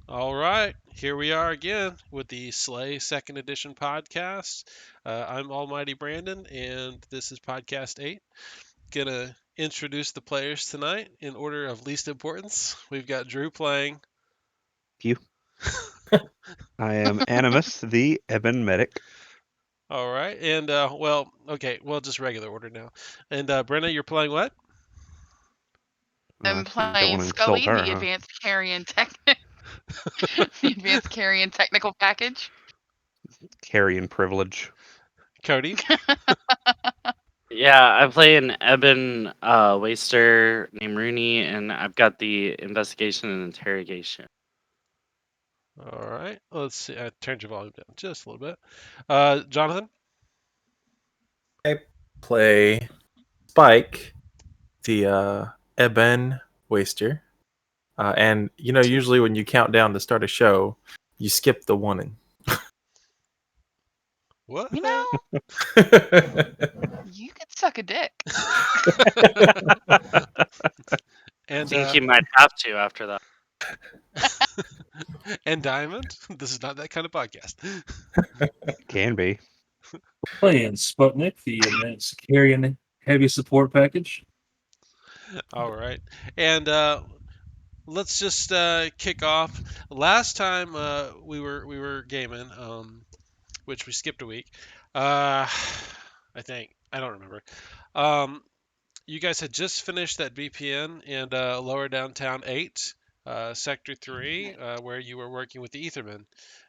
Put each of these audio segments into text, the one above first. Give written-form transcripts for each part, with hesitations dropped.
All right, here we are again with the Slay Second Edition podcast. I'm Almighty Brandon, and this is podcast 8. Gonna introduce the players tonight in order of least importance. We've got Drew playing. You. I am Animus, the Ebon Medic. All right, and just regular order now. And Brenna, you're playing what? I I'm see you don't playing want to insult Scully, her, the huh? advanced carrion the advanced carrion technical package. Carrion privilege. Cody. Yeah, I play an Ebon waster named Rooney, and I've got the investigation and interrogation. All right, let's see. I turned your volume down just a little bit. Jonathan. I play Spike, the Eben Waster. And, usually when you count down to start a show, you skip the one. What? You know, you could suck a dick. I And think you might have to after that. and Diamond. This is not that kind of podcast. Can be. Playing Sputnik, the advanced carrion heavy support package. All right, and let's just kick off. Last time we were gaming, which we skipped a week. I think I don't remember. You guys had just finished that VPN in Lower Downtown 8, Sector 3, where you were working with the Etherman.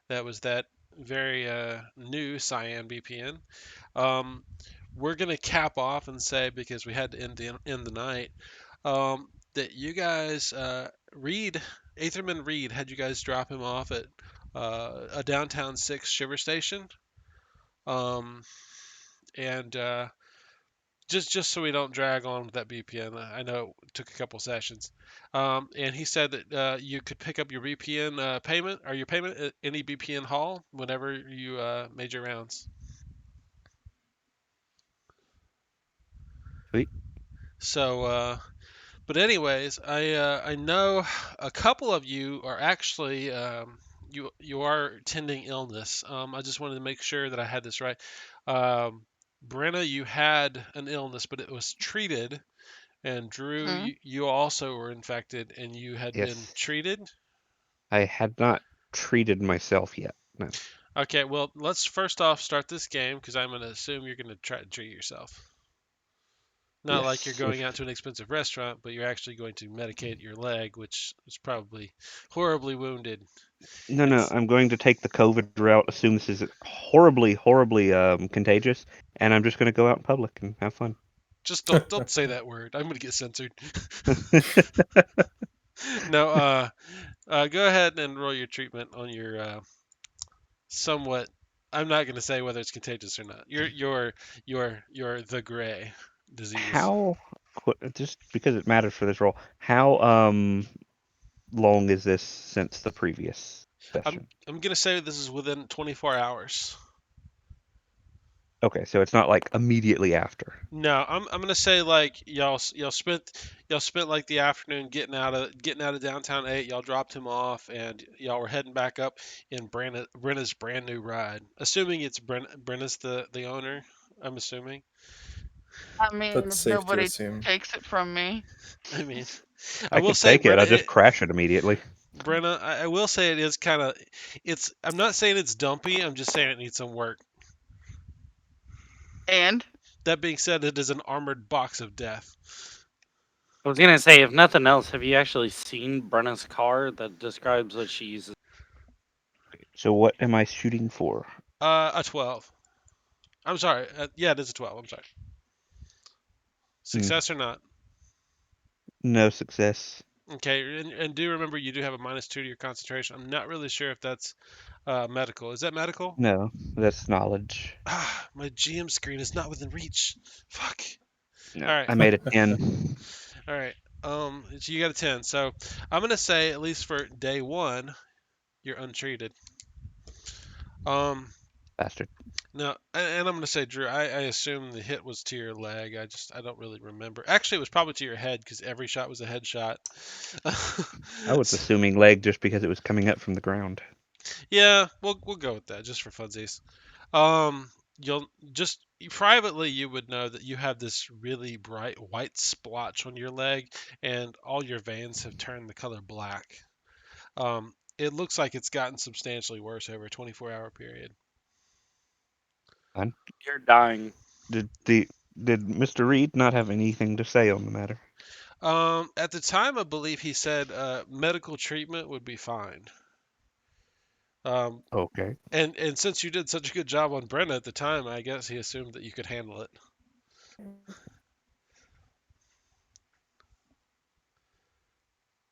That was that very new Cyan VPN. We're gonna cap off and say, because we had to end the night, that you guys Aetherman Reed had you guys drop him off at a Downtown 6 shiver station. And just so we don't drag on with that VPN, I know it took a couple sessions. And he said that you could pick up your VPN payment or your payment at any VPN hall whenever you made your rounds. Sweet. So, but anyways, I know a couple of you are actually you are tending illness. I just wanted to make sure that I had this right. Brenna, you had an illness, but it was treated. And Drew, Mhm. you also were infected, and you had been Yes. treated. I had not treated myself yet. No. Okay, well, let's first off start this game because I'm going to assume you're going to try to treat yourself. Not like you're Yes, going out to an expensive restaurant, but you're actually going to medicate your leg, which is probably horribly wounded. No, It's I'm going to take the COVID route, assume this is horribly contagious, and I'm just going to go out in public and have fun. just don't say that word. I'm going to get censored. No, go ahead and roll your treatment on your somewhat. I'm not going to say whether it's contagious or not. You're the gray disease. How, just because it matters for this role, how long is this since the previous session? I'm going to say this is within 24 hours. Okay, so it's not like immediately after. No, I'm gonna say like y'all spent like the afternoon getting out of downtown 8. Y'all dropped him off, and y'all were heading back up in Brenna's brand new ride. Assuming it's Brenna's the owner. I'm assuming. I mean, That's if safe to nobody assume. takes it from me. I mean, I will could say take it. Brenna. I'll just crash it immediately. Brenna, I will say it is kind of. It's. I'm not saying it's dumpy. I'm just saying it needs some work. And That being said, it is an armored box of death. I was gonna say, if nothing else, have you actually seen Brenna's car that describes what she uses? So what am I shooting for? A 12. I'm sorry. Yeah, it is a 12. I'm sorry. Success or not? No success. Okay, and do remember you do have a -2 to your concentration. I'm not really sure if that's medical. Is that medical? No, that's knowledge. Ah, my GM screen is not within reach. Fuck. No, All right. I made a 10. All right. So you got a 10. So I'm gonna say at least for day 1, you're untreated. Bastard. No, and I'm gonna say, Drew. I assume the hit was to your leg. I don't really remember. Actually, it was probably to your head because every shot was a headshot. I was assuming leg just because it was coming up from the ground. Yeah, we'll go with that just for funsies. Um, you'll just privately you would know that you have this really bright white splotch on your leg, and all your veins have turned the color black. It looks like it's gotten substantially worse over a 24-hour period. You're dying. Did Mr. Reed not have anything to say on the matter? At the time, I believe he said medical treatment would be fine. Um, Okay. and since you did such a good job on Brenda at the time, I guess he assumed that you could handle it.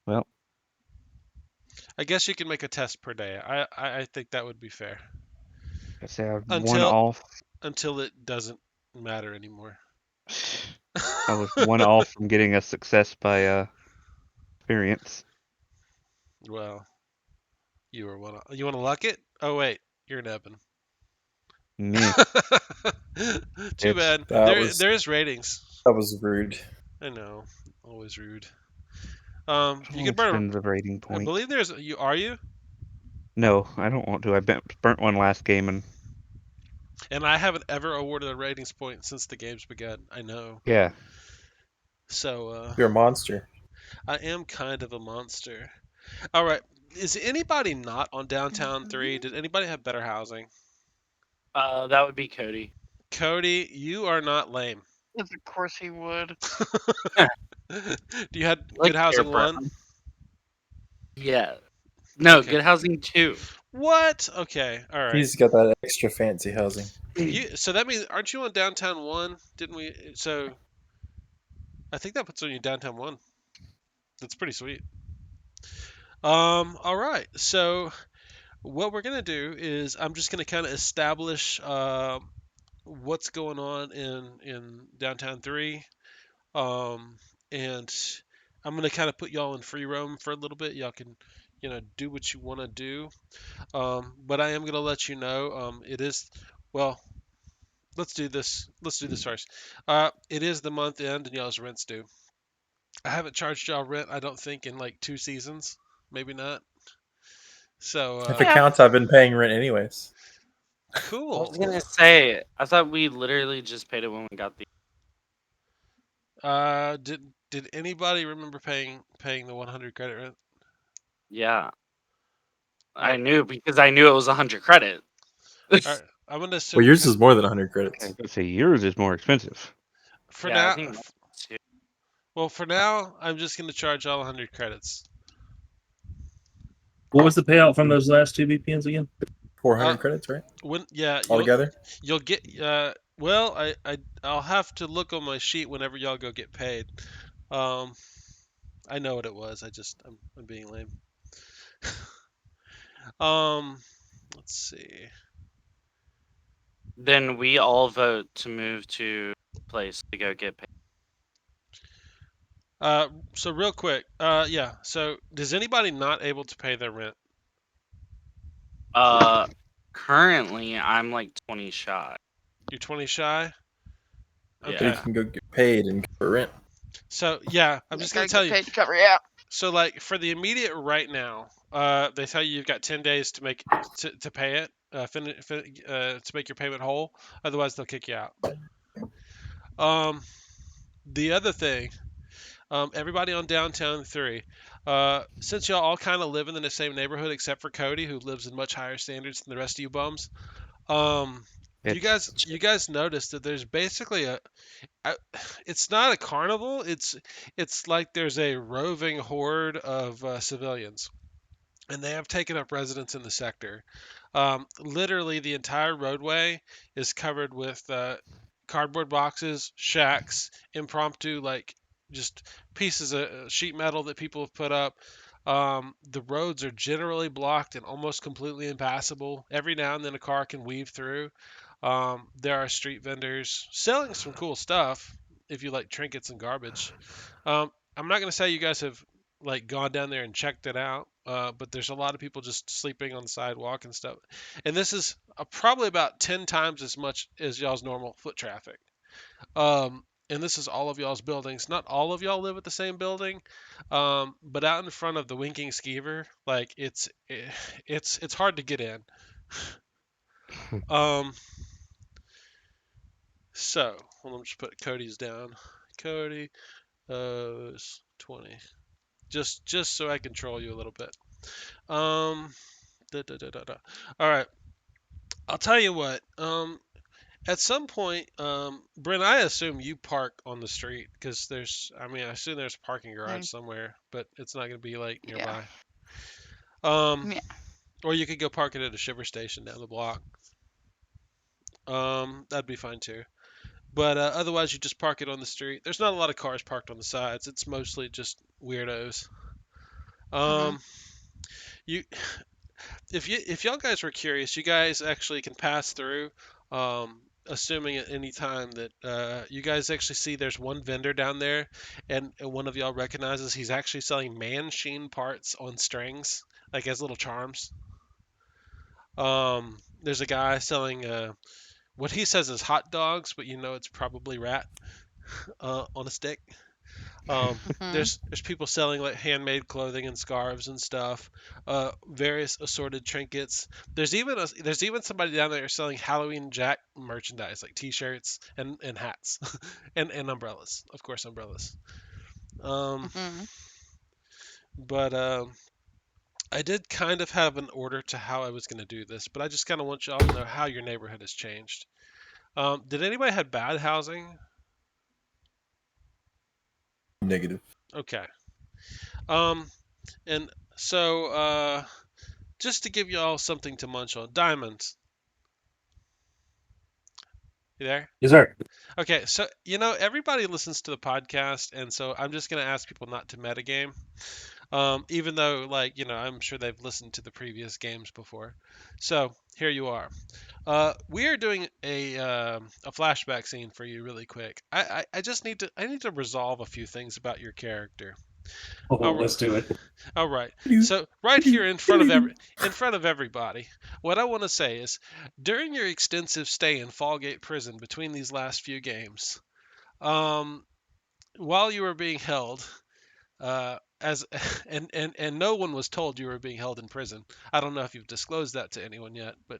Well, I guess you can make a test per day. I think that would be fair I say I've one until off. until it doesn't matter anymore. I was one off from getting a success by experience. Well, you were one. You want to luck it? Oh wait, you're an Eben. Meh. Too It's bad. That was There is ratings. rude. I know, always rude. You can only burn. spends a rating I point. believe there's. You are you? No, I don't want to. I burnt one last game, and And I haven't ever awarded a ratings point since the game's begun. I know. yeah, So You're a monster. I am kind of a monster. All right. Is anybody not on Downtown 3? Did anybody have better housing? That would be Cody. Cody, you are not lame. Yes, of course he would. Do you had Like good housing Air 1? Brown. Yeah. No, Okay. good housing 2. What? Okay. All right. He's got that extra fancy housing. So that means aren't you on Downtown 1? Didn't we? So I think that puts on you Downtown 1. That's pretty sweet. All right. So what we're gonna do is I'm just gonna kind of establish what's going on in Downtown 3. And I'm gonna kind of put y'all in free roam for a little bit. Y'all can, do what you want to do. But I am gonna let you know. It is, well, let's do this. Let's do this first. It is the month end, and y'all's rent's due. I haven't charged y'all rent, I don't think, in like 2 seasons. Maybe not. So, If it Yeah. counts, I've been paying rent anyways. I cool. was gonna say, I thought we literally just paid it when we got the. Did anybody remember paying the 100 credit rent? Yeah, All I knew because I knew it was 100 credit. right, I'm gonna assume Well, yours is more than 100 credits. I was gonna say yours is more expensive. for Yeah, I now. think mine was too. Well, for now, I'm just gonna charge all 100 credits. What was the payout from those last two VPNs again? 400 credits, right? Yeah, All together? you'll get. Well, I'll have to look on my sheet whenever y'all go get paid. I know what it was. I'm being lame. Um, let's see. Then we all vote to move to a place to go get paid. So real quick. Yeah. So does anybody not able to pay their rent? Currently I'm like 20 shy. You're 20 shy. Yeah. Okay. You can go get paid and cover rent. So yeah, I'm just gonna Gotta tell get you. paid to cover. Yeah. So like for the immediate right now, they tell you you've got 10 days to make to pay it, to make your payment whole. Otherwise, they'll kick you out. The other thing, everybody on Downtown 3, since y'all all kind of live in the same neighborhood except for Cody, who lives in much higher standards than the rest of you bums, you guys notice that there's basically it's not a carnival. It's like there's a roving horde of civilians, and they have taken up residence in the sector. Literally, the entire roadway is covered with cardboard boxes, shacks, impromptu, like just pieces of sheet metal that people have put up. The roads are generally blocked and almost completely impassable. Every now and then a car can weave through. There are street vendors selling some cool stuff if you like trinkets and garbage. I'm not going to say you guys have like gone down there and checked it out. but there's a lot of people just sleeping on the sidewalk and stuff. And this is probably about 10 times as much as y'all's normal foot traffic. And this is all of y'all's buildings. Not all of y'all live at the same building, but out in front of the Winking Skeever, like it's hard to get in. Um, so let me just put Cody's down. Cody, is 20. Just so I control you a little bit. Da, da, da, da, da. All right. I'll tell you what. At some point, Brent, I assume you park on the street because I assume there's a parking garage somewhere, but it's not going to be like nearby. Yeah. Or you could go park it at a shiver station down the block. That'd be fine too. But otherwise, you just park it on the street. There's not a lot of cars parked on the sides. It's mostly just weirdos. Um, you if y'all guys were curious, you guys actually can pass through. Assuming at any time that you guys actually see there's one vendor down there, and one of y'all recognizes he's actually selling man-sheen parts on strings, like as little charms. There's a guy selling what he says is hot dogs, but you know it's probably rat on a stick. There's people selling like handmade clothing and scarves and stuff, various assorted trinkets. There's even somebody down there selling Halloween Jack merchandise like T-shirts and hats and umbrellas, of course umbrellas. But I did kind of have an order to how I was going to do this, but I just kind of want y'all to know how your neighborhood has changed. Did anybody have bad housing? Negative. Okay. And so just to give y'all something to munch on, Diamond. You there? Yes, sir. Okay, so everybody listens to the podcast, and so I'm just gonna ask people not to metagame. Even though I'm sure they've listened to the previous games before. So here you are. We are doing a flashback scene for you really quick. I just need to resolve a few things about your character. Oh, let's do it. All right. So right here in front of everybody, what I want to say is, during your extensive stay in Fallgate Prison between these last few games, while you were being held, as and no one was told you were being held in prison. I don't know if you've disclosed that to anyone yet, but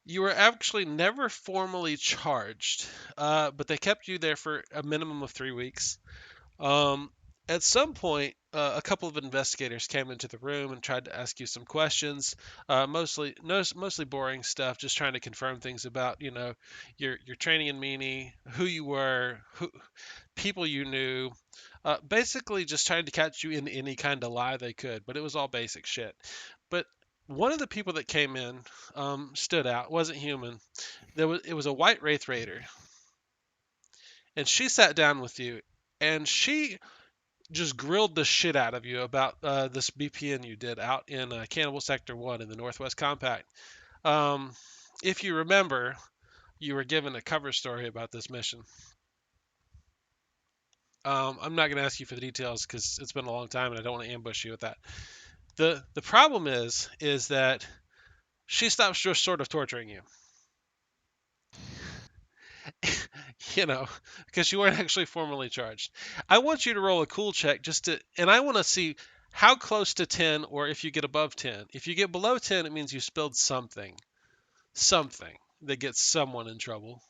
you were actually never formally charged, but they kept you there for a minimum of 3 weeks. At some point, a couple of investigators came into the room and tried to ask you some questions, mostly boring stuff, just trying to confirm things about your training in Meanie, who you were, people you knew, basically just trying to catch you in any kind of lie they could. But it was all basic shit. But one of the people that came in stood out. Wasn't human. It was a white Wraith Raider, and she sat down with you, and she just grilled the shit out of you about this BPN you did out in Cannibal Sector 1 in the Northwest Compact. If you remember, you were given a cover story about this mission. I'm not going to ask you for the details because it's been a long time and I don't want to ambush you with that. The problem is that she stopped just sort of torturing you. Because you weren't actually formally charged. I want you to roll a cool check and I want to see how close to 10 or if you get above 10. If you get below 10, it means you spilled something that gets someone in trouble.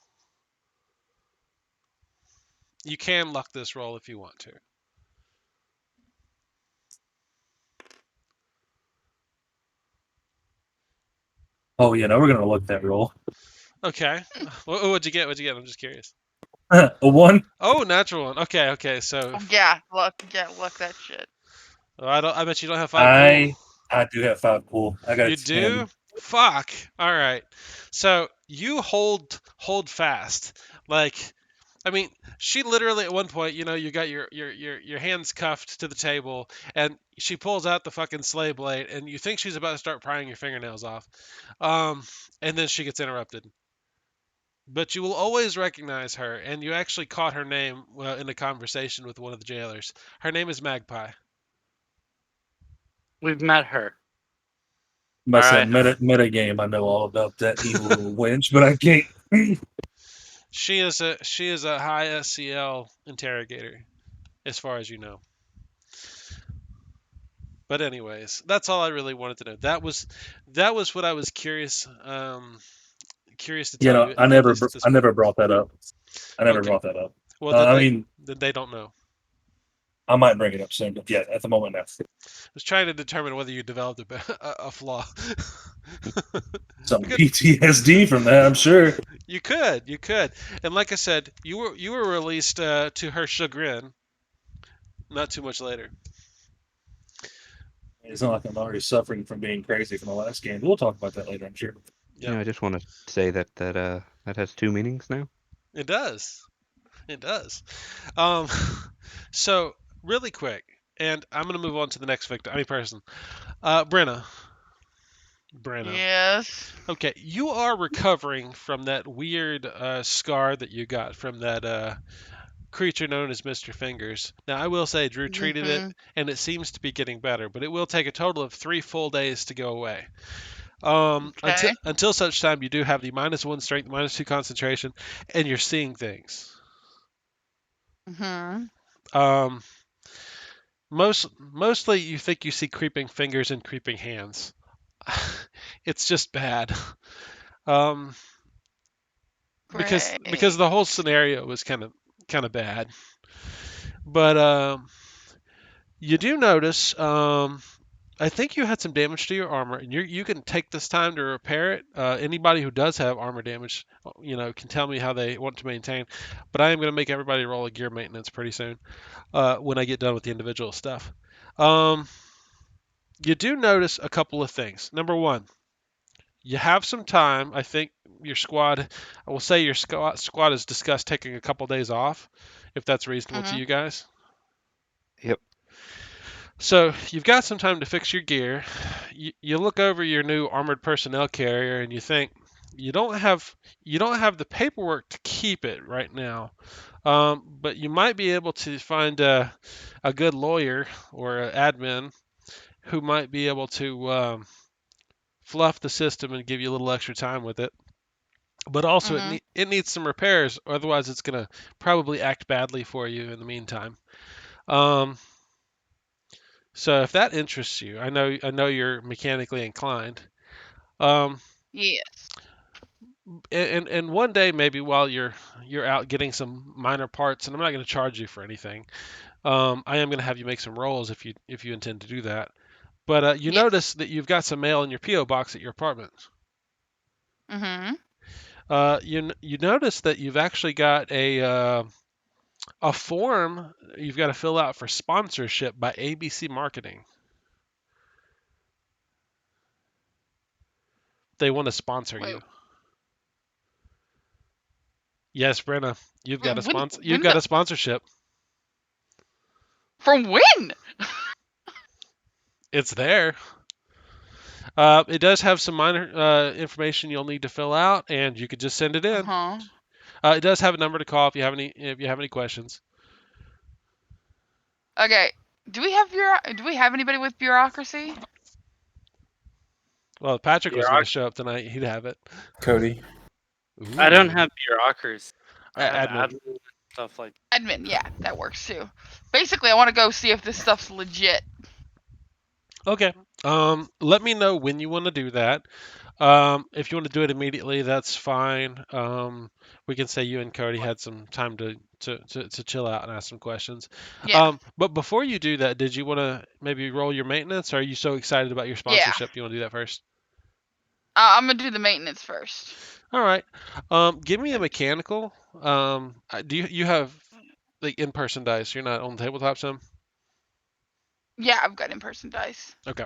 You can luck this roll if you want to. Oh, yeah, no, we're going to look that roll. Okay. What'd you get? I'm just curious. A 1. Oh, natural one. Okay. So Yeah, look that shit. I bet you don't have 5 cool. I do have 5 cool. I got You 10. do? Fuck. All right. So you hold fast. She literally at one point, you got your hands cuffed to the table, and she pulls out the fucking sleigh blade, and you think she's about to start prying your fingernails off, and then she gets interrupted. But you will always recognize her, and you actually caught her name in a conversation with one of the jailers. Her name is Magpie. We've met her. Must All have meta game. I know all about that evil little wench, but I can't. She is a high SCL interrogator, as far as you know. But anyways, that's all I really wanted to know. That was what I was curious to You tell know, you at least at this I point. never brought that up. I never Okay. brought that up. Well, then I mean, they don't know. I might bring it up soon, but yeah, at the moment, no. I was trying to determine whether you developed a flaw. Some Good. PTSD from that, I'm sure. You could, and like I said, you were released to her chagrin not too much later. It's not like I'm already suffering from being crazy from the last game. We'll talk about that later, I'm sure. Yep. Yeah, I just want to say that has two meanings now. It does. It does. Um, so really quick, and I'm gonna move on to the next victim. Person. Brenna. Yes. Okay, you are recovering from that weird scar that you got from that creature known as Mr. Fingers. Now, I will say Drew treated it, Mhm. and it seems to be getting better, but it will take a total of 3 full days to go away. Okay. Until such time, you do have the -1 strength, -2 concentration, and you're seeing things. Mhm. Um, mostly, you think you see creeping fingers and creeping hands. It's just bad. Um, because Great. the whole scenario was kind of bad. But you do notice. I think you had some damage to your armor, and you can take this time to repair it. Anybody who does have armor damage, can tell me how they want to maintain. But I am going to make everybody roll a gear maintenance pretty soon when I get done with the individual stuff. You do notice a couple of things. Number one, you have some time. I think your squad, I will say your squad has discussed taking a couple days off, if that's reasonable to Mhm. you guys. Yep. So you've got some time to fix your gear. You look over your new armored personnel carrier and you think you don't have the paperwork to keep it right now, but you might be able to find a good lawyer or an admin who might be able to fluff the system and give you a little extra time with it. But also Mhm. it needs some repairs, otherwise it's gonna probably act badly for you in the meantime. Um, So if that interests you, I know you're mechanically inclined. Um, Yes. and one day maybe while you're out getting some minor parts, and I'm not going to charge you for anything. I am going to have you make some rolls if you intend to do that. But you Yes. notice that you've got some mail in your PO box at your apartment. Mhm. You notice that you've actually got a form you've got to fill out for sponsorship by ABC Marketing. They want to sponsor Wait. you. Yes, Brenna, you've got a When? sponsor. You've When got the? a sponsorship. From when? It's there. It does have some minor information you'll need to fill out, and you could just send it Uh in. huh. It does have a number to call if you have any questions. Okay. Do we have anybody with bureaucracy? Well, if Patrick was going to Bureauc- show up tonight, he'd have it. Cody. I don't Ooh. have bureaucracy. I have Admin. admin and stuff like. Admin. Yeah, that works too. Basically, I want to go see if this stuff's legit. Okay. Let me know when you want to do that. If you want to do it immediately, that's fine. We can say you and Cody had some time to chill out and ask some questions. Yeah. But before you do that, did you want to maybe roll your maintenance? Or are you so excited about your Yeah. sponsorship you want to do that first? I'm gonna do the maintenance first. All right. Give me a mechanical. Do you have like in-person dice? You're not on the tabletop sim? Yeah, I've got in-person dice. Okay.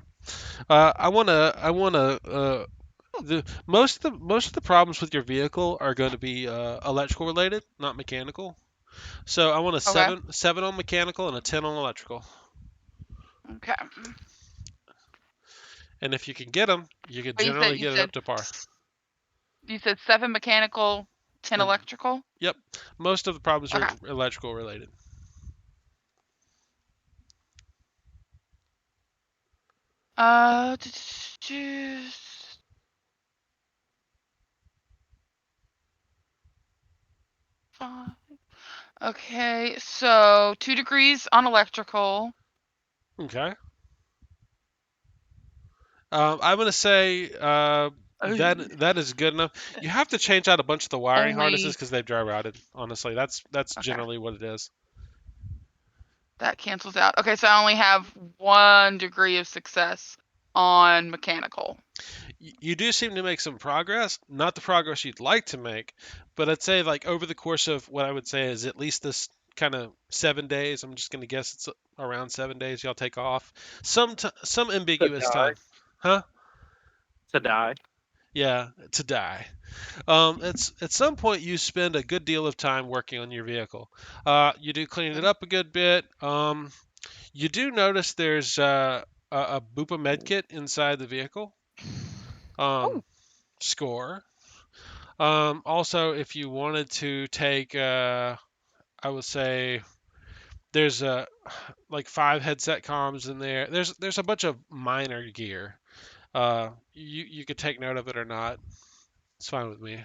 I wanna. Most of the problems with your vehicle are going to be electrical related, not mechanical. So I want a Okay. seven on mechanical and a 10 on electrical. Okay. And if you can get them, you can But generally get it up to par. you said 7 mechanical, 10 And electrical. yep, most of the problems are Okay. electrical related. Uh, five. Okay, so 2 degrees on electrical. Okay. I'm gonna say that is good enough. You have to change out a bunch of the wiring harnesses Only because they've dry rotted. Honestly, that's okay. generally what it is. That cancels out. Okay, so I only have 1 degree of success on mechanical. You do seem to make some progress. Not the progress you'd like to make, but I'd say like over the course of what I would say is at least this kind of 7 days. I'm just gonna guess it's around 7 days. Y'all take off some ambiguous die. time, huh? To die. Yeah, to die. It's at some point you spend a good deal of time working on your vehicle. You do clean it up a good bit. You do notice there's a Bupa med kit inside the vehicle. Oh. Score. Also, if you wanted to take, I would say there's like 5 headset comms in there. There's a bunch of minor gear. You could take note of it or not. It's fine with me.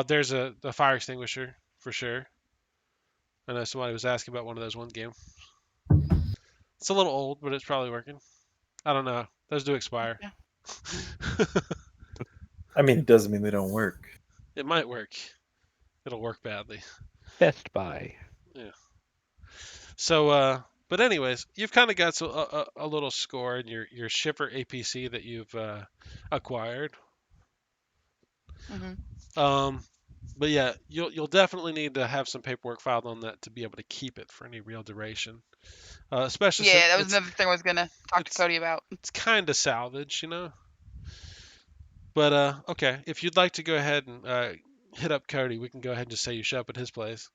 There's the fire extinguisher for sure. I know somebody was asking about one of those one game. It's a little old, but it's probably working. I don't know. Those do expire. Yeah. I mean, it doesn't mean they don't work. It might work. It'll work badly. Best Buy. Yeah. So, but anyways, you've kind of got a little score in your shipper APC that you've acquired. Mm-hmm. But yeah, you'll definitely need to have some paperwork filed on that to be able to keep it for any real duration. Especially since Yeah, that was another thing I was gonna talk to it's Cody about. it's kind of salvage, you know. But okay, if you'd like to go ahead and hit up Cody, we can go ahead and just say you show up at his place.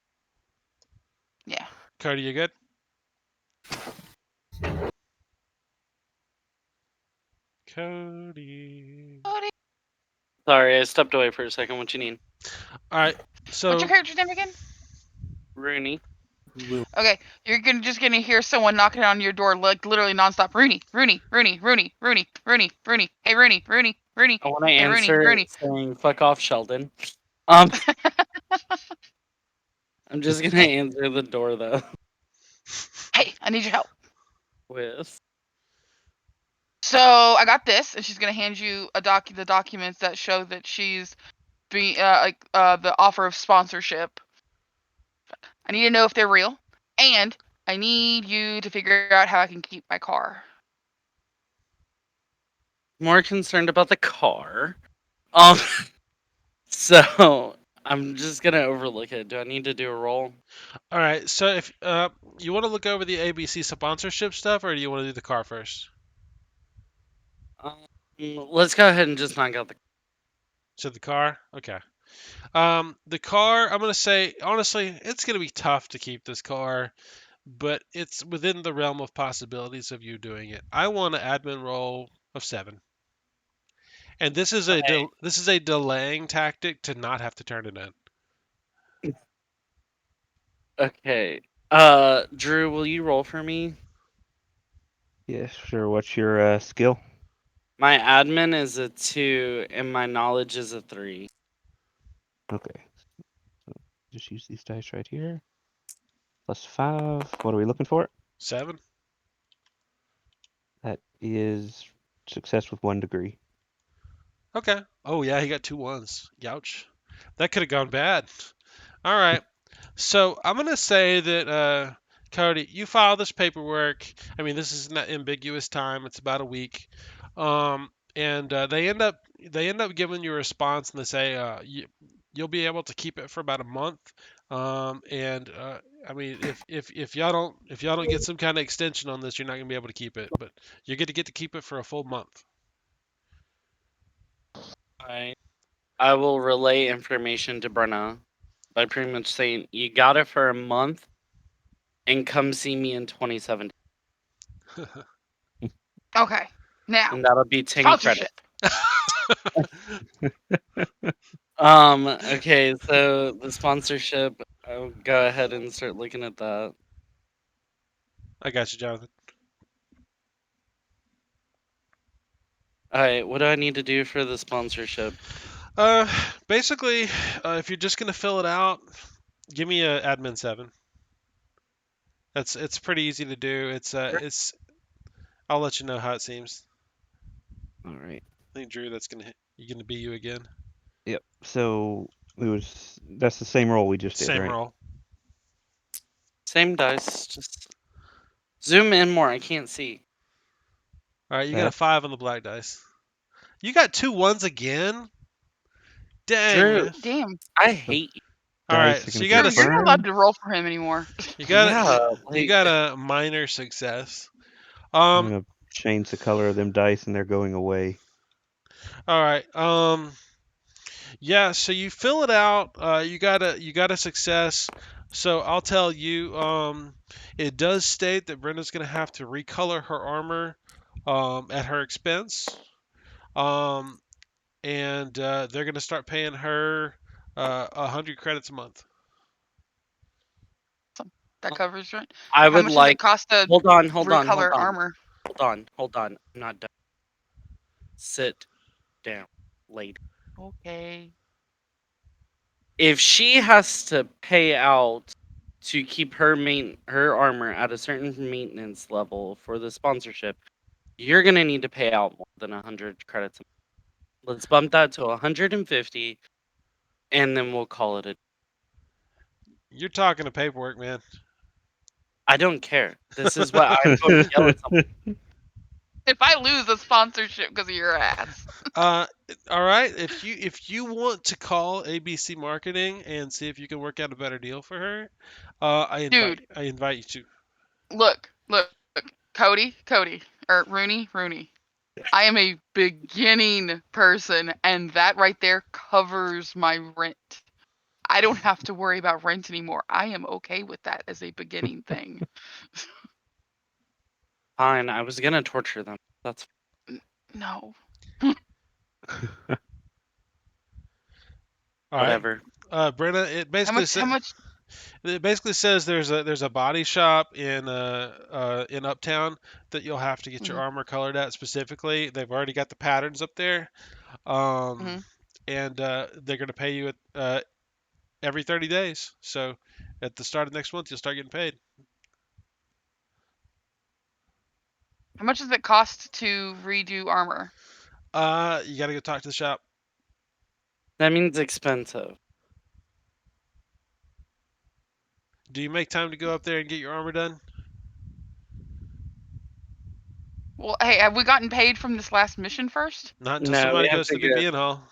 Yeah. Cody, you good? Cody. Cody. Sorry, I stepped away for a second. What you need? All right. What's So your character's name again? Rooney. Okay, you're just gonna hear someone knocking on your door, like literally nonstop. Rooney, Rooney, Rooney, Rooney, Rooney, Rooney, Rooney. Hey, Rooney, Rooney, Rooney. I want to Hey, Rooney, answer Rooney. saying "fuck off, Sheldon." Um, I'm just gonna Hey, answer the door though. hey, I need your help. With So I got this, and she's gonna hand you the documents that show that she's the offer of sponsorship. I need to know if they're real, and I need you to figure out how I can keep my car. more concerned about the car. Um, so I'm just gonna overlook it. Do I need to do a roll? all right. So if you want to look over the ABC sponsorship stuff, or do you want to do the car first? Let's go ahead and just knock out the. So the car, okay. The car, I'm gonna say honestly, it's gonna be tough to keep this car, but it's within the realm of possibilities of you doing it. I want an admin roll of 7, and this is Okay. this is a delaying tactic to not have to turn it in. Okay. Drew, will you roll for me? Yes, sure. What's your skill? My admin is a 2, and my knowledge is a 3. Okay. So just use these dice right here. +5. What are we looking for? 7. That is success with 1 degree. Okay. Oh yeah, he got 2 ones. Youch. That could have gone bad. All right. So I'm gonna say that Cody, you file this paperwork. I mean, this is not ambiguous time. It's about a week, and they end up giving you a response, and they say you'll be able to keep it for about a month. And I mean, if y'all don't get some kind of extension on this, you're not gonna be able to keep it. But you get to keep it for a full month. I will relay information to Brenna by pretty much saying you got it for a month and come see me in 2017. Okay, now And that'll be 10 credits. sponsorship. Okay, so the sponsorship, I'll go ahead and start looking at that. I got you, Jonathan. All right, what do I need to do for the sponsorship? Basically, if you're just gonna fill it out, give me a admin 7. It's pretty easy to do. It's I'll let you know how it seems. All right. I think Drew, you're gonna be you again. Yep. So that's the same roll we just did, Same right? roll. Same dice, just zoom in more. I can't see. All right, you got a That 5 on the black dice. You got 2 1s again. Dang, Drew, man. Damn. I the hate you. All right, dice are so gonna you got Drew, a you're not confirm. allowed to roll for him anymore. you got Yeah, you like got a minor success. I'm gonna change the color of them dice, and they're going away. All right. Yeah, so you fill it out. You got a success. So I'll tell you. It does state that Brenda's gonna have to recolor her armor, at her expense. Um, and they're gonna start paying her 100 credits a month. That covers it. I How would much does it like. cost to Hold on, recolor armor? hold on. I'm not done. Sit down, lady. Okay. If she has to pay out to keep her armor at a certain maintenance level for the sponsorship, you're gonna need to pay out more than 100 credits. Let's bump that to 150, and then we'll call it a. You're talking to paperwork, man. I don't care. This is what I'm going to yell at someone. If I lose a sponsorship because of your ass. Uh, all right. If you want to call ABC Marketing and see if you can work out a better deal for her, Dude, I invite you to. look. Cody, or Rooney. I am a beginning person, and that right there covers my rent. I don't have to worry about rent anymore. I am okay with that as a beginning thing. Fine, I was gonna torture them. That's No. All right. whatever. Brenna, How much? it basically says there's a body shop in Uptown that you'll have to get your Mhm, armor colored at specifically. They've already got the patterns up there. Um, mhm. and they're gonna pay you every 30 days. So at the start of next month, you'll start getting paid. How much does it cost to redo armor? You gotta go talk to the shop. That means expensive. Do you make time to go up there and get your armor done? Well, hey, have we gotten paid from this last mission first? Not until No, we somebody have goes to to the go. BPN hall.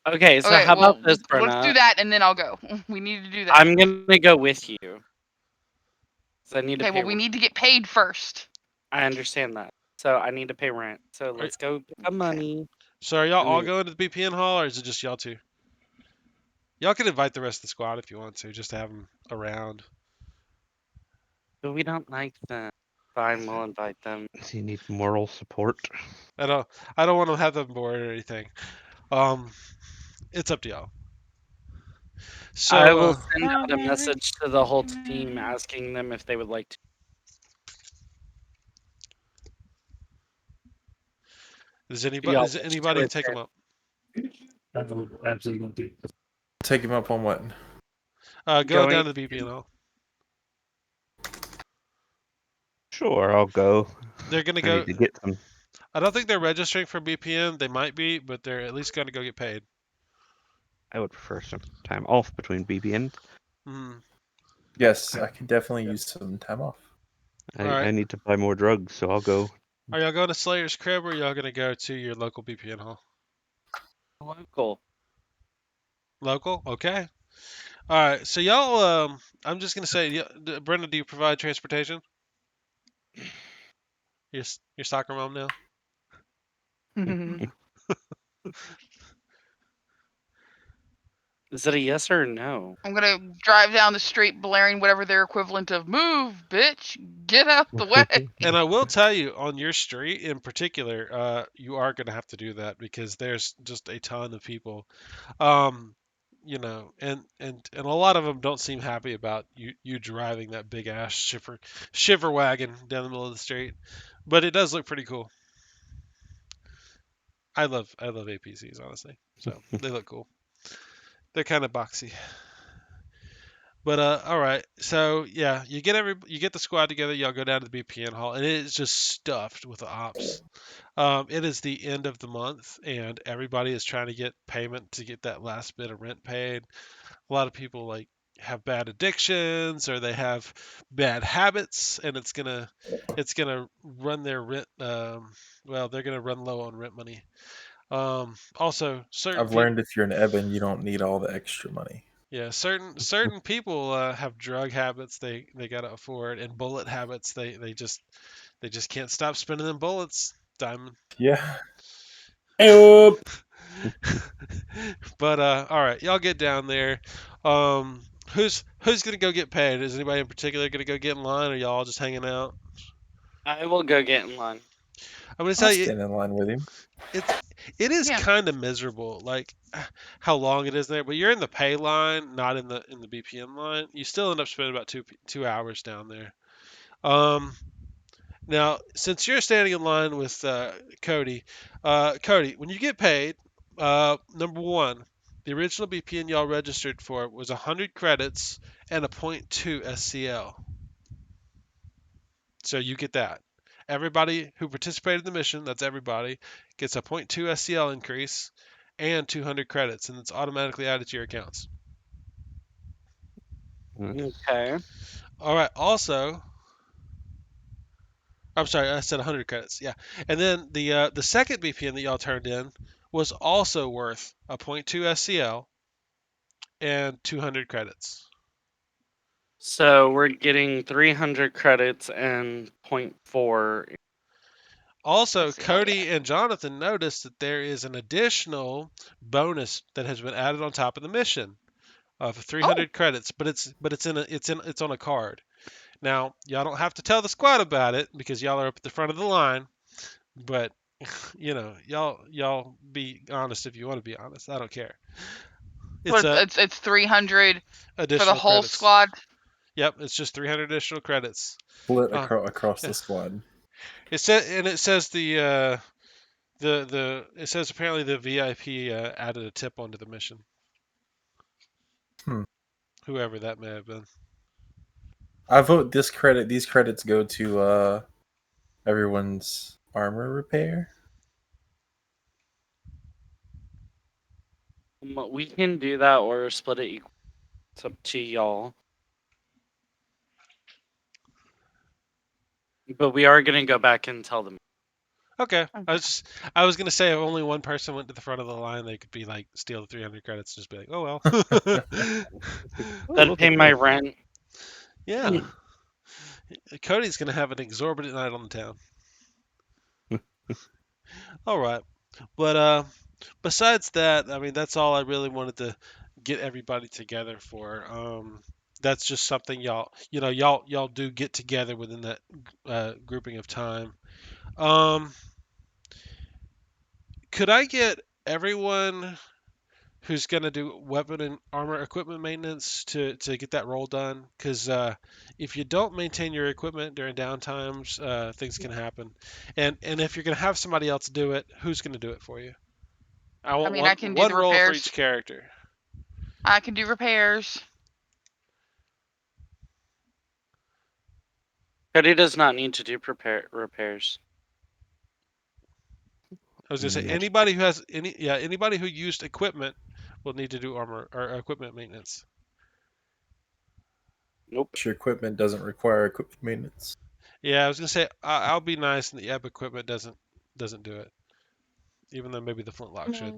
Okay, so Okay, how about well, this, let's do Brenna? that and then I'll go. We need to do that. I'm gonna go with you. 'Cause I need to Okay, pay well, we rent. need to get paid first. I understand that. So I need to pay rent. So Are, let's go get the money. so are y'all And all then going to the BPN hall, or is it just y'all two? Y'all can invite the rest of the squad if you want to, just to have them around. but we don't like them. Fine, we'll invite them. So you need moral support. I don't want to have them bored or anything. Um, it's up to y'all. I So, will send out a message to the whole team asking them if they would like to. Y'all is wish anybody to take them attend. up? Absolutely gonna do. Take him up on what? Go Going down to the BPN hall. Sure, I'll go. They're gonna I need go. to get some. I don't think they're registering for BPN. They might be, but they're at least gonna go get paid. I would prefer some time off between BBNs. Hmm. Yes, I can definitely use some time off. All I right. need to buy more drugs, so I'll go. Are y'all going to Slayer's crib, or y'all gonna go to your local BPN hall? local. Local, okay. All right. So y'all, I'm just gonna say, Brenda, do you provide transportation? Your soccer mom now. I'm Is it a yes or a no? gonna drive down the street blaring whatever their equivalent of "Move, bitch, get out the way." And I will tell you, on your street in particular, you are gonna have to do that because there's just a ton of people. Um, and a lot of them don't seem happy about you driving that big ass shiver wagon down the middle of the street, but it does look pretty cool. I love APCs, honestly. So they look cool. They're kind of boxy. But all right. So yeah, you get the squad together. Y'all go down to the BPN hall, and it is just stuffed with ops. It is the end of the month, and everybody is trying to get payment to get that last bit of rent paid. A lot of people like have bad addictions or they have bad habits, and it's gonna run their rent. Well, they're gonna run low on rent money. Also, certain I've people. learned if you're an Eben, you don't need all the extra money. Yeah, certain people have drug habits they gotta afford, and bullet habits they just can't stop spending them bullets. Diamond. Yeah. Hey, But all right, y'all get down there. Who's gonna go get paid? Is anybody in particular gonna go get in line, or y'all just hanging out? I will go get in line. I'm gonna I'll tell you, stand in line with him. it's it is Yeah. kind of miserable, like how long it is there. But you're in the pay line, not in the BPM line. You still end up spending about 2 hours down there. Um, Now, since you're standing in line with Cody, Cody, when you get paid, number one, the original BPN y'all registered for was 100 credits and a .2 SCL. So you get that. Everybody who participated in the mission, that's everybody, gets a .2 SCL increase and 200 credits, and it's automatically added to your accounts. Okay. All right. Also, I'm sorry, I said 100 credits. Yeah, and then the second BPN that y'all turned in was also worth a .2 SCL and 200 credits. So we're getting 300 credits and 0.4. Also, SEL, yeah. Cody and Jonathan noticed that there is an additional bonus that has been added on top of the mission of Oh, 300 credits, but it's on a card. Now, y'all don't have to tell the squad about it because y'all are up at the front of the line, but y'all be honest if you want to be honest. I don't care. It's what? a It's 300 for the additional whole credits. squad. Yep, it's just 300 additional credits. Split Uh, across yeah. the squad. It says it says apparently the VIP added a tip onto the mission. Hmm. Whoever that may have been. I vote these credits go to everyone's armor repair. We can do that or split it equal. It's up to y'all. But we are going to go back and tell them. Okay, Okay. I was gonna say if only one person went to the front of the line, they could be like steal the 300 credits, and just be like, oh well. Oh, That'd look pay at my this. rent. Yeah, Cody's gonna have an exorbitant night on the town. All right, but besides that, I mean, that's all I really wanted to get everybody together for. That's just something y'all do get together within that grouping of time. Um, could I get everyone who's gonna do weapon and armor equipment maintenance to get that role done? Because if you don't maintain your equipment during downtimes, things can happen. And if you're gonna have somebody else do it, who's gonna do it for you? I I want mean, I can do one the role for repairs. each character. I can do repairs. Cody does not need to do repairs. I was gonna say Yes. anybody who used equipment will need to do armor or equipment maintenance. Nope. Your equipment doesn't require equipment maintenance. Yeah, I was gonna say I'll be nice, and the ebb equipment doesn't do it, even though maybe the flintlock should.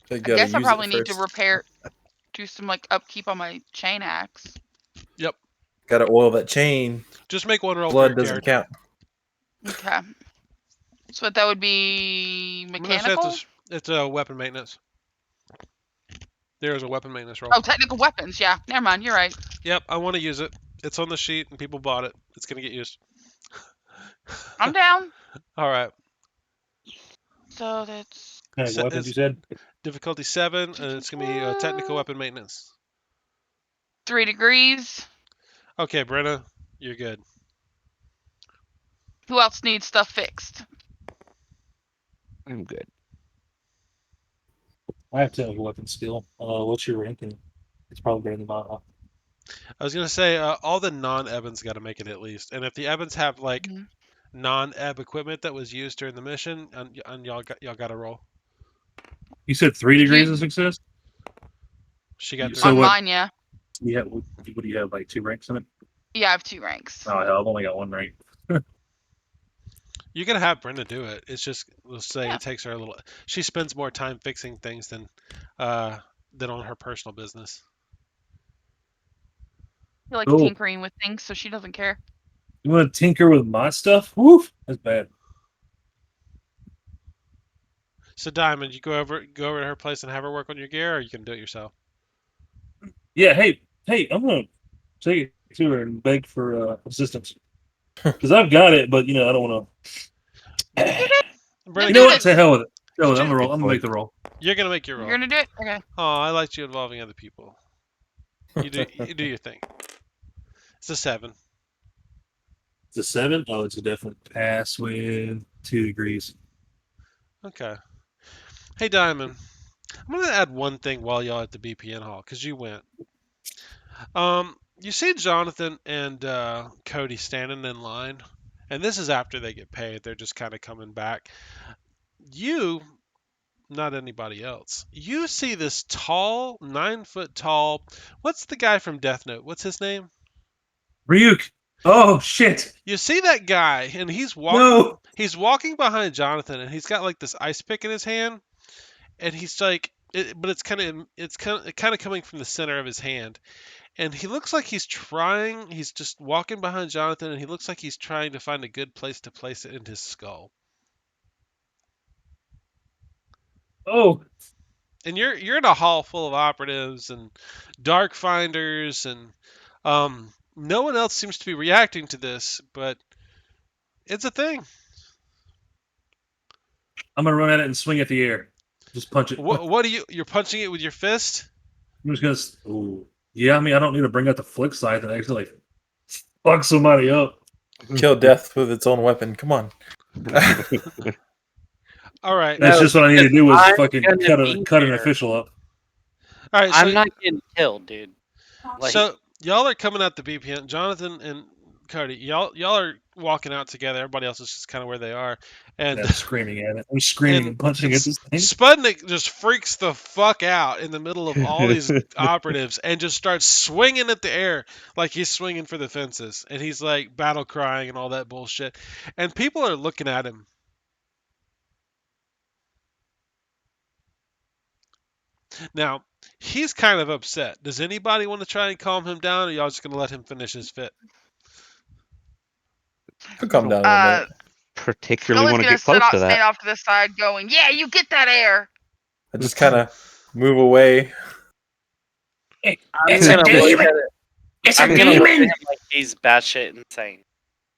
They I gotta guess I use it probably need to first. do some like upkeep on my chain axe. Yep, Gotta oil that chain. just make one roll for your Blood doesn't character. count. Okay. So that would be I'm gonna say mechanical. it's a weapon maintenance. There is a weapon maintenance roll. Oh, technical weapons. Yeah. Never mind. You're right. Yep, I want to use it. It's on the sheet, and people bought it. It's gonna get used. I'm down. All right. So that's Okay, weapons you It's said? difficulty 7, and it's gonna be technical weapon maintenance. 3 degrees. Okay, Brenna, you're good. Who else needs stuff fixed? I'm good. I have to have a weapon skill. What's your ranking? It's probably better than mine. I was gonna say all the non-Ebons got to make it at least, and if the Ebons have like Mhm. non-Eb equipment that was used during the mission, and y'all got to roll. You said 3 Did degrees you of success. She got So on 3. what? mine? Yeah. You have what do you have? Like 2 ranks in it? Yeah, I have 2 ranks. Oh hell, I've only got 1 rank. You can have Brenda do it. It's just let's say Yeah. it takes her a little. She spends more time fixing things than on her personal business. She likes Oh, tinkering with things, so she doesn't care. you want to tinker with my stuff? Woof, that's bad. So Diamond, you go over to her place and have her work on your gear, or you can do it yourself. Yeah, hey, I'm gonna take it to her and beg for assistance because I've got it, but I don't want You to. did it. Brenda, You know did what? it. To hell with it. To hell with could it. you? I'm gonna roll. Good I'm gonna make point. the roll. You're gonna make your You're roll. gonna do it. Okay. Oh, I liked you involving other people. You do your thing. It's a 7. It's a 7. Oh, it's a definite pass with 2 degrees. Okay. Hey Diamond, I'm gonna add one thing while y'all at the BPN hall, cause you went. You see Jonathan and Cody standing in line, and this is after they get paid. They're just kind of coming back. You, not anybody else. You see this tall, 9 foot tall. What's the guy from Death Note? What's his name? Ryuk. Oh shit. You see that guy, and he's walking. No. He's walking behind Jonathan, and he's got like this ice pick in his hand, and he's like, but it's kind of coming from the center of his hand, and he looks like he's trying. He's just walking behind Jonathan, and he looks like he's trying to find a good place to place it in his skull. Oh. And you're in a hall full of operatives and dark finders, and no one else seems to be reacting to this, but it's a thing. I'm gonna run at it and swing at the air. Just punch it. What are you're punching it with your fist? I'm just gonna. Ooh. Yeah, I mean, I don't need to bring out the flick side and actually fuck somebody up. Kill death with its own weapon. Come on. All right. That's just what I need to do was I'm fucking gonna be cut an there. official up. All right, I'm not getting killed, dude. Like, so y'all are coming out the BPN. Jonathan and Cody, y'all are walking out together. Everybody else is just kind of where they are, and I'm screaming at it. I'm screaming and punching at this thing. Sputnik just freaks the fuck out in the middle of all these operatives and just starts swinging at the air like he's swinging for the fences, and he's like battle crying and all that bullshit, and people are looking at him. Now, he's kind of upset. Does anybody want to try and calm him down, or y'all just gonna let him finish his fit? I'll calm down in a Uh, minute. Particularly Scully's want to gonna get close to stand that. off to the side, going, "Yeah, you get that air." I just kind of move away. I'm It's gonna a look demon. at it. It's I'm a gonna look at demon. him like he's batshit insane.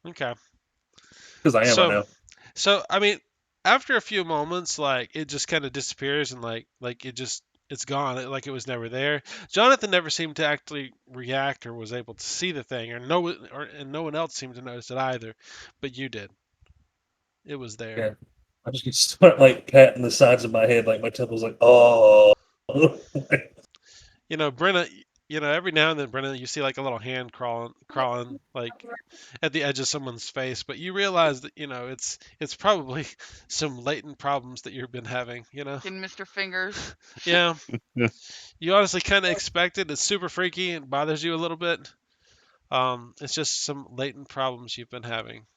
Okay. Because I am. I So, know. so I mean, after a few moments, like it just kind of disappears and like it's gone, like it was never there. Jonathan never seemed to actually react or was able to see the thing, and no one else seemed to notice it either, but you did. It was there. Yeah. I just get start like patting the sides of my head, like my temple's like, oh. You know, Brenna. You know, every now and then, Brenna, you see like a little hand crawling like at the edge of someone's face, but you realize that it's probably some latent problems that you've been having. Fucking Mr. Fingers. Yeah. You honestly kind of expect it. It's super freaky and bothers you a little bit. It's just some latent problems you've been having.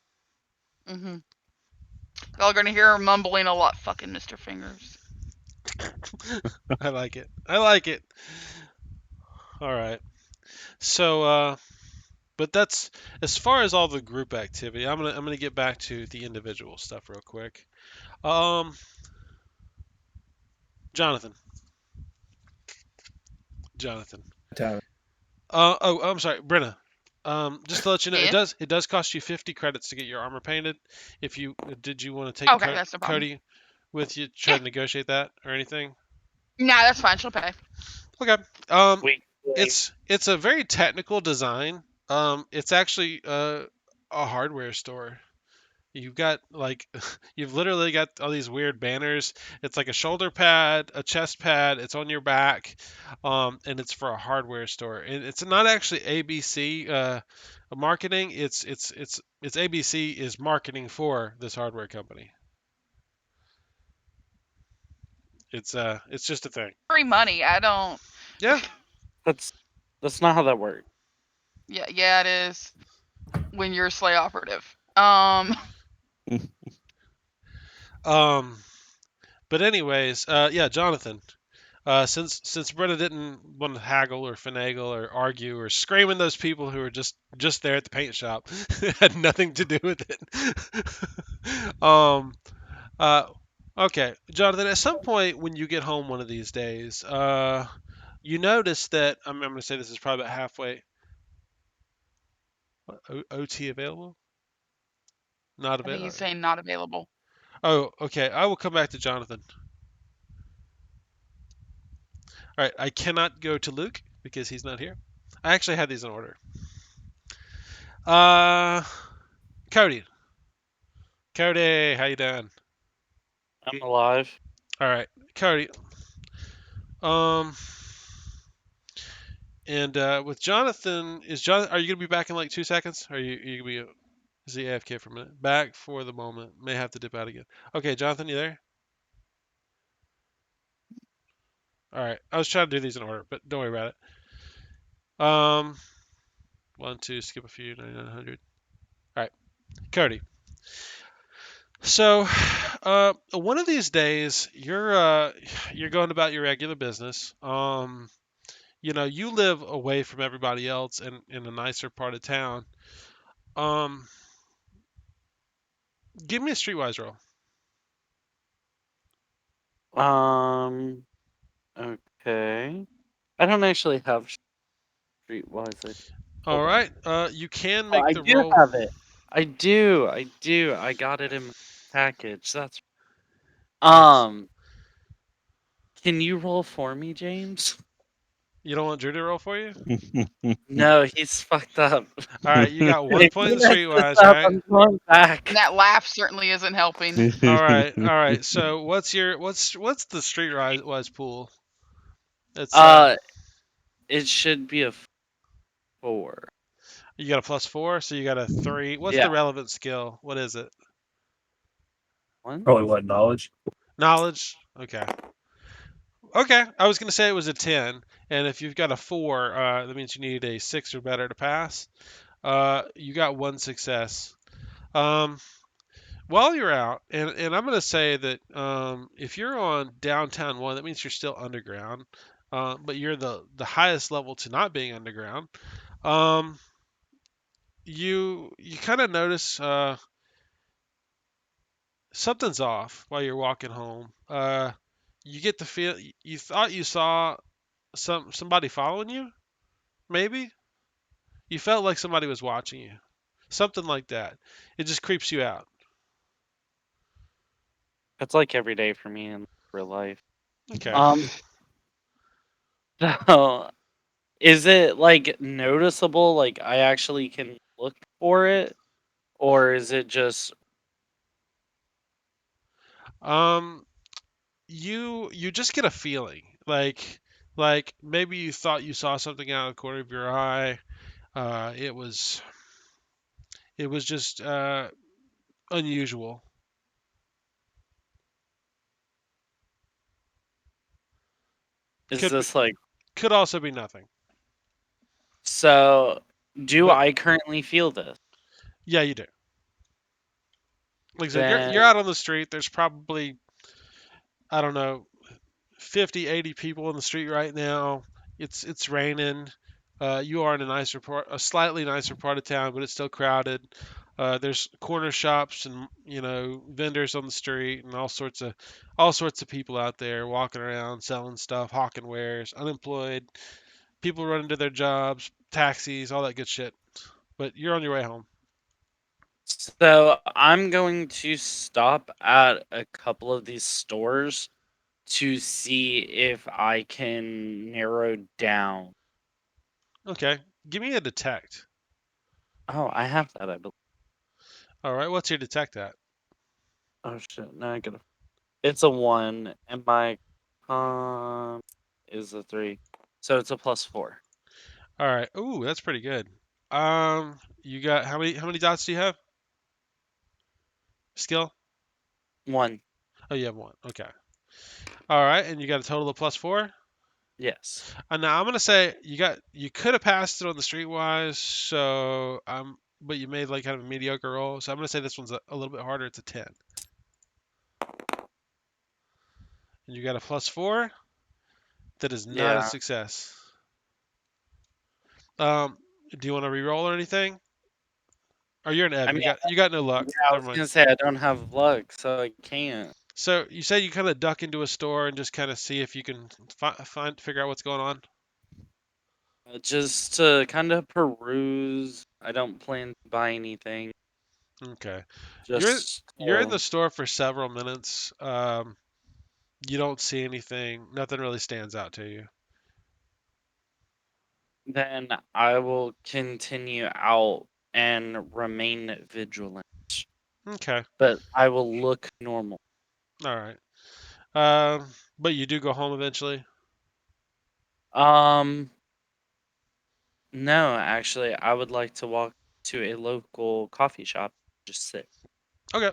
Mm-hmm. Y'all are gonna hear her mumbling a lot. Fucking Mr. Fingers. I like it. I like it. All right. So, but that's as far as all the group activity. I'm gonna get back to the individual stuff real quick. Um, Jonathan. Jonathan. I'm sorry, Brenna. Just to let you know, Yeah. it does cost you 50 credits to get your armor painted. If you did you want to take Okay, that's no problem. Cody with you, try Yeah. to negotiate that or anything? Nah, that's fine. She'll pay. Okay. We It's a very technical design. It's actually a hardware store. You've got you've literally got all these weird banners. It's like a shoulder pad, a chest pad. It's on your back, and it's for a hardware store. And it's not actually ABC marketing. It's ABC is marketing for this hardware company. It's just a thing. Free money. I don't. Yeah. That's not how that works. Yeah, it is. When you're a SLA operative. But anyways, yeah, Jonathan. Since Brenda didn't want to haggle or finagle or argue or scream at those people who were just there at the paint shop, had nothing to do with it. Uh, okay, Jonathan. At some point when you get home one of these days, you notice that I'm going to say this is probably about halfway. OT available? Not I think available. he's saying not available. Oh, okay. I will come back to Jonathan. All right, I cannot go to Luke because he's not here. I actually had these in order. Uh, Cody. Cody, how you doing? I'm alive. All right, Cody. Um, and with Jonathan, are you gonna be back in like 2 seconds? Are you gonna be? Is he AFK for a minute? Back for the moment. May have to dip out again. Okay, Jonathan, you there? All right. I was trying to do these in order, but don't worry about it. 1, 2, skip a few, 9900. All right, Cody. So, one of these days, you're going about your regular business. You live away from everybody else in a nicer part of town. Um, give me a streetwise roll. Okay. I don't actually have Streetwise. All Hold on. right. You can Oh, make I the do roll. have it. I do. I do. I got it in my package. That's Nice. um. Can you roll for me, James? You don't want Drew to roll for you? No, he's fucked up. All right. You got one If point he in messes this streetwise. All up, right. I'm going And back. that laugh certainly isn't helping. All right. All right. So what's the streetwise pool? It's Uh, it should be a 4. you got a +4, so you got a 3. What's Yeah. the relevant skill? What is it? 1. Probably what knowledge. Knowledge. Okay. Okay. I was gonna say it was a 10, and if you've got a 4, that means you need a 6 or better to pass. You got one success. Um, while you're out, and I'm gonna say that if you're on downtown 1, that means you're still underground, but you're the highest level to not being underground. Um, you kind of notice something's off while you're walking home. You get the feel you thought you saw somebody following you, maybe. You felt like somebody was watching you, something like that. It just creeps you out. It's like every day for me in real life. Okay. Um. So, is it like noticeable? Like I actually can look for it, or is it just Um, you just get a feeling like maybe you thought you saw something out of the corner of your eye. It was just unusual. is Could be, this like could also be nothing. so? Do But I currently feel this? yeah, you do. Like I said, Then you're out on the street. There's probably, I don't know, 50, 80 people in the street right now. It's raining. You are in a slightly nicer part of town, but it's still crowded. There's corner shops and vendors on the street and all sorts of people out there walking around selling stuff, hawking wares, unemployed, people running to their jobs, taxis, all that good shit. But you're on your way home. so I'm going to stop at a couple of these stores to see if I can narrow down. Okay, give me a detect. Oh, I have that, I believe. All right. What's your detect at? Oh shit! Now I gotta. It's a 1, and my is a 3, so it's a +4. All right. Ooh, that's pretty good. You got how many dots do you have? Skill? 1. Oh, you have one. Okay. All right, and you got a total of +4. Yes. Now I'm gonna say you could have passed it on the streetwise, so but you made like kind of a mediocre roll. So I'm gonna say this one's a little bit harder. It's a 10, and you got a +4. That is not a Yeah. success. Um, do you want to re-roll or anything? Or you're an I Eb. mean, You got no luck. yeah, I Never was mind. gonna say I don't have luck, so I can't. So you said you kind of duck into a store and just kind of see if you can figure out what's going on. Just to kind of peruse. I don't plan to buy anything. Okay. You're Just you're in the store for several minutes. You don't see anything. Nothing really stands out to you. then I will continue out and remain vigilant, Okay. but I will look normal. All right. But you do go home eventually. Um, no, actually, I would like to walk to a local coffee shop, just sit. Okay.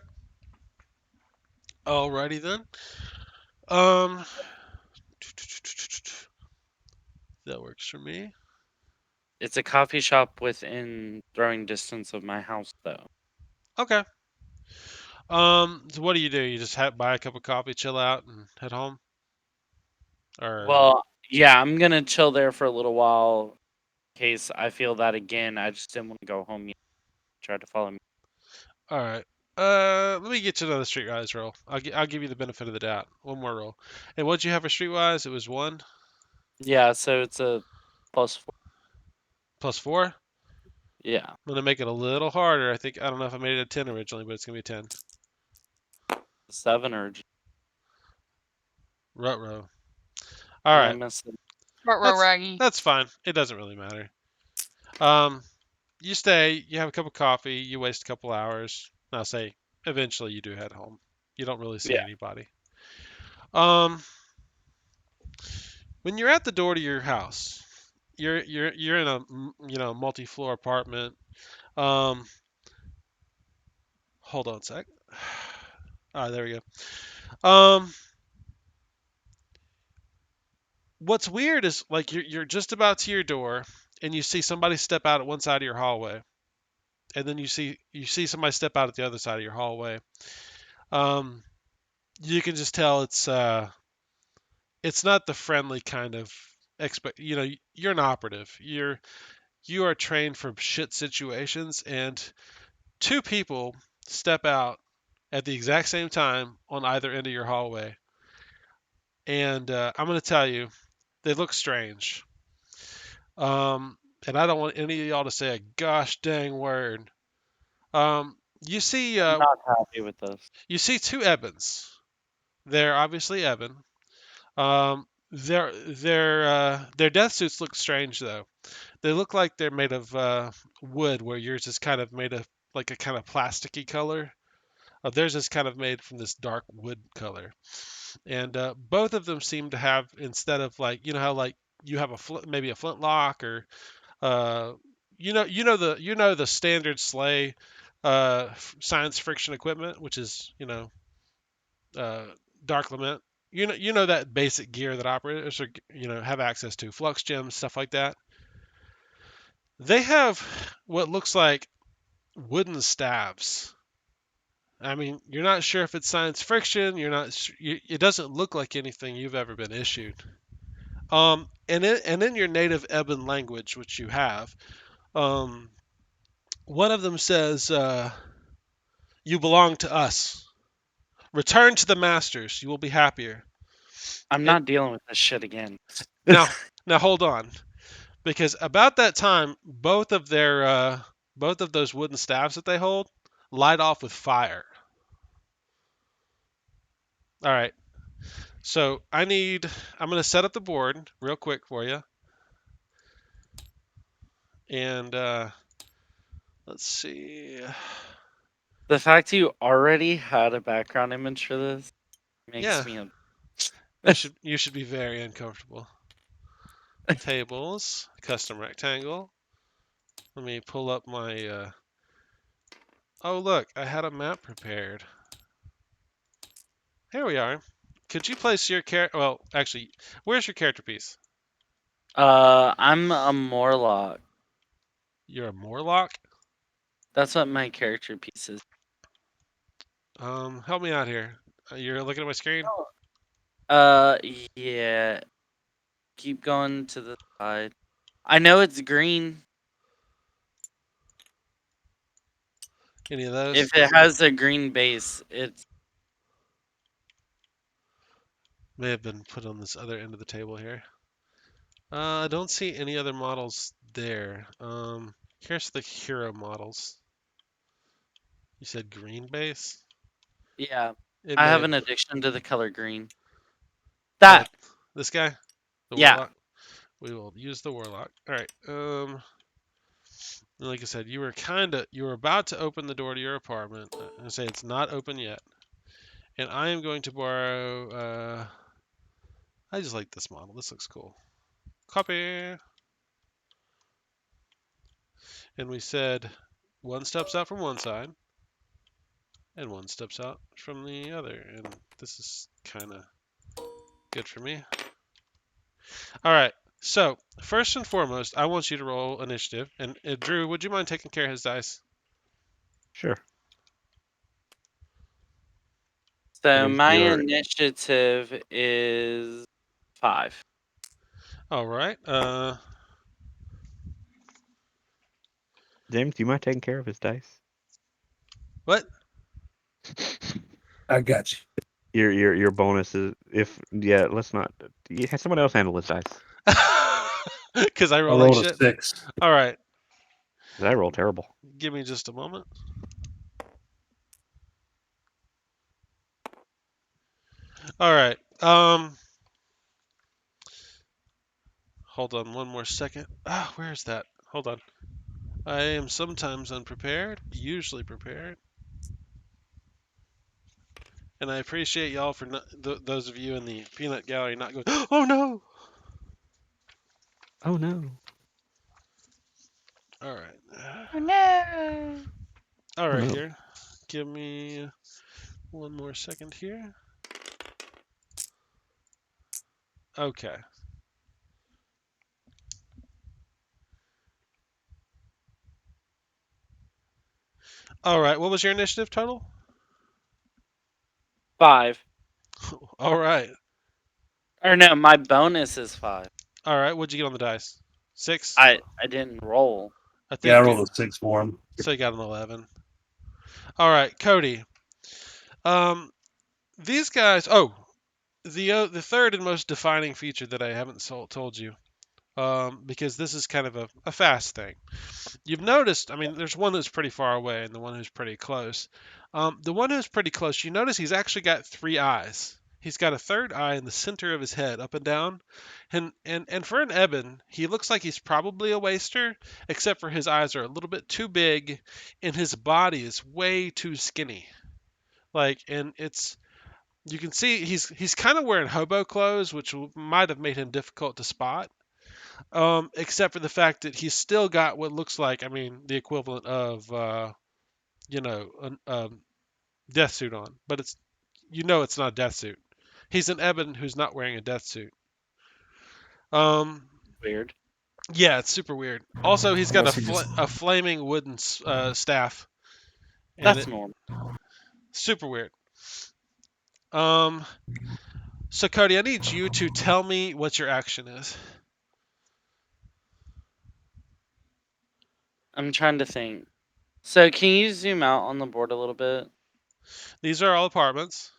Alrighty then. Um, that works for me. It's a coffee shop within throwing distance of my house, though. Okay. So what do? You just buy a cup of coffee, chill out, and head home? Or Well, yeah, I'm gonna chill there for a little while in case I feel that again. I just didn't want to go home yet. Try to follow me. all right. Let me get you another streetwise roll. I'll give you the benefit of the doubt. One more roll. And what'd you have for streetwise? It was 1 Yeah, so it's a +4. +4. I'm Yeah, gonna make it a little harder. I don't know if I made it a 10 originally, but it's gonna be a 10. 7 or Ruh-roh. All I right. missed it. Row That's raggy. that's fine. It doesn't really matter. Um, you stay. You have a cup of coffee. You waste a couple hours. And I'll say eventually you do head home. You don't really see Yeah, anybody. Um, when you're at the door to your house, you're in a multi-floor apartment. Um, hold on a sec. There we go. What's weird is like you're just about to your door and you see somebody step out at one side of your hallway, and then you see somebody step out at the other side of your hallway. Um, you can just tell it's not the friendly kind of expect. You're an operative. You are trained for shit situations, and two people step out at the exact same time on either end of your hallway. And I'm going to tell you, they look strange. And I don't want any of y'all to say a gosh dang word. You see, I'm not happy with this. you see two Ebons. They're obviously Eben. Their death suits look strange though. They look like they're made of wood, where yours is kind of made of like a kind of plasticky color. Theirs is kind of made from this dark wood color. And both of them seem to have, instead of like how like you have maybe a flintlock, or uh, the standard sleigh science friction equipment, which is uh, dark lament. You know that basic gear that operators are have access to, flux gems, stuff like that. They have what looks like wooden staves. I mean, you're not sure if it's science friction. It doesn't look like anything you've ever been issued. And in your native Ebon language, which you have, um, one of them says, "You belong to us. Return to the masters. You will be happier." I'm And not dealing with this shit again. now, now hold on, because about that time, both of those wooden staves that they hold light off with fire. All right. So I'm going to set up the board real quick for you. And let's see. The fact you already had a background image for this Yeah, makes me. you should be very uncomfortable. Tables, custom rectangle. Let me pull up my. Oh look, I had a map prepared. Here we are. Could you place your character? Well, actually, where's your character piece? I'm a Morlock. You're a Morlock. That's what my character piece is. Help me out here. You're looking at my screen. Uh, yeah. Keep going to the side. I know it's green. Any of those? If it has a green base, it's May have been put on this other end of the table here. I don't see any other models there. Here's the hero models. You said green base? yeah. It I may have have. an addiction to the color green. Oh, That this guy? The yeah. Warlock? We will use the Warlock. Alright, like I said, you were about to open the door to your apartment. I say it's not open yet. And I am going to borrow, I just like this model. This looks cool. Copy. And we said one steps out from one side and one steps out from the other. And this is kind of good for me. All right. So first and foremost, I want you to roll initiative. And Drew, would you mind taking care of his dice? Sure. So Is my your initiative is 5. All right. James? Do you mind taking care of his dice? What? I got you. Your bonus is if let's not. Have someone else handle his dice. Because I I roll like rolled a shit. 6. All right. 'Cause I roll terrible. Give me just a moment. All right. Hold on one more second. Ah, where's that? Hold on. I am sometimes unprepared, usually prepared. And I appreciate y'all for those of you in the peanut gallery not going, oh no! Oh no. All right. Oh no. All Oh right, no. here. Give me one more second here. Okay. All right. What was your initiative total? 5. All right. Or no, my bonus is 5. All right. What'd you get on the dice? 6? I didn't roll. I Yeah, I think rolled a 6 for him. so. You got an 11. All right, Cody. Um, these guys. Oh, the third and most defining feature that I haven't told you, because this is kind of a fast thing. You've noticed, I mean, there's one who's pretty far away and the one who's pretty close. The one who's pretty close, you notice he's actually got 3 eyes. He's got a third eye in the center of his head, up and down. And for an Eben, he looks like he's probably a waster, except for his eyes are a little bit too big and his body is way too skinny. Like, and it's you can see he's kind of wearing hobo clothes, which might have made him difficult to spot. Except for the fact that he's still got what looks like, I mean, the equivalent of, a death suit on, but it's not a death suit. He's an Eben who's not wearing a death suit. Um, Weird. yeah, it's super weird. Also, he's got Unless he just a flaming wooden staff, and That's it normal. super weird. Um, so Cody, I need you to tell me what your action is. I'm trying to think. So can you zoom out on the board a little bit? These are all apartments.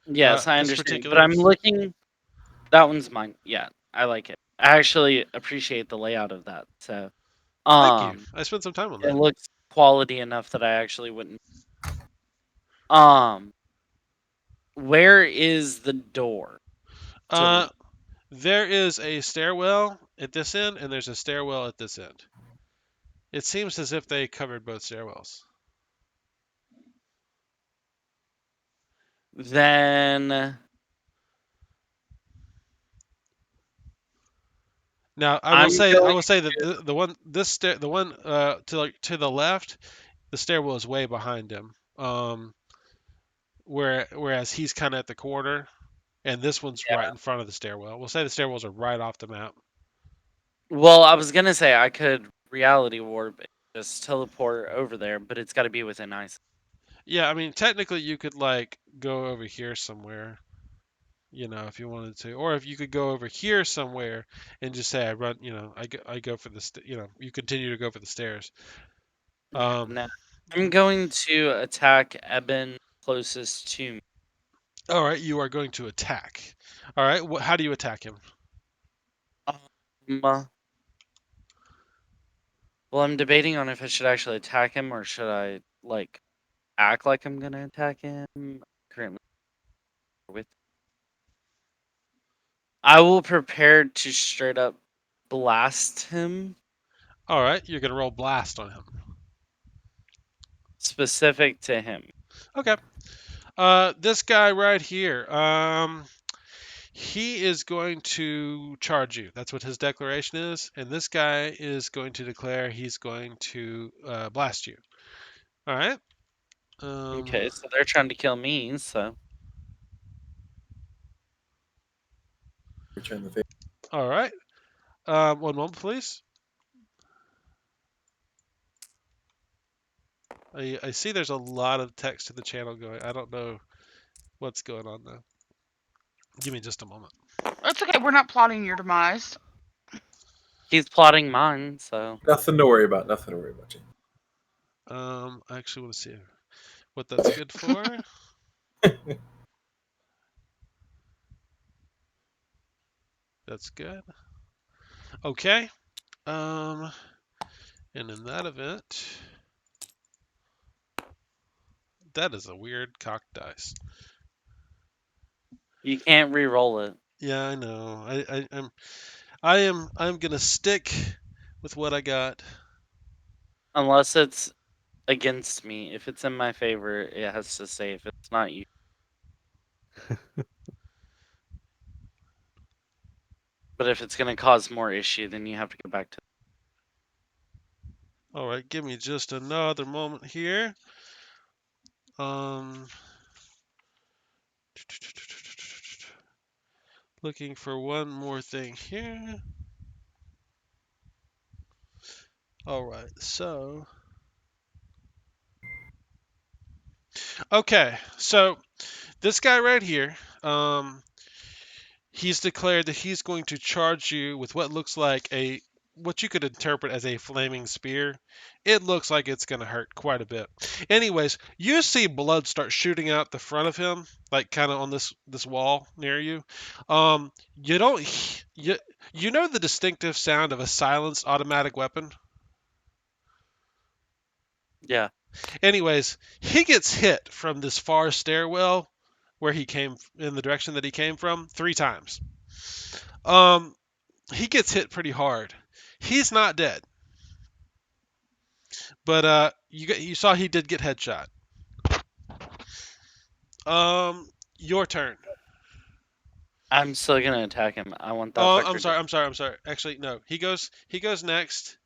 Yes, I This understand. But particular. I'm looking. That one's mine. Yeah, I like it. I actually appreciate the layout of that. So, Thank you. um, I spent some time on it that. looks quality enough that I actually wouldn't. Um, where is the door? Uh, there is a stairwell at this end, and there's a stairwell at this end. It seems as if they covered both stairwells. Then Now I I'm will going. say that the one this stair the one to the left, the stairwell is way behind him. Whereas he's kind of at the corner, and this one's right in front of the stairwell. We'll say the stairwells are right off the map. Well, I was gonna say I could reality warp and just teleport over there, but it's got to be within eyesight. Yeah, I mean technically you could like go over here somewhere, if you wanted to, or if you could go over here somewhere and just say I run, I go for you continue to go for the stairs. Yeah, Um, no. I'm going to attack Eben closest to me. all right, you are going to attack. All right, how do you attack him? Well, I'm debating on if I should actually attack him or should I like act like I'm gonna attack him. Currently, with I will prepare to straight up blast him, All right, you're gonna roll blast on him. specific to him. Okay. This guy right here. He is going to charge you. That's what his declaration is, and this guy is going to declare he's going to blast you. All right. Okay, so they're trying to kill me. So Return the favor. All right. One moment, please. I see there's a lot of text to the channel going. I don't know what's going on though. Give me just a moment. It's okay. We're not plotting your demise. he's plotting mine. So Nothing to worry about. Nothing to worry about, Jane. I actually want to see what that's good for. That's good. Okay. And in that event, that is a weird cock dice. you can't re-roll it Yeah, I know. I'm gonna stick with what I got. unless it's against me. If it's in my favor, it has to stay. If it's not, you. But if it's gonna cause more issue, then you have to go back to. All right, give me just another moment here. Um, looking for one more thing here. All right, so okay, so this guy right here, he's declared that he's going to charge you with what looks like what you could interpret as a flaming spear. It looks like it's going to hurt quite a bit. Anyways, you see blood start shooting out the front of him, like kind of on this wall near you. You don't you know the distinctive sound of a silenced automatic weapon? Yeah. Anyways, he gets hit from this far stairwell where he came in the direction that he came from 3 times. He gets hit pretty hard. He's not dead, but you saw he did get headshot. Your turn. I'm still gonna attack him. I want that Oh, fucker I'm sorry. Actually, no. He goes next.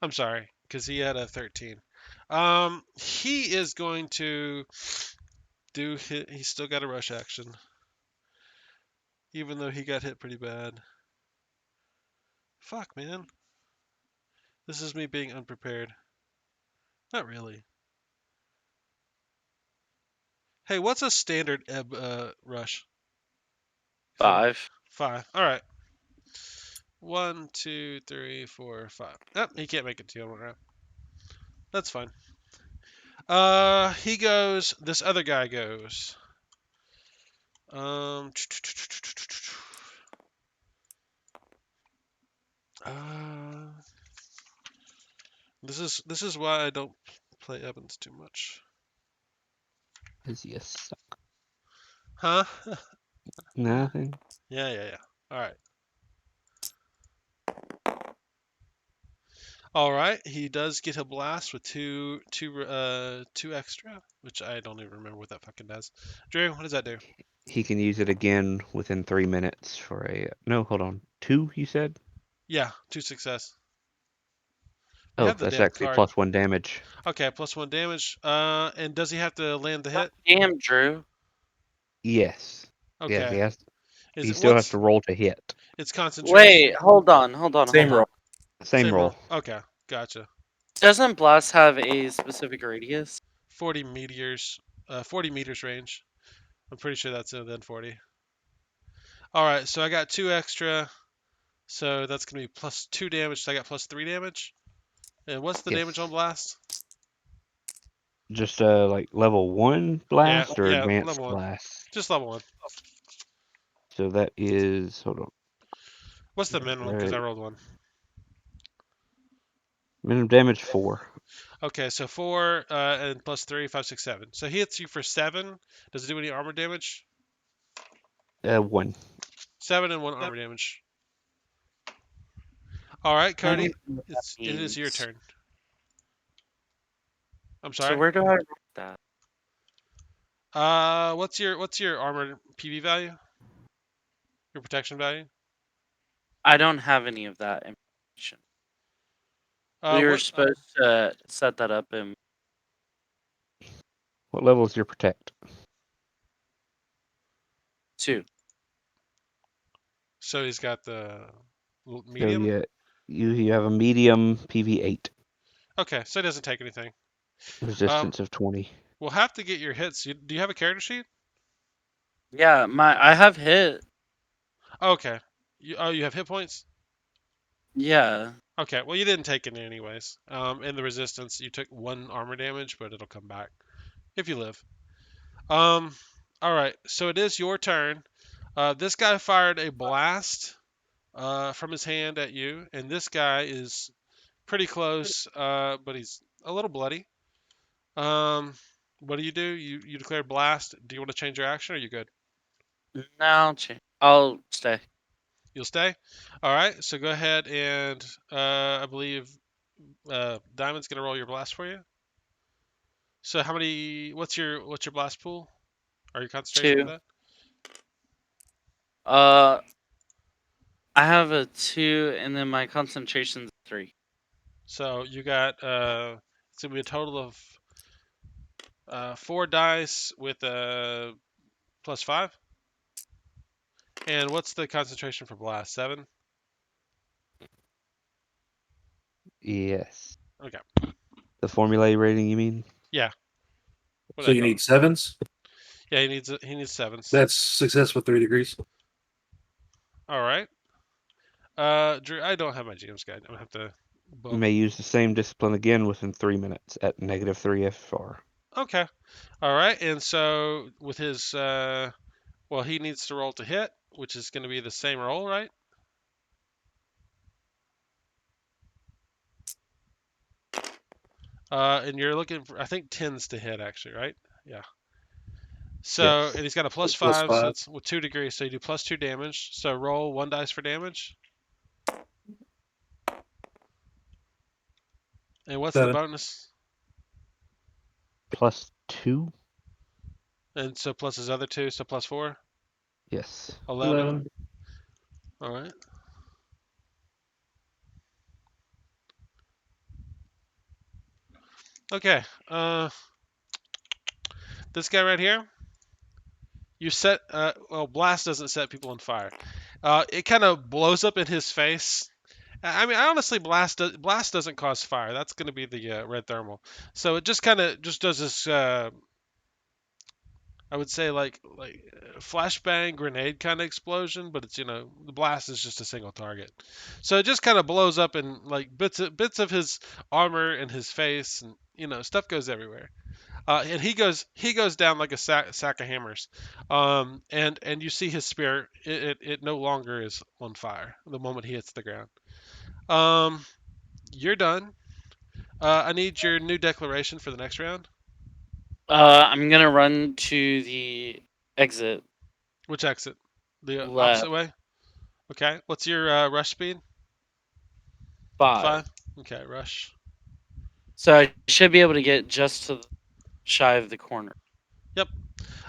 I'm sorry, because he had a 13. He is going to he's still got a rush action, even though he got hit pretty bad. Fuck, man. This is me being unprepared. Not really. Hey, what's a standard ebb rush? 5. 5. All right. 1, 2, 3, 4, 5. Yep, he can't make it to you one round. That's fine. He goes. This other guy goes. Um. Uh, this is why I don't play Evans too much. Is you suck? Huh? Nothing. Yeah. All right. All right. He does get a blast with two extra. which I don't even remember what that fucking does. Drew, what does that do? He can use it again within 3 minutes for a. No, hold on. 2, you said? Yeah, 2 success. We Oh, have the that's damn actually card. +1 damage. Okay, +1 damage. And does he have to land the hit? Damn, Drew. Yes. Yes, Okay. Is he it still has what's to roll to hit. its concentration? Wait, hold on. Same roll. Same roll. Okay, gotcha. Doesn't blast have a specific radius? 40 meters. 40 meters range. I'm pretty sure that's then 40. All right, so I got 2 extra. So that's gonna be +2 damage. So I got +3 damage. And what's the damage on Yes. blast? Just like level 1 Yeah, blast or yeah, advanced level 1. blast? Just level 1. So that is. Hold on. What's the minimum? Because I rolled 1. Minimum damage 4. Okay, so 4 and +3, 5, 6, 7. So he hits you for 7. Does it do any armor damage? 1. 7 and 1 armor damage. All right, I don't Cody, know what that it is your means. turn. I'm So sorry. where do I write that? What's your armor PV value? Your protection value? I don't have any of that information. We were What? supposed to set that up in What level is your protect? 2. So he's got the So medium. yeah, you have a medium PV8, Okay, so he doesn't take anything. resistance of 20. We'll have to get your hits. Do you have a character sheet? Yeah, I have hit. Okay. You have hit points? Yeah. Okay, well you didn't take it anyways. In the resistance, you took 1 armor damage, but it'll come back if you live. All right, so it is your turn. This guy fired a blast from his hand at you, and this guy is pretty close, but he's a little bloody. What do? You declare blast. Do you want to change your action, or are you good? No, I'll stay. You'll stay. All right, so go ahead and I believe Diamond's gonna roll your blast for you. So how many? What's your blast pool? Or your concentration for 2. that? I have a 2, and then my concentration's 3. So you got it's gonna be a total of 4 dice with a +5. And what's the concentration for blast? 7. Yes. Okay. The formula rating, you mean? Yeah. What So I you call need it? sevens. Yeah, he needs 7s. That's success with 3 degrees. All right. Drew, I don't have my GM's guide. I'm gonna have to You bump. may use the same discipline again within 3 minutes at -3 FR. Okay. All right. And so with his well, he needs to roll to hit, which is going to be the same roll, right? And you're looking for, I think, 10s to hit, actually, right? Yeah. So, Yes. and he's got a Plus +5, so 5. it's with 2 degrees, so you do +2 damage. So roll 1 dice for damage. And what's the 7. bonus? +2? And so plus his other 2, so +4. Yes. 11. 11. All right. Okay. This guy right here. You set. Well, blast doesn't set people on fire. It kind of blows up in his face. I mean, honestly, blast doesn't cause fire. That's going to be the red thermal. So it just kind of just does this. I would say like flashbang grenade kind of explosion, but it's the blast is just a single target. So it just kind of blows up in like bits of his armor and his face, and stuff goes everywhere. And he goes down like a sack of hammers. And you see his spear. It no longer is on fire the moment he hits the ground. You're done. I need your new declaration for the next round. I'm gonna run to the exit Which exit? The left opposite way. Okay. What's your rush speed? 5. 5. Okay, rush. So I should be able to get just to shy of the corner.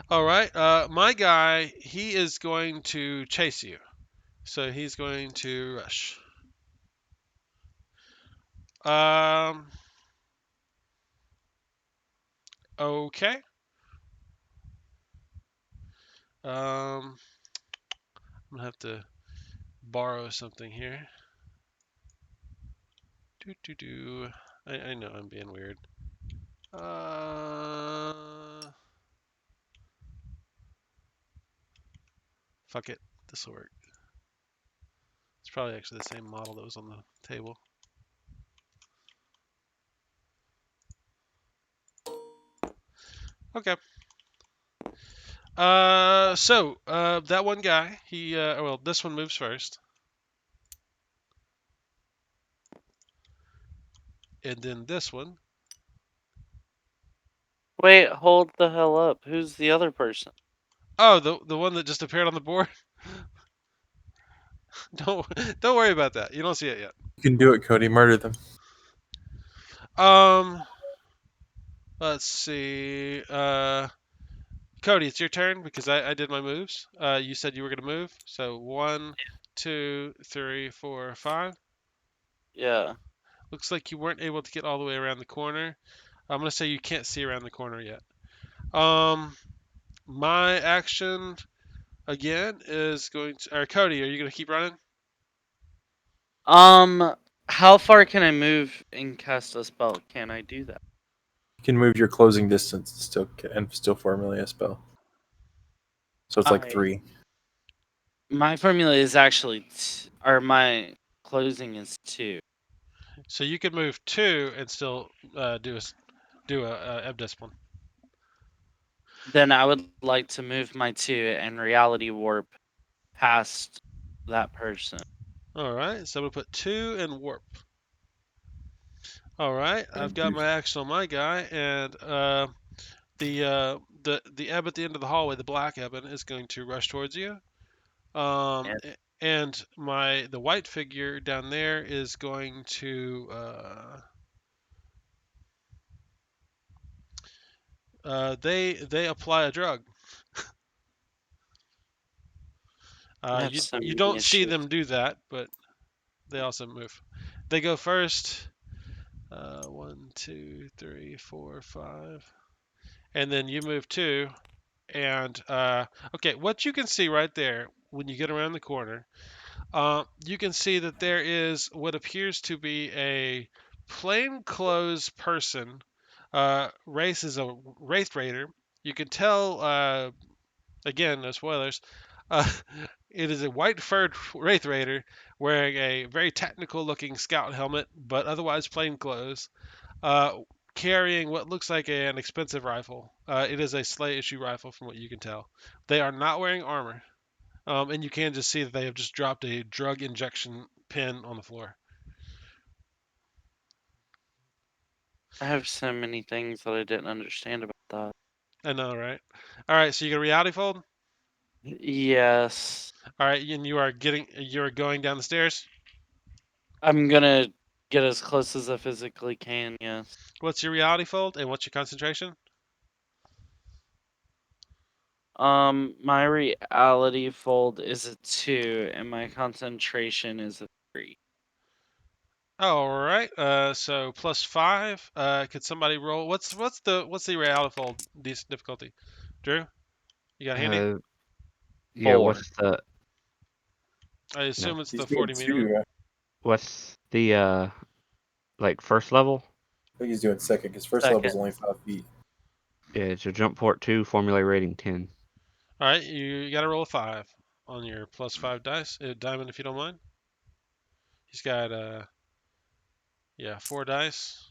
All right. My guy, he is going to chase you. So he's going to rush. Okay. I'm gonna have to borrow something here. Do. I know I'm being weird. Fuck it. This will work. It's probably actually the same model that was on the table. Okay. That one guy, well, this one moves first. And then this one. Wait, hold the hell up. Who's the other person? Oh, the one that just appeared on the board. don't worry about that. You don't see it yet. You can do it, Cody. Murder them. Let's see. Cody, it's your turn because I did my moves. You said you were gonna move. So 1, 2, 3, 4, 5. Yeah. Looks like you weren't able to get all the way around the corner. I'm gonna say you can't see around the corner yet. My action again is going to. Or Cody, are you gonna keep running? How far can I move and cast a spell? Can I do that? You can move your closing distance and still formulate a spell. So it's like I- 3. My formula is actually, or my closing is 2. So you could move 2 and still do a ebb discipline. Then I would like to move my 2 and reality warp past that person. All right. So I'm gonna put 2 and warp. All right. I've got my action on my guy, and the ebb at the end of the hallway, the black ebon, is going to rush towards you. Yeah. And the white figure down there is going to they apply a drug. I have You so you many don't see issues. them do that, but they also move. They go first. 1, 2, 3, 4, 5, and then you move 2. And okay, what you can see right there when you get around the corner, you can see that there is what appears to be a plainclothes person. Race is a Wraith Raider. You can tell, again, no spoilers. Uh, it is a white furred Wraith Raider wearing a very technical looking scout helmet, but otherwise plain clothes. Uh, Carrying what looks like an expensive rifle. It is a SLA issue rifle, from what you can tell. They are not wearing armor, and you can just see that they have just dropped a drug injection pin on the floor. I have so many things that I didn't understand about that. I know, right? All right, so you get a reality fold. Yes. All right, and you're going down the stairs. I'm gonna get as close as I physically can, yes. What's your reality fold and what's your concentration? My reality fold is a 2, and my concentration is a 3. All right. So +5. Could somebody roll? What's the reality fold difficulty? Drew, you got handy? Yeah. 4. I No. assume it's the He's doing 40 meter one. 2. What's the like first level? I think he's doing second because first Second. level is only 5 feet. Yeah, it's a jump port 2, formula rating 10. All right, you got to roll a 5 on your +5 dice. Diamond, if you don't mind. He's got 4 dice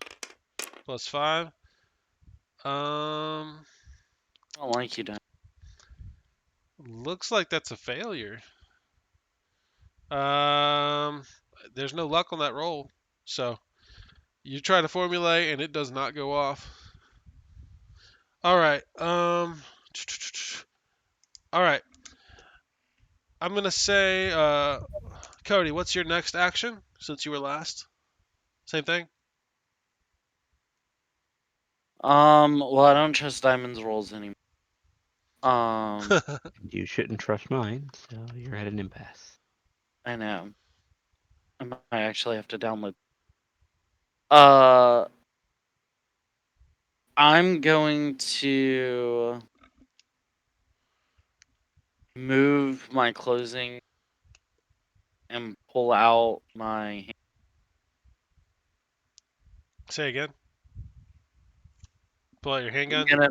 +5. I don't like you, Dan. Looks like that's a failure. There's no luck on that roll, so you try to formulate and it does not go off. All right. All right. I'm gonna say, Cody, what's your next action since you were last? Same thing. Well, I don't trust Diamond's rolls anymore. Um, You shouldn't trust mine, so you're at an impasse. I know. I might actually have to download. Uh, I'm going to move my closing and pull out my. Say again. Pull out your I'm handgun. gonna,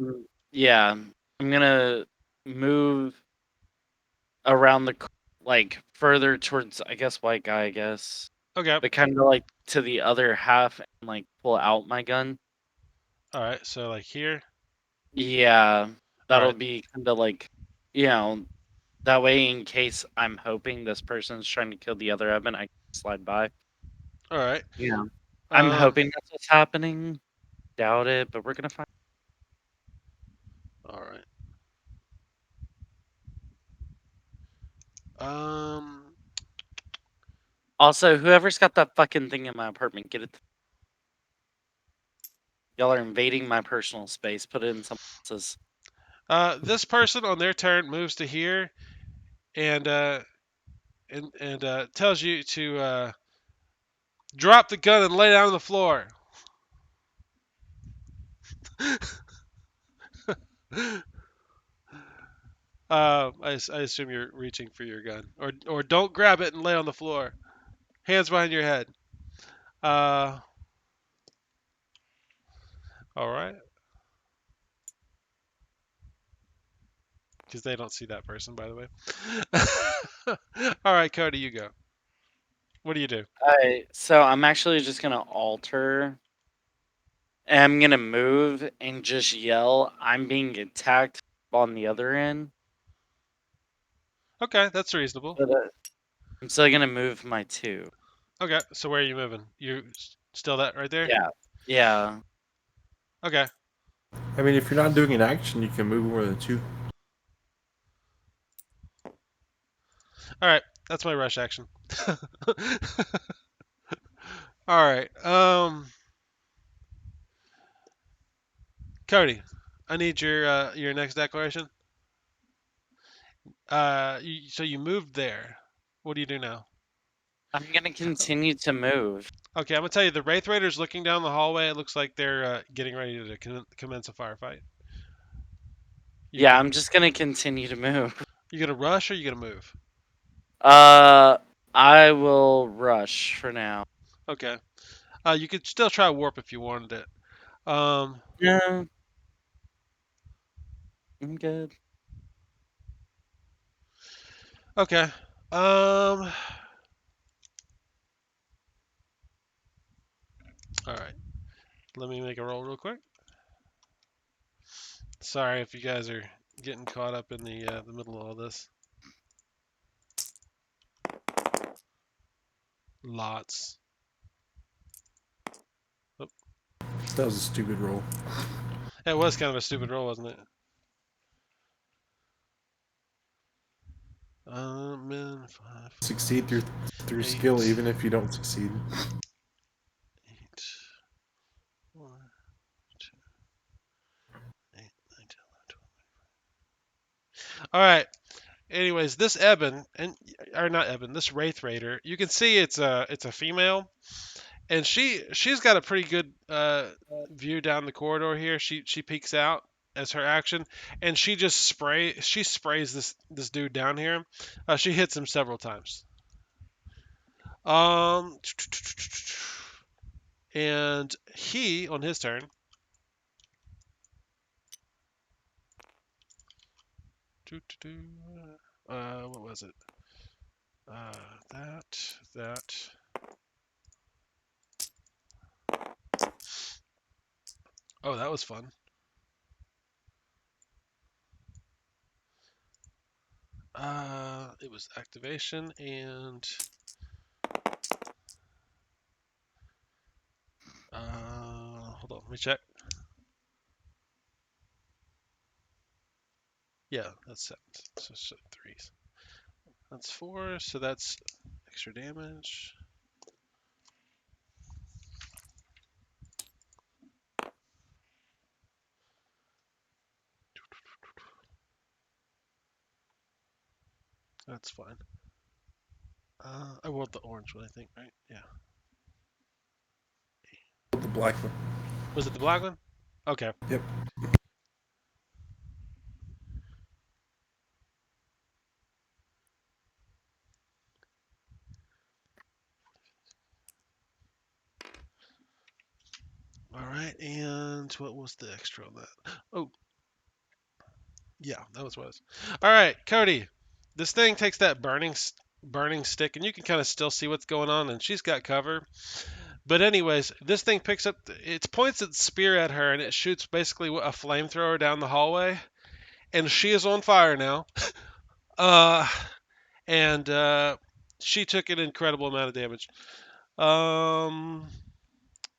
yeah, I'm gonna move around like further towards, I guess, white guy, I guess, Okay. but kind of like to the other half and like pull out my gun. All right. So like here. Yeah, All that'll right. be kind of like, you know, that way in case I'm hoping this person's trying to kill the other Evan, I can slide by. All right. Yeah, I'm Um. hoping that's what's happening. Doubt it, but we're gonna find. All right. Um. Also, whoever's got that fucking thing in my apartment, get it. Y'all are invading my personal space. Put it in someone else's. This person on their turn moves to here, and tells you to drop the gun and lay down on the floor. I assume you're reaching for your gun, or don't grab it and lay on the floor. Hands behind your head. Uh, all right, because they don't see that person, by the way. All right, Cody, you go. What do you do? Alright, so I'm actually just gonna alter. And I'm gonna move and just yell, "I'm being attacked" on the other end. Okay, that's reasonable. But I'm still gonna move my two. Okay, so where are you moving? You still that right there? Yeah, yeah. Okay. I mean, if you're not doing an action, you can move more than two. All right, that's my rush action. All right. Cody, I need your next declaration. So you moved there. What do you do now? I'm gonna continue to move. Okay, I'm gonna tell you the Wraith Raiders looking down the hallway. It looks like they're getting ready to commence a firefight. You Yeah, can I'm just gonna continue to move. you gonna rush or you gonna move? Uh, I will rush for now. Okay. You could still try warp if you wanted it. Um. Yeah, I'm good. Okay. Um. All right. Let me make a roll real quick. Sorry if you guys are getting caught up in the middle of all this. Lots. Oh, That was a stupid roll. it was kind of a stupid roll, wasn't it? Min five, Succeed through eight, skill, even if you don't succeed. 8, 1, 2, 8, 9, 10, 11, 12. All right. Anyways, this Eben or not Eben, this Wraith Raider, you can see it's a female, and she's got a pretty good view down the corridor here. She peeks out as her action, and she sprays this dude down here. She hits him several times. Um, and he on his turn. What was it? That. Oh, that was fun. It was activation and hold on, let me check. Yeah, that's 7. So 3s. That's 4, so that's extra damage. That's fine. I want the orange one, I think, right? Yeah. The black one. Was it the black one? Okay. Yep. All right. And what was the extra on that? Oh, yeah, that was what it was. All right, Cody. This thing takes that burning stick, and you can kind of still see what's going on, and she's got cover. But anyways, this thing picks up. It points its spear at her, and it shoots basically a flamethrower down the hallway, and she is on fire now. Uh, and she took an incredible amount of damage. Um,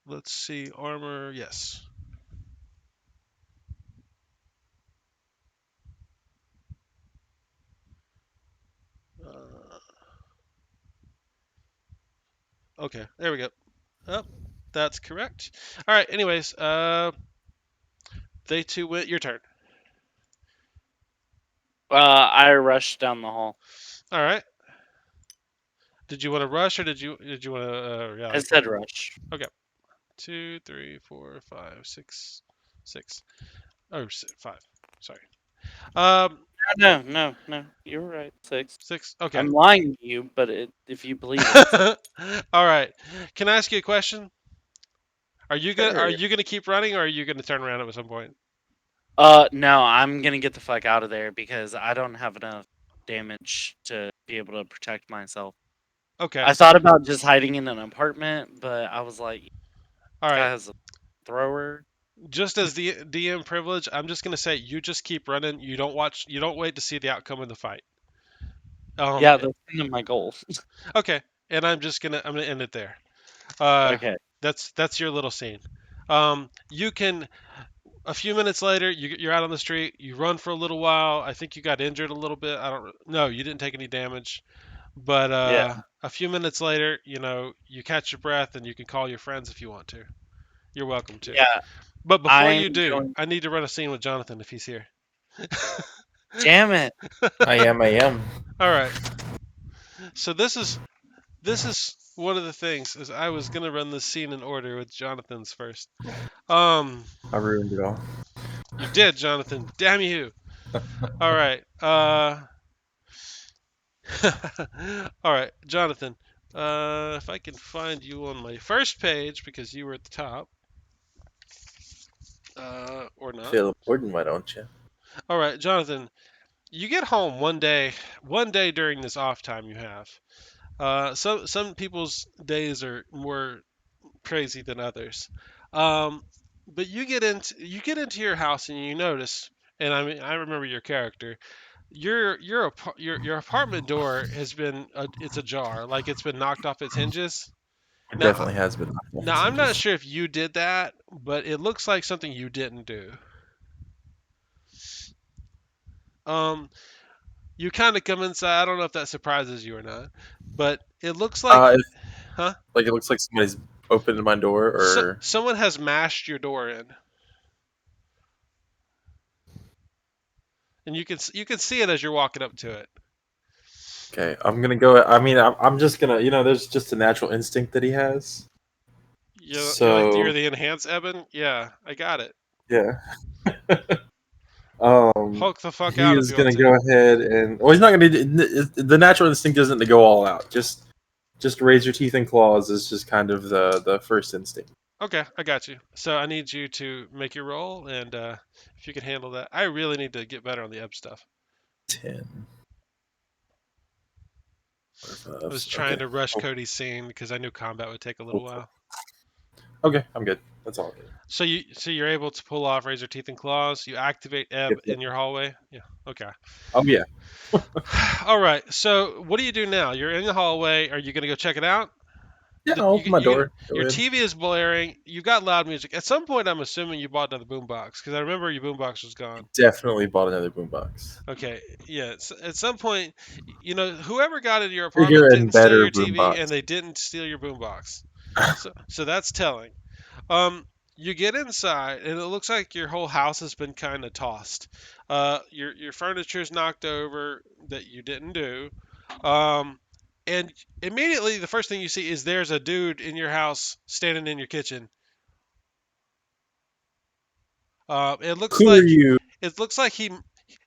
let's see, armor. Yes. Uh, okay, there we go. Oh, that's correct. All right. Anyways, they two went. Your turn. I rushed down the hall. All right. Did you want to rush or did you want to yeah, I like said rush. okay. 2, 3, 4, 5, 6, 6. Oh, 5. Sorry. Um, No. You're right. 6. 6. Okay. I'm lying to you, but if you believe it, All right. Can I ask you a question? Are Sure. you gonna keep running or are you gonna turn around at some point? no, I'm gonna get the fuck out of there because I don't have enough damage to be able to protect myself. Okay. I thought about just hiding in an apartment, but I was like, All this guy right. has a thrower. Just as the DM privilege, I'm just gonna say you just keep running. You don't watch. You don't wait to see the outcome of the fight. Yeah, that's kind of my goal. Okay. And I'm gonna end it there. Uh, Okay. that's your little scene. You can a few minutes later, you're out on the street. You run for a little while. I think you got injured a little bit. I don't. No, you didn't take any damage. But Yeah. a few minutes later, you catch your breath and you can call your friends if you want to. You're welcome to. Yeah. But before I'm you do, going. I need to run a scene with Jonathan if he's here. Damn it. I am. All right. So this is one of the things is I was gonna run this scene in order with Jonathan's first. Um, I ruined it all. you did, Jonathan. Damn you. All right. All right, Jonathan. If I can find you on my first page because you were at the top, or not. Feel important, why don't you? All right, Jonathan. You get home one day during this off time you have. Some people's days are more crazy than others. But you get into your house and you notice, and I mean I remember your character. Your apartment door has been it's ajar, like it's been knocked off its hinges. It Now I- definitely has been knocked off now its I'm not hinges. sure if you did that, but it looks like something you didn't do. Um, you kind of come inside. I don't know if that surprises you or not, but it looks like, It, huh? like it looks like somebody's opened my door, or Someone has mashed your door in, and you can see it as you're walking up to it. okay. I'm gonna go. I mean, I'm just gonna. There's just a natural instinct that he has. You're So the enhanced Eben. Yeah, I got it. yeah. Hulk the fuck He out if is you want gonna to. go ahead and. Well, he's not gonna. The natural instinct isn't to go all out. Just raise your teeth and claws is just kind of the first instinct. Okay, I got you. So I need you to make your roll, and if you can handle that, I really need to get better on the Eb stuff. 10. I was trying to rush Cody's scene because I knew combat would take a little while. Okay, I'm good. That's all good. So you're able to pull off razor teeth and claws. You activate Eb Yep. in your hallway. Yeah. Okay. Oh yeah. All right. So what do you do now? You're in the hallway. Are you gonna go check it out? Yeah, I'll open my door. Go Your ahead. TV is blaring. You've got loud music. At some point, I'm assuming you bought another boombox because I remember your boombox was gone. Definitely bought another boombox. Okay. Yeah. At some point, whoever got into your Bigger apartment and didn't steal better your TV boombox. and they didn't steal your boombox. So that's telling. You get inside, and it looks like your whole house has been kind of tossed. Your furniture's knocked over. that you didn't do. Um, and immediately the first thing you see is there's a dude in your house standing in your kitchen. It looks Who are like you? he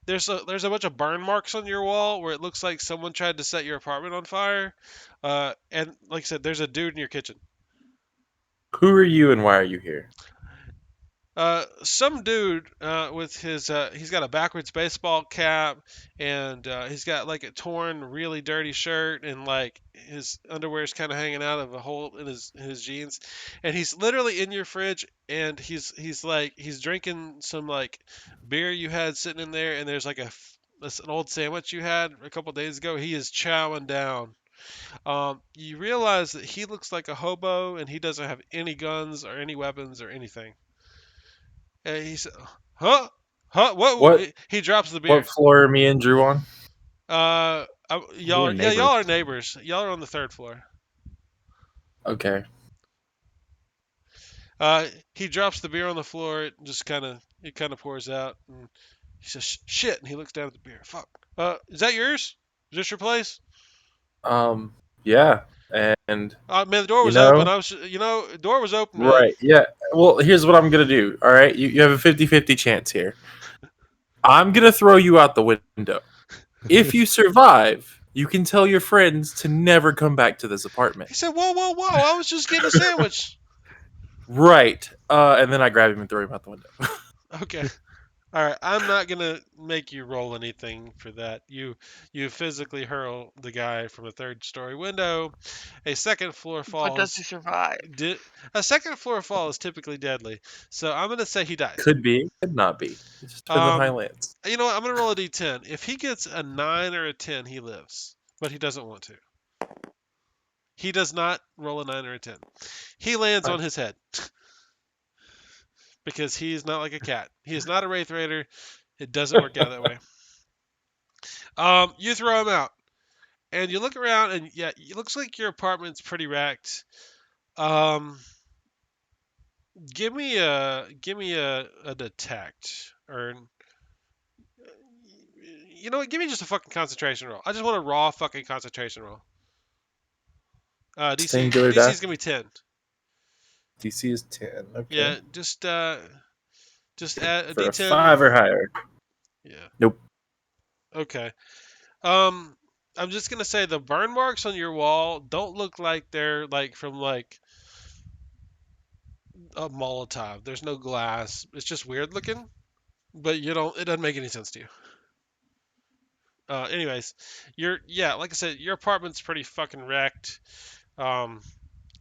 there's a bunch of burn marks on your wall where it looks like someone tried to set your apartment on fire. And like I said, there's a dude in your kitchen. Who are you, and why are you here? Some dude with his he's got a backwards baseball cap, and he's got like a torn, really dirty shirt, and like his underwear's kind of hanging out of a hole in his jeans, and he's literally in your fridge, and he's drinking some like beer you had sitting in there, and there's like an old sandwich you had a couple days ago. He is chowing down. You realize that he looks like a hobo, and he doesn't have any guns or any weapons or anything. And he said, "Huh? Huh? What?" What He drops the what beer. floor are me and Drew on? Y'all We're are yeah, y'all are neighbors. neighbors. Y'all are on the third floor. Okay. He drops the beer on the floor. It kind of pours out, and he says, "Shit!" And he looks down at the beer. Fuck. Is that yours? Is this your place? Yeah, and Man, the door you was open. know, The door was open, man. right? Yeah. Well, here's what I'm gonna do. All right, you have a 50-50 chance here. I'm gonna throw you out the window. If you survive, you can tell your friends to never come back to this apartment. He said, "Whoa, whoa, whoa! I was just getting a sandwich." Right. And then I grab him and throw him out the window. Okay. All right, I'm not gonna make you roll anything for that. You physically hurl the guy from a third story window. A second floor But fall does he is survive? a second floor fall is typically deadly, so I'm gonna say he dies. Could be, could not be. It just depends on how he Um, lands. you know what? I'm gonna roll a d10. If he gets a 9 or a 10, he lives, but he doesn't want to. He does not roll a 9 or a 10. He lands on Fine. his head because he's not like a cat. He is not a wraith raider. It doesn't work out that way. You throw him out. And you look around, and yeah, it looks like your apartment's pretty wrecked. Um, give me a detect, or you know what? Give me just a fucking concentration roll. I just want a raw fucking concentration roll. Singular DC's death. gonna be 10. DC is 10. Okay. Yeah, just add a For a D10. 5 or higher. Yeah. Nope. Okay. Um, I'm just gonna say the burn marks on your wall don't look like they're like from like a Molotov. There's no glass. It's just weird looking. But you don't. It doesn't make any sense to you. Anyways, like I said, your apartment's pretty fucking wrecked. Um,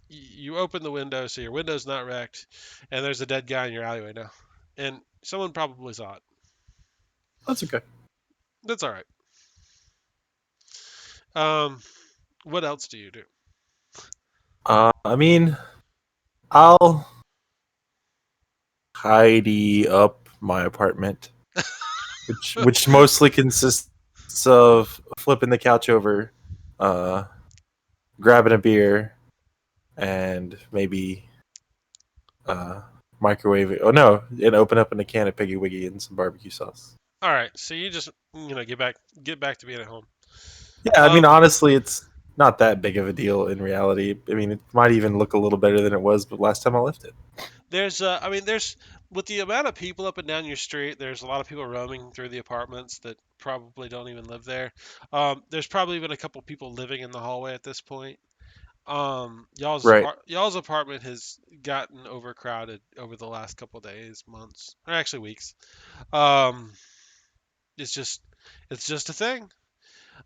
you open the window, so your window's not wrecked, and there's a dead guy in your alleyway now, and someone probably saw it. That's okay. That's all right. Um, what else do you do? I mean, I'll tidy up my apartment, which mostly consists of flipping the couch over, uh, grabbing a beer, and maybe microwave it. Oh no, and open up in a can of Piggy Wiggy and some barbecue sauce. All right, so you just get back to being at home. Yeah, I mean, Um, honestly, it's not that big of a deal in reality. I mean, it might even look a little better than it was, but last time I left it. there's with the amount of people up and down your street, there's a lot of people roaming through the apartments that probably don't even live there. There's probably even a couple people living in the hallway at this point. Right. Y'all's apartment has gotten overcrowded over the last couple days, months, or actually weeks. Um, it's just it's just a thing.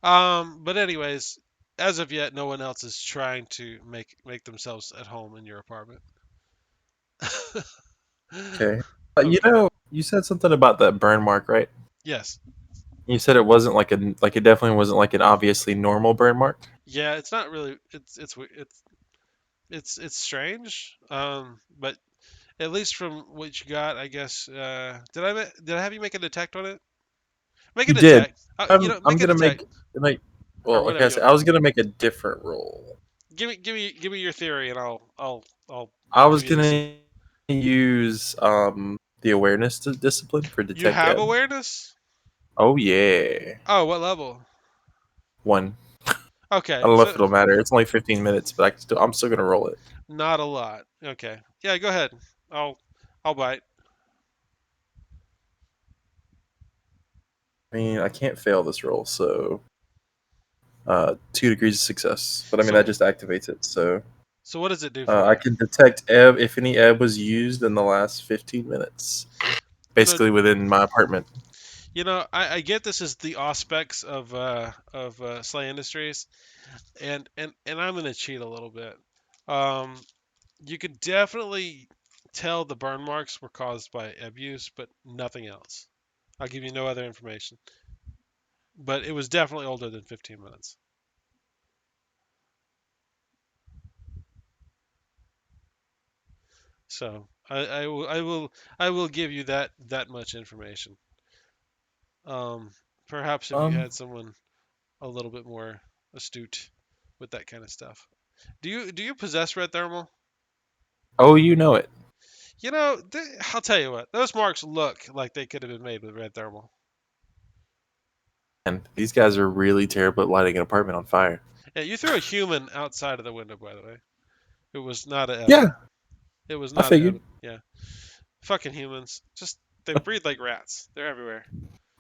But anyways, as of yet, no one else is trying to make themselves at home in your apartment. Okay. Okay. You said something about that burn mark, right? Yes. You said it wasn't like it definitely wasn't like an obviously normal burn mark. Yeah, it's not really. It's strange. But at least from what you got, I guess. Did I have you make a detect on it? Make a You did. detect. I'm Make a gonna detect make. or Well, like whatever I you said, want. I was gonna make a different roll. Give me your theory, and I I'll give was you DC. gonna use the awareness discipline for You detect have ebb. awareness? Oh yeah, Oh, what level? 1. Okay, I don't know if so it'll matter. It's only 15 minutes, but I'm still gonna roll it. not a lot. Okay, yeah, go ahead. I'll bite. I mean, I can't fail this roll, so 2 degrees of success. But I mean, that So just activates it. So what does it do for I you? can detect ebb if any ebb was used in the last 15 minutes, You know, basically within my apartment. I get this is the aspects of Slay Industries, and I'm gonna cheat a little bit. Um, you could definitely tell the burn marks were caused by abuse, but nothing else. I'll give you no other information. But it was definitely older than 15 minutes. So I will give you that much information. Um, Perhaps if you Um, had someone a little bit more astute with that kind of stuff. Do you possess red thermal? oh, you know it. I'll tell you what. Those marks look like they could have been made with red thermal. And these guys are really terrible at lighting an apartment on fire. Yeah, you threw a human outside of the window, by the way. It was not a Yeah, Eben. It was I not a figured. Eben. Yeah, fucking humans. Just they breathe like rats. They're everywhere.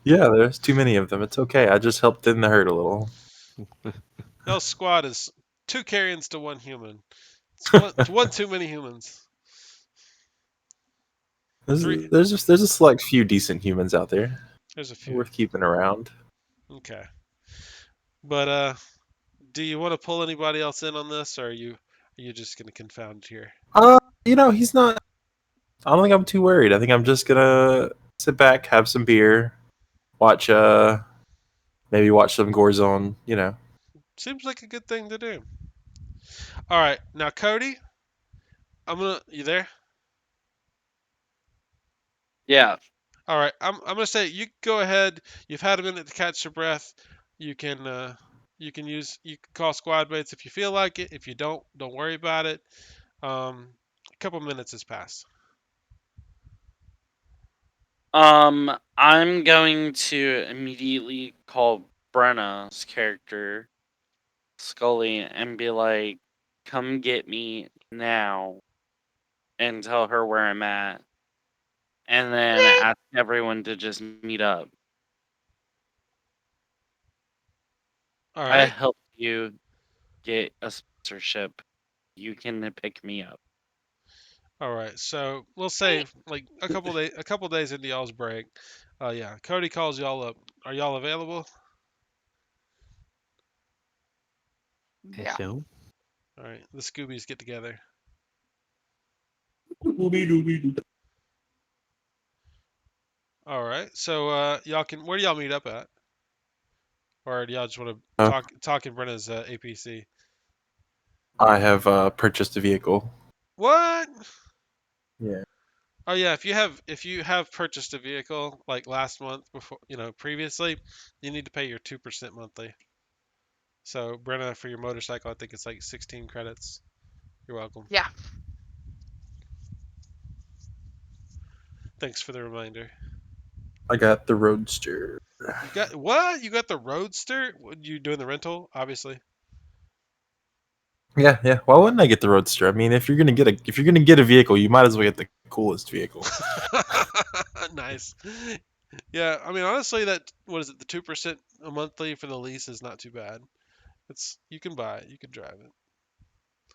Yeah, there's too many of them. It's okay. I just helped thin the herd a little. Y'all's squad is 2 carrions to 1 human. It's one too many humans. Three. There's a select few decent humans out there There's a few. worth keeping around. Okay, but do you want to pull anybody else in on this, or are you just gonna confound here? He's not. I don't think I'm too worried. I think I'm just gonna sit back, have some beer, watch maybe watch some Gorzone. Seems like a good thing to do. All right, now Cody, you there? Yeah. All right, I'm gonna say you go ahead. You've had a minute to catch your breath. You can call squad mates if you feel like it. If you don't worry about it. A couple minutes has passed. I'm going to immediately call Brenna's character Scully and be like, "Come get me now," and tell her where I'm at, and then Okay. ask everyone to just meet up. All I right, helped you get a sponsorship. You can pick me up. all right. So we'll say Hey. like a couple days into y'all's break. Yeah, Cody calls y'all up. Are y'all available? Guess Yeah. so. All right, the Scoobies get together. All right, so y'all can. Where do y'all meet up at? Or do y'all just want to Uh, talk in Brenna's APC? I have purchased a vehicle. What? Yeah. Oh yeah, if you have purchased a vehicle like last month before, previously, you need to pay your 2% monthly. So Brenna, for your motorcycle, I think it's like 16 credits. You're welcome. Yeah. Thanks for the reminder. I got the Roadster. You got what? You got the Roadster? You doing the rental? Obviously. Yeah, yeah. Why wouldn't I get the Roadster? I mean, if you're gonna get a vehicle, you might as well get the coolest vehicle. Nice. Yeah, I mean honestly, that what is it? The 2% a monthly for the lease is not too bad. You can buy it, you can drive it.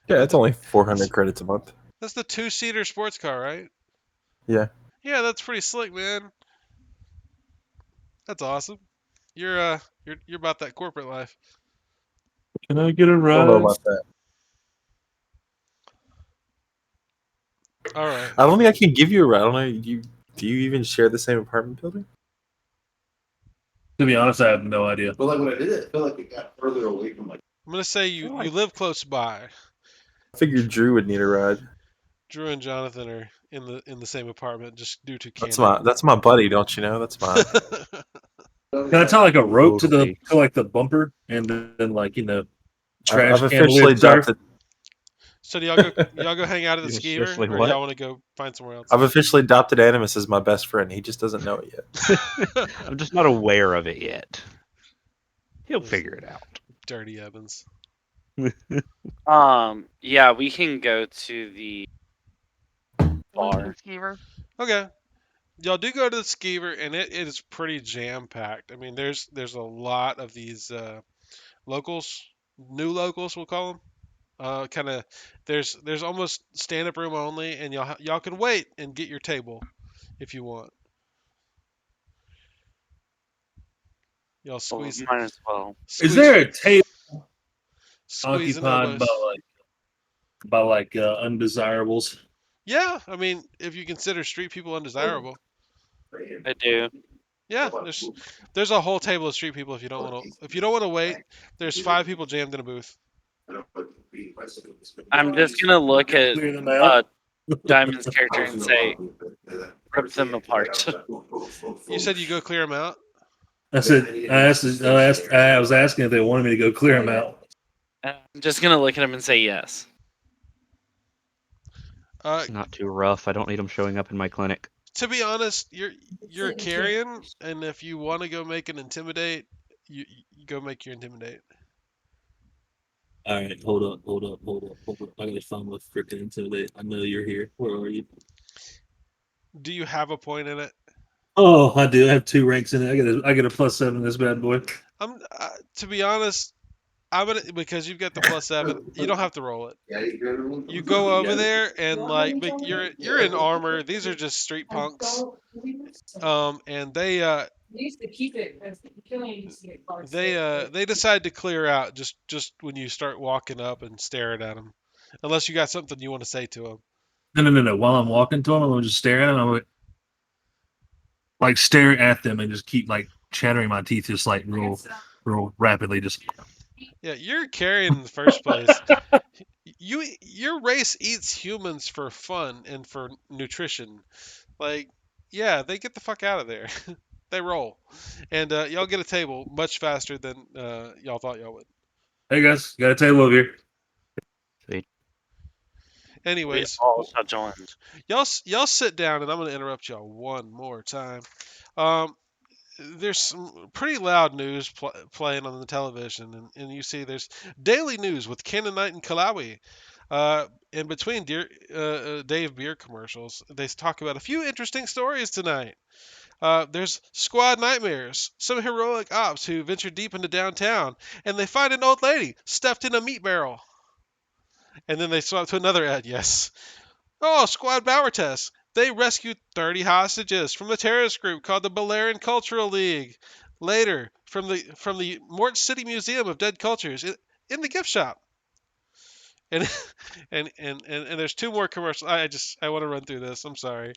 Yeah, That, it's that, only 400 that's credits a month. that's the two-seater sports car, right? Yeah. Yeah, that's pretty slick, man. That's awesome. You're about that corporate life. Can I get a I don't know ride? about that. All right. I don't think I can give you a ride. I don't know. Do you even share the same apartment building? To be honest, I have no idea. But like when I did it, I felt like it got further away from like. I'm gonna say I you like- live close by. I figured Drew would need a ride. Drew and Jonathan are in the same apartment just due to That's canon. my buddy, don't you know? That's my Can I tie like a rope to Totally. like the bumper and then like trash I've can officially lids there? adopted So do y'all go hang out at the You skeever, officially or do what? y'all want to go find somewhere else? I've officially adopted Animus as my best friend. He just doesn't know it yet. I'm just not aware of it yet. He'll Those figure it out. dirty Evans. Yeah, we can go to the bar. Skeever. Okay. Y'all do go to the skeever, and it is pretty jam packed. I mean, there's a lot of these locals, new locals, we'll call them. Kind of, there's almost stand up room only, and y'all can wait and get your table if you want. Y'all Well, squeeze might as well. Is squeeze there a table squeezing occupied by elbows. undesirables? Yeah, I mean, if you consider street people undesirable, I do. yeah, there's a whole table of street people if you don't want to wait. There's 5 people jammed in a booth. I'm just gonna look at Clear them out. Diamond's character and say, rip them apart. You said you go clear them out. I said, I was asking if they wanted me to go clear them out. I'm just gonna look at him and say yes. Not too rough. I don't need them showing up in my clinic. To be honest, you're carrying, and if you want to go make an intimidate, you go make your intimidate. All right, hold up. I gotta find my freaking intimidate. I know you're here. Where are you? Do you have a point in it? Oh, I do. I have 2 ranks in it. I get a +7 in this bad boy. To be honest, I'm gonna because you've got the +7. You don't have to roll it. You go over there and but you're in armor. These are just street punks. And they decide to clear out just when you start walking up and staring at them, unless you got something you want to say to them. No. While I'm walking to them, I'm just staring at them. I'm like staring at them and just keep like chattering my teeth, just like real rapidly. Just Yeah, you're carrying in the first place. Your race eats humans for fun and for nutrition. Like, yeah, they get the fuck out of there. They roll, and y'all get a table much faster than y'all thought y'all would. hey guys, got a table over here. Sweet. We Anyways, all shall join. y'all sit down, and I'm gonna interrupt y'all one more time. Um, there's some pretty loud news playing on the television, and you see there's daily news with Canaanite and Kalawi. In between Dave beer commercials, they talk about a few interesting stories tonight. There's squad nightmares, some heroic ops who venture deep into downtown, and they find an old lady stuffed in a meat barrel. And then they swap to another ad. Yes. Oh, squad Bauer test. They rescued 30 hostages from a terrorist group called the Balearian Cultural League. Later, from the Mort City Museum of Dead Cultures in the gift shop. And and there's 2 more commercials. I want to run through this. I'm sorry.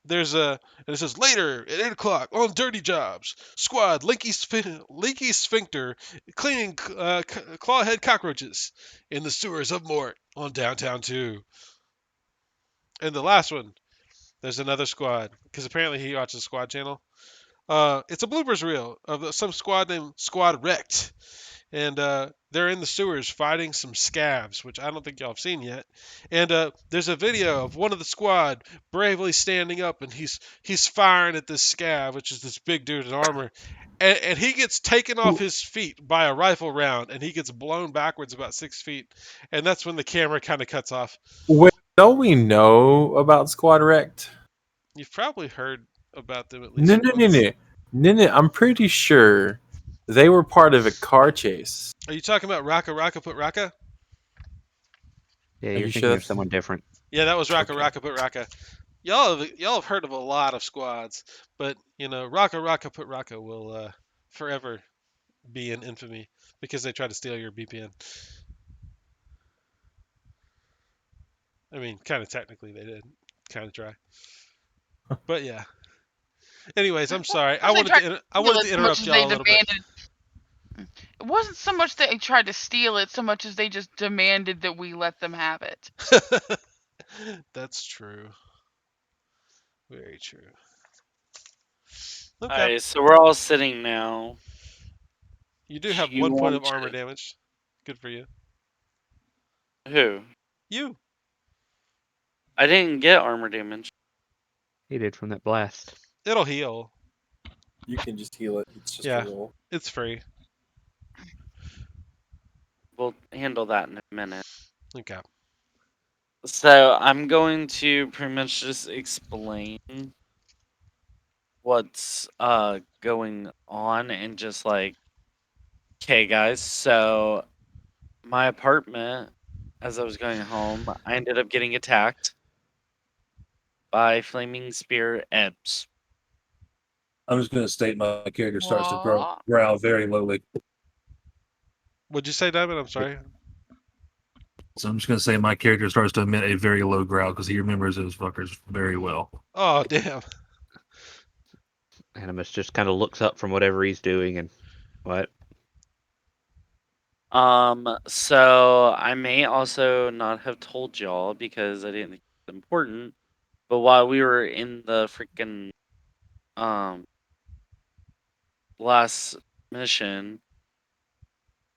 There's and it says later at 8 o'clock on Dirty Jobs. Squad Leaky Sphincter cleaning clawhead cockroaches in the sewers of Mort on Downtown 2. And the last one, there's another squad because apparently he watches the Squad channel. It's a bloopers reel of some squad named Squad Wrecked, and they're in the sewers fighting some scavs, which I don't think y'all have seen yet. And there's a video of one of the squad bravely standing up, and he's firing at this scav, which is this big dude in armor, and he gets taken off his feet by a rifle round, and he gets blown backwards about 6 feet, and that's when the camera kind of cuts off. Wait, don't we know about Squad Wrecked? You've probably heard about them at least once. No. I'm pretty sure they were part of a car chase. Are you talking about Raka Raka Put Raka? Yeah, Are you're you thinking sure of someone different. Yeah, that was Raka Okay. Raka Put Raka. Y'all have heard of a lot of squads, but Raka Raka Put Raka will forever be in infamy because they try to steal your VPN. I mean, kind of technically they did, kind of try, but yeah. Anyways, I'm sorry. I wanted to interrupt y'all a little bit. It wasn't so much that they tried to steal it, so much as they just demanded that we let them have it. That's true. Very true. Okay. Alright, so we're all sitting now. You do have You 1 point of want armor to- damage. Good for you. Who? You. I didn't get armor damage. He did from that blast. It'll heal. You can just heal it. It's just Yeah. a roll. It's free. we'll handle that in a minute. Okay. So I'm going to pretty much just explain what's going on and just like, okay, guys. So my apartment, as I was going home, I ended up getting attacked by flaming spear ebs. I'm just going to state my character starts to What? growl very lowly. What'd you say, Diamond? I'm sorry. So I'm just going to say my character starts to emit a very low growl because he remembers those fuckers very well. Oh, damn. Animus just kind of looks up from whatever he's doing and what? So I may also not have told y'all because I didn't think it was important. But while we were in the freaking last mission,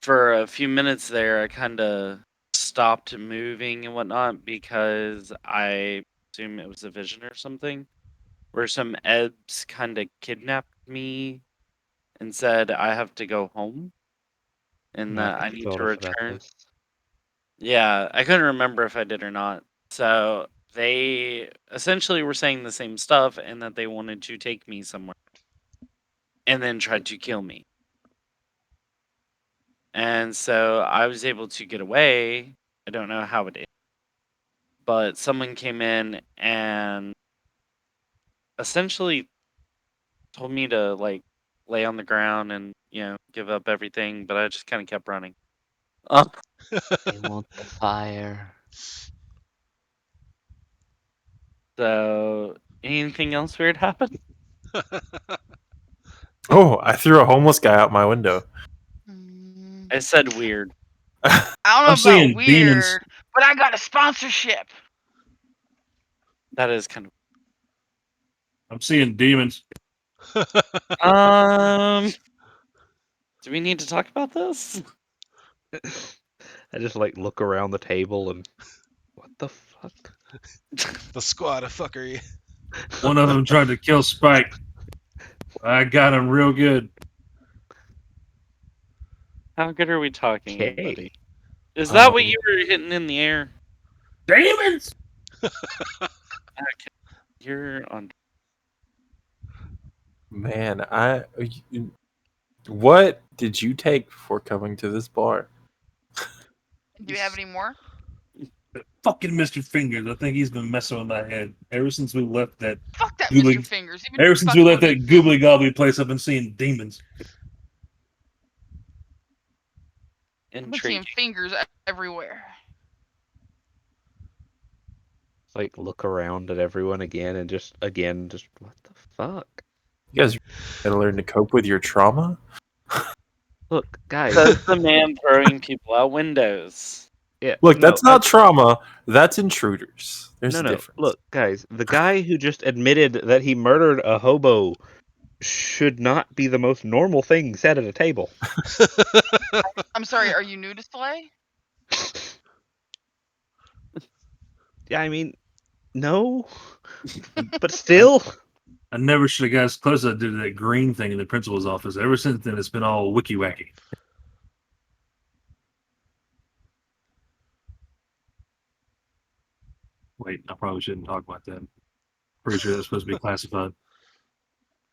for a few minutes there, I kind of stopped moving and whatnot because I assume it was a vision or something, where some ebs kind of kidnapped me and said I have to go home and I that I think you need told to us about return. this. Yeah, I couldn't remember if I did or not. So they essentially were saying the same stuff and that they wanted to take me somewhere and then tried to kill me. And so I was able to get away. I don't know how it is, but someone came in and essentially told me to like lay on the ground and give up everything, but I just kind of kept running. They want the fire. So anything else weird happened? Oh, I threw a homeless guy out my window. Mm, I said weird. I don't I'm know about seeing demons. weird, but I got a sponsorship. That is kind I'm seeing demons. of. Do we need to talk about this? I just like look around the table and what the fuck? The squad of fuckery. One of them tried to kill Spike. I got him real good. How good are we talking, Okay. buddy? Is that what Um, you were hitting in the air? Demons! Okay. You're on. Man, what did you take before coming to this bar? Do you have any more? Fucking Mr. Fingers. I think he's been messing with my head ever since we left that Fuck that goobly. Mr. Fingers. You've been Ever since we fucking left with that me. goobly gobbly place, I've been seeing demons. I've been seeing Intriguing. fingers everywhere. Like look around at everyone again and just what the fuck? You guys gotta learn to cope with your trauma. Look, guys. Says the man throwing people out windows. Yeah. Look, no, that's not trauma. That's intruders. There's a no. difference. Look, guys, the guy who just admitted that he murdered a hobo should not be the most normal thing said at a table. I'm sorry, are you new to Slay? Yeah, I mean, no, but still. I never should have got as close as I did to that green thing in the principal's office. Ever since then, it's been all wiki wacky. Wait, I probably shouldn't talk about that. Pretty sure that's supposed to be classified.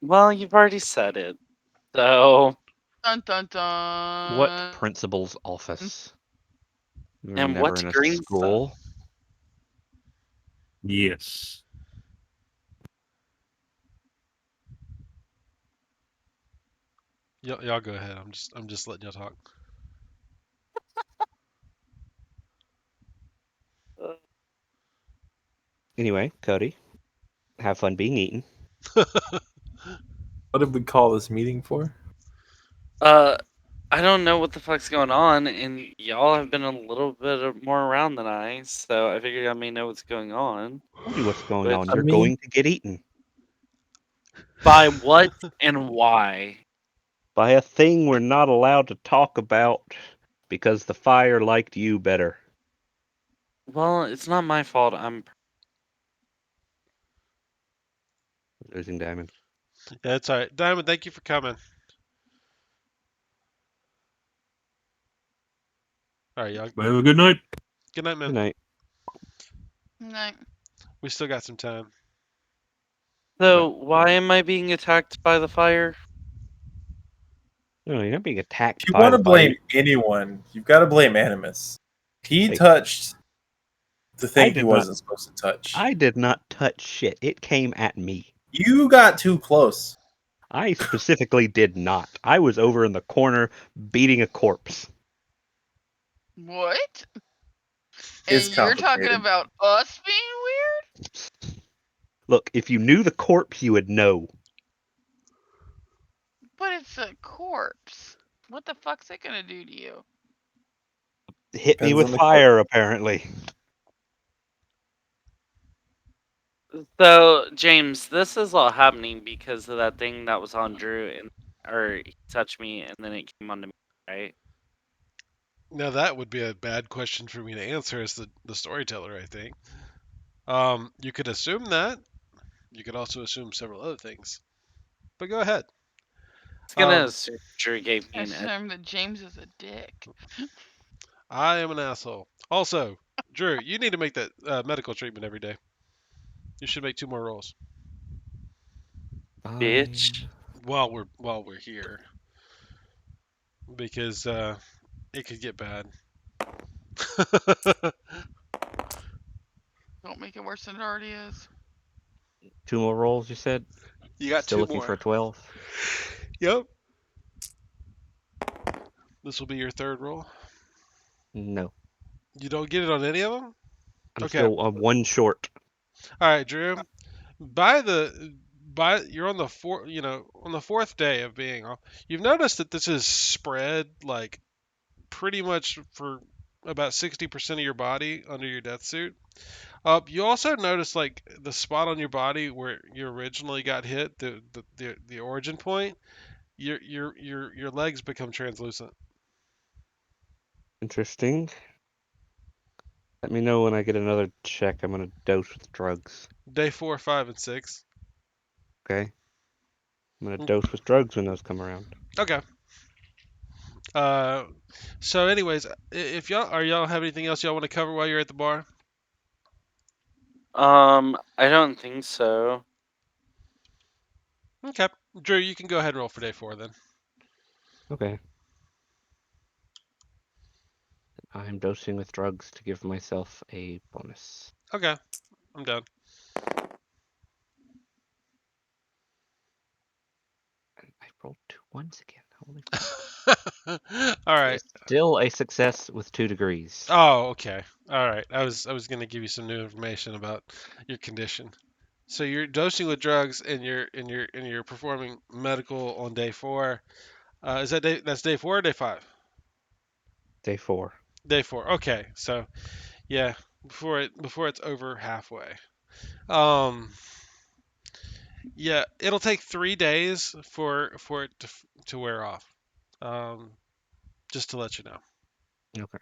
Well, you've already said it. So, Dun dun dun. What principal's office? We were and never what's in a green stuff? school. Yes. Y'all go ahead. I'm just letting y'all talk. Anyway, Cody, have fun being eaten. What did we call this meeting for? I don't know what the fuck's going on, and y'all have been a little bit more around than I, so I figured I may know what's going on. Told you what's going But on. I You're mean- going to get eaten by what and why? by a thing we're not allowed to talk about because the fire liked you better. Well, it's not my fault. I'm Losing Diamond. Yeah, it's all right. Diamond, thank you for coming. All right, y'all. But have a good night. Good night, Good man. night. No. We still got some time. So why am I being attacked by the fire? No, you're not being attacked If you by want the to fire. blame anyone, you've got to blame Animus. He Hey. touched the I thing he did not. wasn't supposed to touch. I did not touch shit. It came at me. You got too close. I specifically did not. I was over in the corner beating a corpse. What? It's And you're talking complicated. about us being weird? Look, if you knew the corpse, you would know. But it's a corpse. What the fuck's it gonna do to you? Hit me Depends with on the fire, apparently. So James, this is all happening because of that thing that was on Drew, and or he touched me, and then it came onto me, right? Now that would be a bad question for me to answer as the storyteller, I think. You could assume that. You could also assume several other things. But go ahead. It's gonna Um, assume Drew gave I me an assume that James is a dick. I am an asshole. Also, Drew, you need to make that medical treatment every day. You should make 2 more rolls bitch. while we're here because it could get bad. Don't make it worse than it already is. 2 more rolls, you said? You got Still 2 looking more. for a 12? Yep. This will be your 3rd roll. No. You don't get it on any of them? I'm Okay. still 1 short. All right, Drew. By you're on the on the 4th day of being off. You've noticed that this is spread like pretty much for about 60% of your body under your death suit. You also notice like the spot on your body where you originally got hit, the origin point. Your legs become translucent. Interesting. Let me know when I get another check. I'm going to dose with drugs. Day 4, 5, and 6. Okay? I'm going to dose with drugs when those come around. Okay. Uh, so anyways, if y'all have anything else y'all want to cover while you're at the bar? I don't think so. Okay, Drew, you can go ahead and roll for day 4 then. Okay. I'm dosing with drugs to give myself a bonus. Okay, I'm done. And I rolled 2 ones again. Holy fuck. All right. Still a success with 2 degrees. Oh, okay. All right. I was gonna give you some new information about your condition. So you're dosing with drugs and you're performing medical on day 4. Is that's day 4 or day 5? Day 4. Day 4. Okay. So yeah, before it's over halfway. Um, yeah, it'll take 3 days for it to wear off. Um, just to let you know. Okay.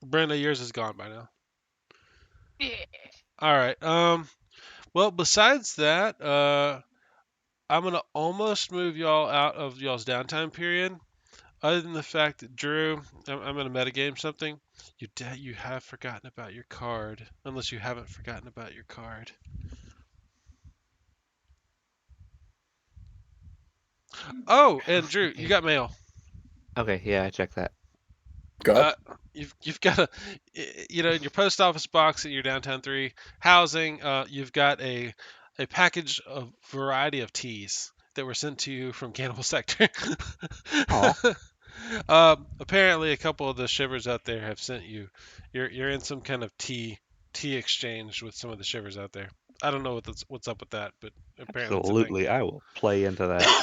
Brenda, yours is gone by now. Yeah. All right. Well, besides that, I'm gonna almost move y'all out of y'all's downtime period. Other than the fact that Drew, I'm gonna metagame something. You have forgotten about your card, unless you haven't forgotten about your card. Oh, and Drew, you got mail. Okay, yeah, I checked that. Uh, Got you've got in your post office box in your downtown 3 housing, you've got a package of variety of teas that were sent to you from Cannibal Sector. Aw. Apparently, a couple of the shivers out there have sent you. You're in some kind of tea exchange with some of the shivers out there. I don't know what's up with that, but apparently it's a thing. Absolutely, I will play into that.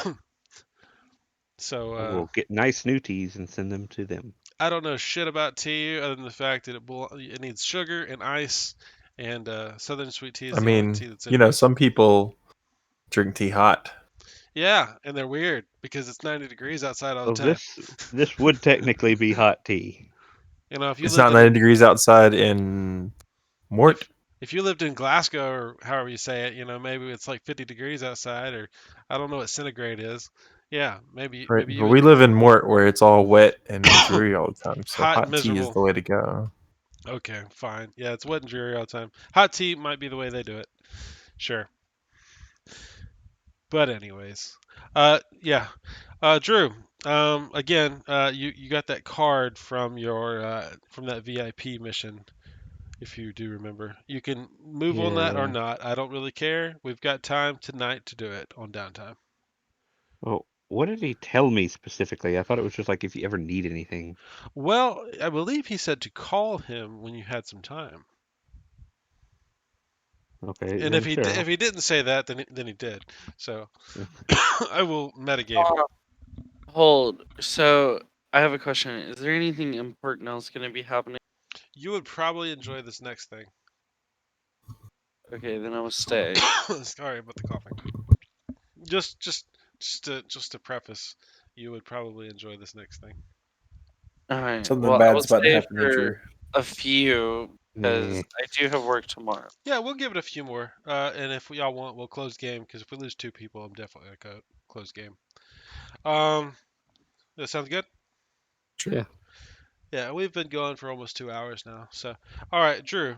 So I will get nice new teas and send them to them. I don't know shit about tea other than the fact that it needs sugar and ice, and Southern Sweet Tea is I the only mean, tea that's in it. some people drink tea hot. Yeah, and they're weird because it's 90 degrees outside all the So time. this would technically be hot tea. If you It's lived not 90 degrees outside in Mort. if you lived in Glasgow or however you say it, maybe it's like 50 degrees outside, or I don't know what centigrade is. Yeah, maybe Right, you but would we live in Mort where it's all wet and dreary all the time, so hot and hot tea is miserable. the way to go. Okay, fine. Yeah, it's wet and dreary all the time. Hot tea might be the way they do it. Sure. But anyways, yeah, Drew. Again, you got that card from your from that VIP mission, if you do remember. You can move on that or Yeah. not. I don't really care. We've got time tonight to do it on downtime. Well, what did he tell me specifically? I thought it was just like if you ever need anything. Well, I believe he said to call him when you had some time. Okay, And then sure. if he didn't say that, then he did. So I will metagame. Hold. So I have a question. Is there anything important else going to be happening? You would probably enjoy this next thing. Okay, then I will stay. Sorry about the coughing. Just just just to preface, you would probably enjoy this next thing. All right. Something Well, I will bad's about to stay happen to for Drew. a few because Nah. I do have work tomorrow. Yeah, we'll give it a few more. And if y'all want, we'll close game because if we lose two people, I'm definitely gonna close game. Um, that sounds good. Sure. Yeah. Yeah, we've been going for almost 2 hours now. So, all right, Drew,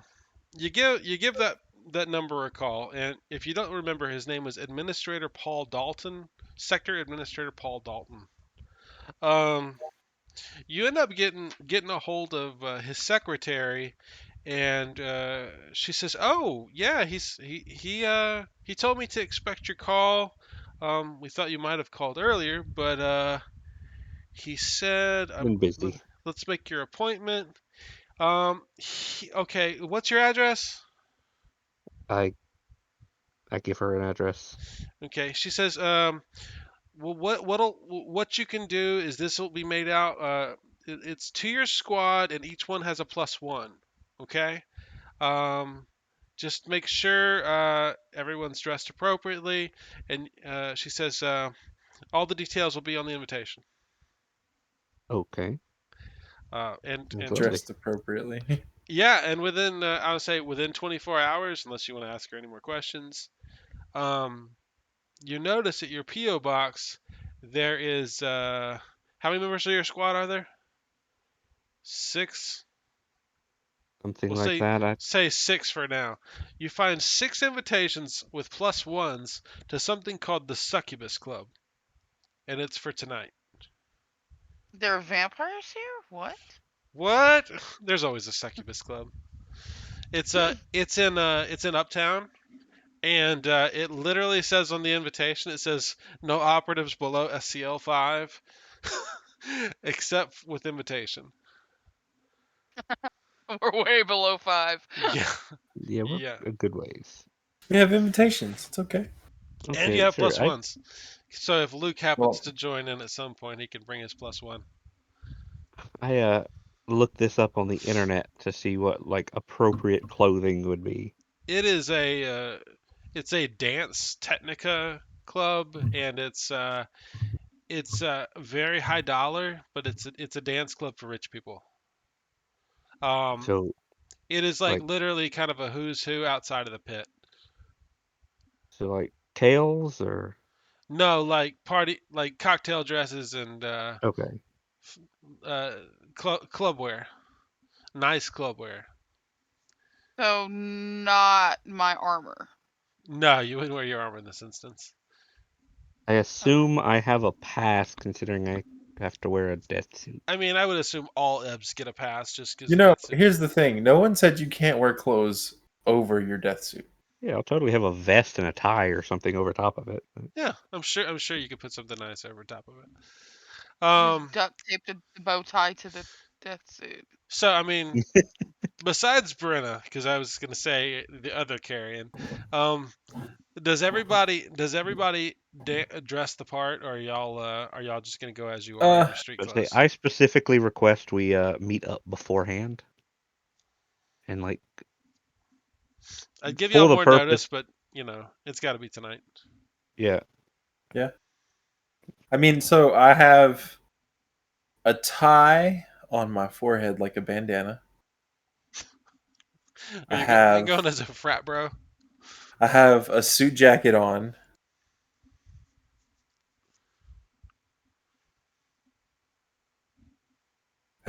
you give that number a call, and if you don't remember, his name was Administrator Paul Dalton, Sector Administrator Paul Dalton. Um, you end up getting a hold of his secretary, and she says, "Oh, yeah, he told me to expect your call. We thought you might have called earlier, but he said, Been busy. let's make your appointment. Okay, what's your address?" I I give her an address. Okay, she says, well, what you can do is this will be made out. It's to your squad, and each one has a +1. Okay. Um, just make sure everyone's dressed appropriately, and she says all the details will be on the invitation. Okay. And That's lovely. Dressed appropriately. yeah, and within I would say within 24 hours, unless you want to ask her any more questions, um, you notice at your PO box there is how many members of your squad are there? 6. Something We'll like say that. I say 6 for now. You find 6 invitations with +1s to something called the Succubus Club, and it's for tonight. There are vampires here? What? What? There's always a Succubus Club. It's in Uptown, and it literally says on the invitation, it says no operatives below SCL 5, except with invitation. We're way below 5. Yeah, yeah, we're yeah, a good ways. We have invitations. It's okay. and you Okay, have sure. +1s. So if Luke happens Well, to join in at some point, he can bring his +1. I looked this up on the internet to see what like appropriate clothing would be. It is it's a dance technica club, and it's very high dollar, but it's a dance club for rich people. Um, So it is like like literally kind of a who's who outside of the pit. tails or No, like party, like cocktail dresses and okay. uh, club wear, nice club wear. So not my armor. No, you wouldn't wear your armor in this instance. I Okay. assume I have a pass considering I have to wear a death suit. I mean, I would assume all EBs get a pass just because you the know, death suit. here's the thing. No one said you can't wear clothes over your death suit. Yeah, I'll totally have a vest and a tie or something over top of it. Yeah, I'm sure you could put something nice over top of it. You just duct taped the bow tie to the death suit. So I mean, besides Brenna, because I was gonna say the other carrion, um, does everybody dress the part, or are y'all just gonna go as you are in Uh, your street But say clothes? I specifically request we meet up beforehand and like I'd give y'all for the more notice, purpose. but it's got to be tonight. Yeah. yeah. I mean, so I have a tie on my forehead like a bandana. Are I you going have as a frat bro? I have a suit jacket on.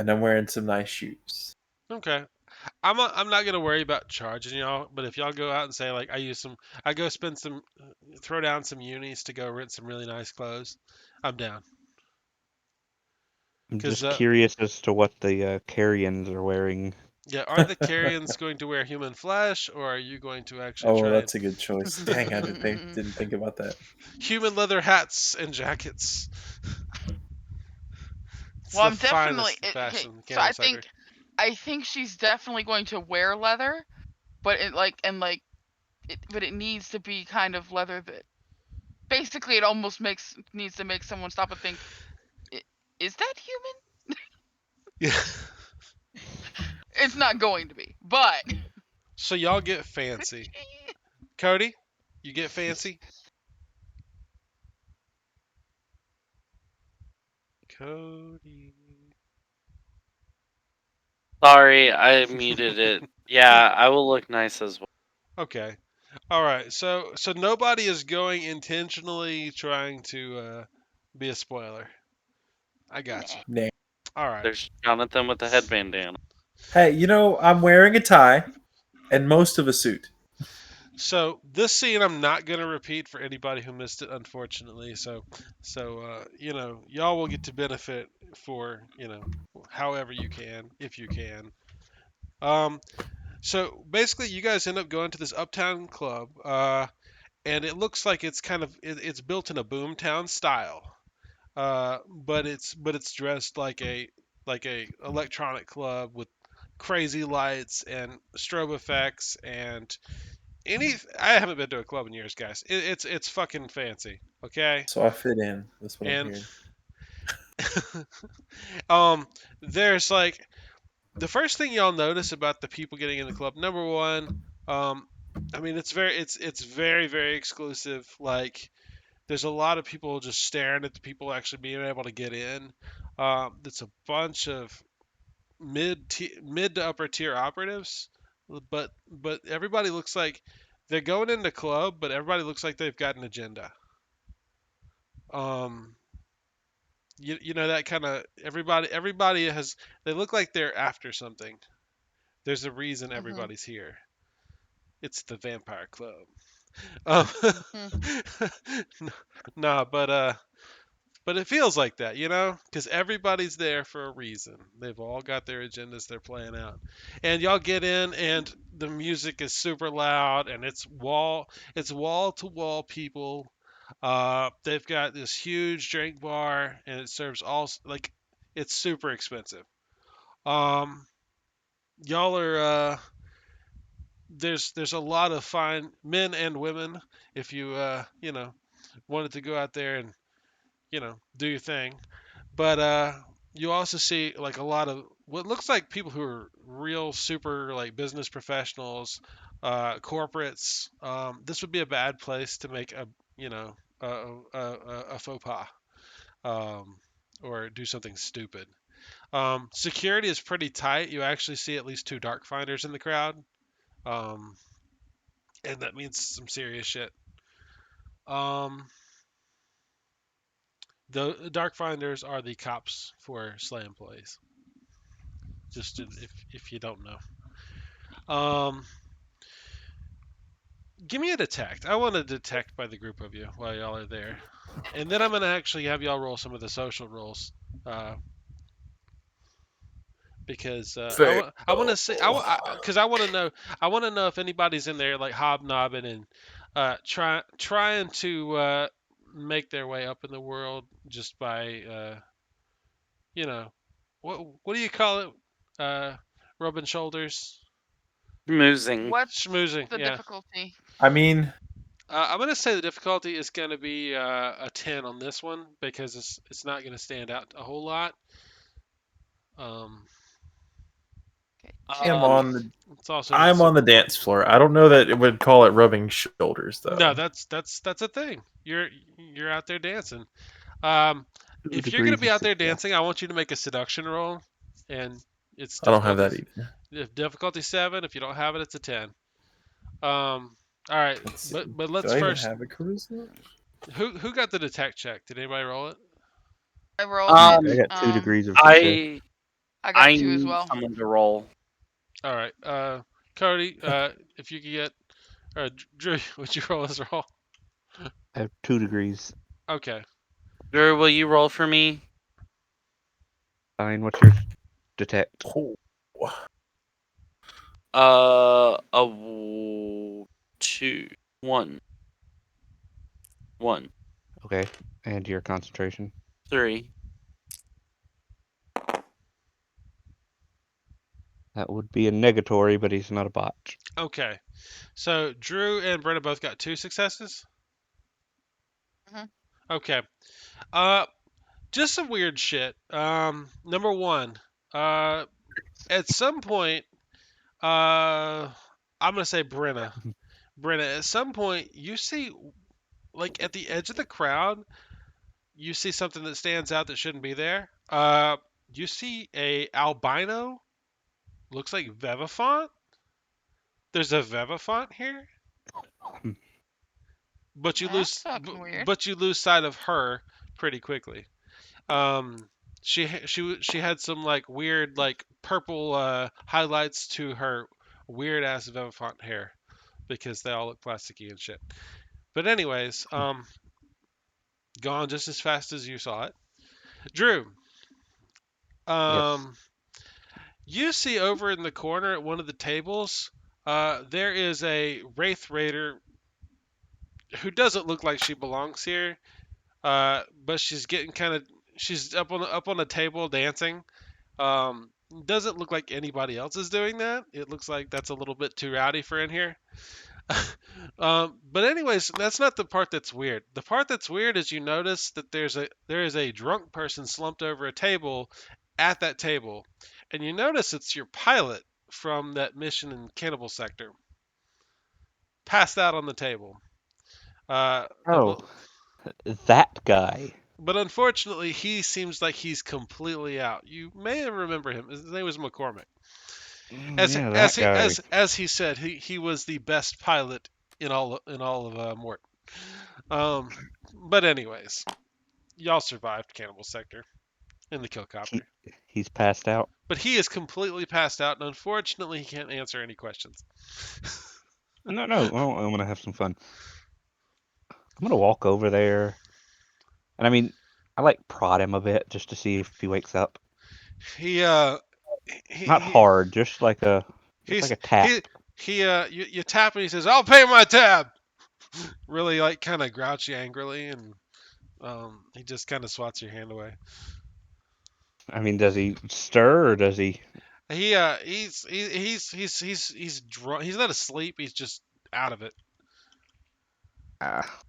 And I'm wearing some nice shoes. Okay. I'm not gonna worry about charging y'all, but if y'all go out and say like I go spend some, throw down some unis to go rent some really nice clothes, I'm down. I'm 'Cause just curious as to what the Carrions are wearing. yeah, are the Carrions going to wear human flesh, or are you going to actually Oh, try that's a good choice. Dang, I didn't think about that. human leather hats and jackets? It's Well, the I'm definitely finest okay. fashion So camo sector. I think she's definitely going to wear leather, but but it needs to be kind of leather that basically it almost needs to make someone stop and think, is that human? Yeah. It's not going to be, but So y'all get fancy. Cody, you get fancy? Cody. Sorry, I muted it. Yeah, I will look nice as well. Okay. All right. So nobody is going intentionally trying to be a spoiler. I got you. Nah. All right. There's Jonathan with the headband down. Hey, I'm wearing a tie and most of a suit. So this scene I'm not gonna repeat for anybody who missed it, unfortunately. Y'all will get to benefit for however you can, if you can. Um, so basically, you guys end up going to this uptown club, and it looks like it's built in a boomtown style, but it's dressed like a electronic club with crazy lights and strobe effects and I haven't been to a club in years, guys. It's fucking fancy, okay? So I fit in. That's what I'm And hearing. um, there's like the first thing y'all notice about the people getting in the club. Number one, I mean it's very very exclusive. Like there's a lot of people just staring at the people actually being able to get in. It's a bunch of mid to upper tier operatives, but everybody looks like they're going in the club, but everybody looks like they've got an agenda. Um, you know that kind of everybody has they look like they're after something. There's a reason Mhm. everybody's here. It's the Vampire Club. Um, nah, but it feels like that, because everybody's there for a reason. They've all got their agendas they're playing out, and y'all get in, and the music is super loud, and it's wall to wall people. They've got this huge drink bar, and it serves like it's super expensive. Um, y'all are there's a lot of fine men and women if you wanted to go out there and do your thing. But you also see like a lot of what looks like people who are real super like business professionals, corporates. This would be a bad place to make a a faux pas, um, or do something stupid. Security is pretty tight. You actually see at least two dark finders in the crowd, um, and that means some serious shit. Um, the dark finders are the cops for Slay employees. If you don't know. Um, Give me a detect. I want to detect by the group of you while y'all are there, and then I'm gonna actually have y'all roll some of the social rolls, uh, because I want to see because I want to know if anybody's in there like hobnobbing and trying to make their way up in the world just by you know what do you call it, rubbing shoulders, Schmoozing. What's schmoozing, the yeah. difficulty? I mean, I'm gonna say the difficulty is gonna be a 10 on this one because it's not gonna stand out a whole lot. Um, Okay. I am Um, on the it's also gonna I'm on the dance floor. I don't know that it would call it rubbing shoulders no, though. that's a thing. You're out there dancing. Um, 2 if you're gonna degrees be of out there success. dancing, I want you to make a seduction roll, and it's I don't have that either. difficulty 7. If you don't have it, it's a 10. All right, Let's see. but Do let's I even first. have a charisma? Who got the detect check? Did anybody roll it? I rolled I it. um, got 2 degrees of success. I I got I 2 as need well. someone to roll. All right. Cody, if you could get, Drew, would you roll this roll? I have 2 degrees. Okay. Drew, will you roll for me? Fine. What's your detect? Oh. A 2, 1, 1, Okay. And your concentration. 3. That would be a negatory, but he's not a bot. Okay. So Drew and Brenna both got 2 successes. Mhm. Okay. Just some weird shit. Number one, at some point, I'm gonna say Brenna. Brenna, at some point, you see, like at the edge of the crowd, you see something that stands out that shouldn't be there. You see a albino, looks like Vevifont. There's a Vevifont here, but That's fucking weird. but you lose sight of her pretty quickly. Um, she had some like weird like purple highlights to her weird ass Vevifont hair because they all look plasticky and shit. But anyways, gone just as fast as you saw it. Drew, Yes. um, you see over in the corner at one of the tables, there is a Wraith Raider who doesn't look like she belongs here, but she's getting kind of she's up on a table dancing. Um, doesn't look like anybody else is doing that. It looks like that's a little bit too rowdy for in here. But anyways, that's not the part that's weird. The part that's weird is you notice that there is a drunk person slumped over a table at that table, and you notice it's your pilot from that mission in Cannibal Sector, passed out on the table. Oh, that guy. But unfortunately, he seems like he's completely out. You may remember him. His name was McCormick. Yeah, that guy. As he said, he was the best pilot in all of Mort. Um, but anyways, y'all survived Cannibal Sector in the Killcopter. He, he's passed out. But he is completely passed out, and unfortunately, he can't answer any questions. No, no. I'm gonna have some fun. I'm gonna walk over there, and I mean, I like prod him a bit just to see if he wakes up. He Not he hard, just like a he's tap. you tap and he says, "I'll pay my tab." Really like kind of grouchy angrily, and he just kind of swats your hand away. I mean, does he stir or does he? He's drunk. He's not asleep. He's just out of it. Ah,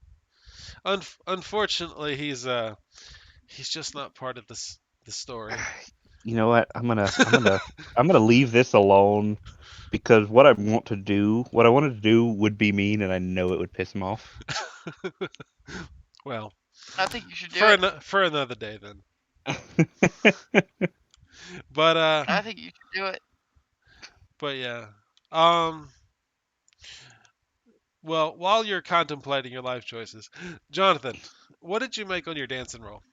Unfortunately, he's just not part of the story. you know what? I'm gonna leave this alone because what I wanted to do would be mean, and I know it would piss him off. Well, I think you should do it. for another day then. But I think you should do it. but yeah. Um. Well, while you're contemplating your life choices, Jonathan, what did you make on your dancing roll?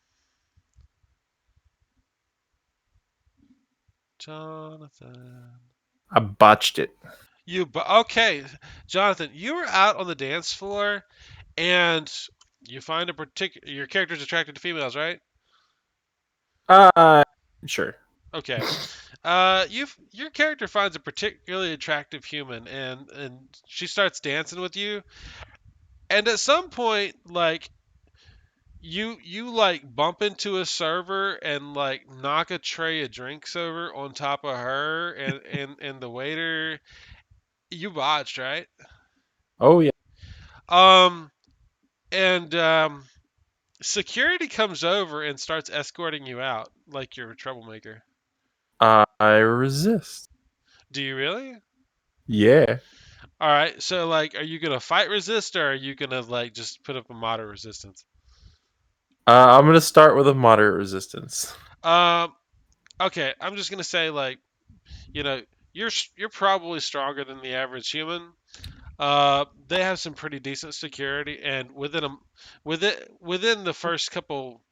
Jonathan. I botched it. Okay, Jonathan, you were out on the dance floor and you find a particular your character's attracted to females, right? Sure. Okay. Your character finds a particularly attractive human and she starts dancing with you. And at some point, like you like bump into a server and like knock a tray of drinks over on top of her and the waiter. You botched, right? Oh yeah. Um and security comes over and starts escorting you out like you're a troublemaker. I resist. Do you really? Yeah. All right. So like, are you gonna fight resist or are you gonna like just put up a moderate resistance? I'm gonna start with a moderate resistance. Um. Okay. I'm just gonna say like, you know, you're probably stronger than the average human. They have some pretty decent security, and within the first couple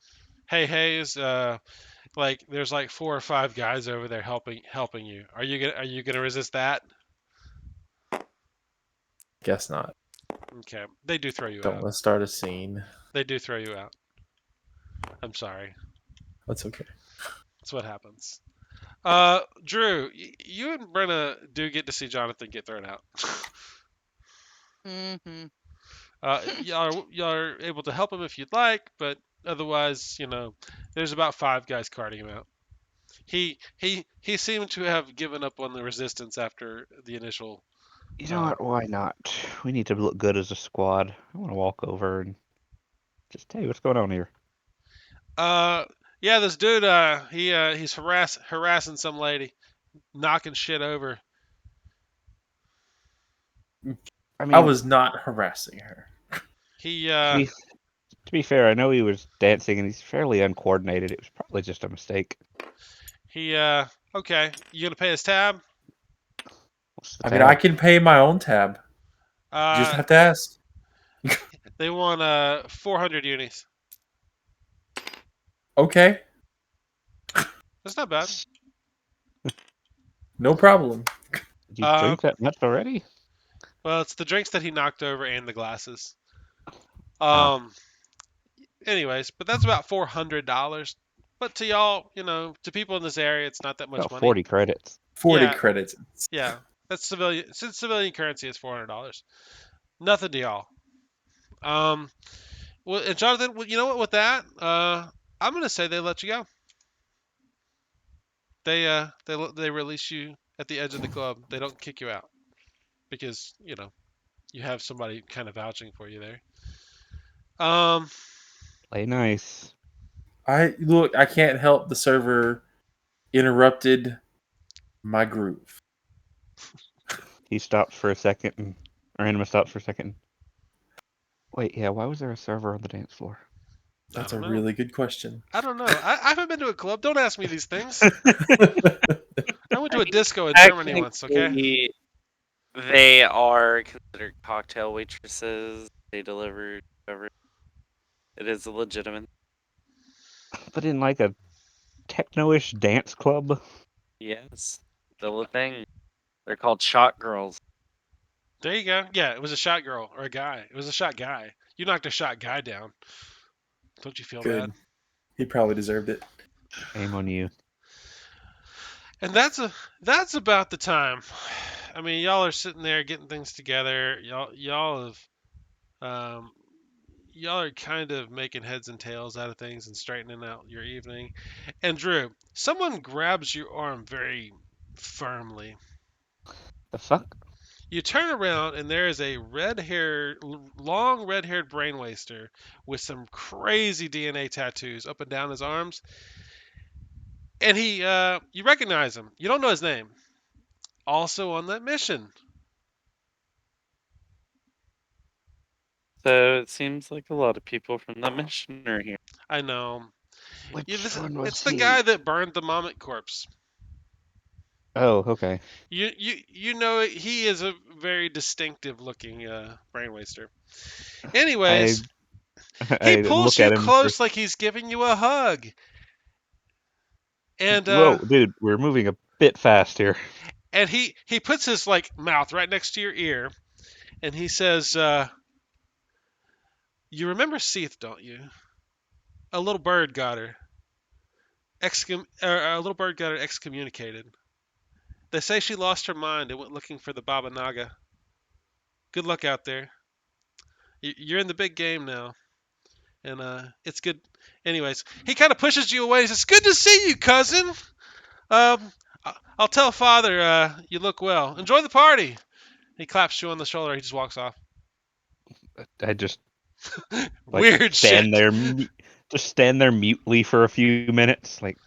hey heys, Like there's like 4 or 5 guys over there helping you. Are you gonna resist that? Guess not. Okay, they do throw you Don't out. want to start a scene. They do throw you out. I'm sorry. That's okay. That's what happens. Drew, you and Brenna do get to see Jonathan get thrown out. Mm-hmm. Y'all are able to help him if you'd like, but otherwise, there's about 5 guys carting him out. He seemed to have given up on the resistance after the initial. You know what? Why not? We need to look good as a squad. I want to walk over and just tell you what's going on here. Yeah, this dude, he's harassing some lady, knocking shit over. I I mean, was not harassing her. He, to be fair, I know he was dancing and he's fairly uncoordinated. It was probably just a mistake. okay. You gonna pay his tab? What's the I mean, I tab? can pay my own tab. You just Uh, have to ask. they want 400 unis. Okay, That's not bad. no problem. Did you Uh, drink that much already? well, it's the drinks that he knocked over and the glasses. Ah. Um, anyways, but that's about $400. But to y'all, to people in this area, it's not that much About money. 40 credits. 40 Yeah, credits. yeah. That's civilian. Since civilian currency is $400, nothing to y'all. Um, well, and Jonathan, you know what? With that, I'm gonna say they let you go. They release you at the edge of the club. They don't kick you out because you have somebody kind of vouching for you there. Um, Play nice. I can't help the server interrupted my groove. He stopped for a second, or Anima stopped for a second. Wait, yeah, why was there a server on the dance floor? I That's don't a know. really good question. I don't know. I haven't been to a club. Don't ask me these things. I went to a disco in Germany once. Okay. Technically, they are considered cocktail waitresses. They deliver whatever. It is a legitimate. But in like a techno-ish dance club? Yes, still a thing. They're called shot girls. There you go. Yeah, it was a shot girl or a guy. It was a shot guy. You knocked a shot guy down. Don't you feel bad? Good. He probably deserved it. Shame on you. And that's about the time. I mean, y'all are sitting there getting things together. Y'all have y'all are kind of making heads and tails out of things and straightening out your evening. And Drew, someone grabs your arm very firmly. The fuck? You turn around and there is a long red-haired brain waster with some crazy DNA tattoos up and down his arms. And you recognize him. You don't know his name. Also on that mission. So it seems like a lot of people from that mission are here. I know. Which one was It's the he? guy that burned the Mamet corpse. Oh, okay. You know he is a very distinctive looking brain waster. Anyways, he I pulls look you at him for. close like he's giving you a hug. And Whoa, dude, we're moving a bit fast here. and he puts his like mouth right next to your ear and he says, "You remember Seath, don't you? A little bird got her a little bird got her excommunicated. They say she lost her mind and went looking for the Baba Naga. Good luck out there. You're in the big game now, and it's good. Anyways, he kind of pushes you away. He says, "Good to see you, cousin. I'll tell father you look well. Enjoy the party." He claps you on the shoulder. He just walks off. I just like Weird shit. just stand there mutely for a few minutes. Like,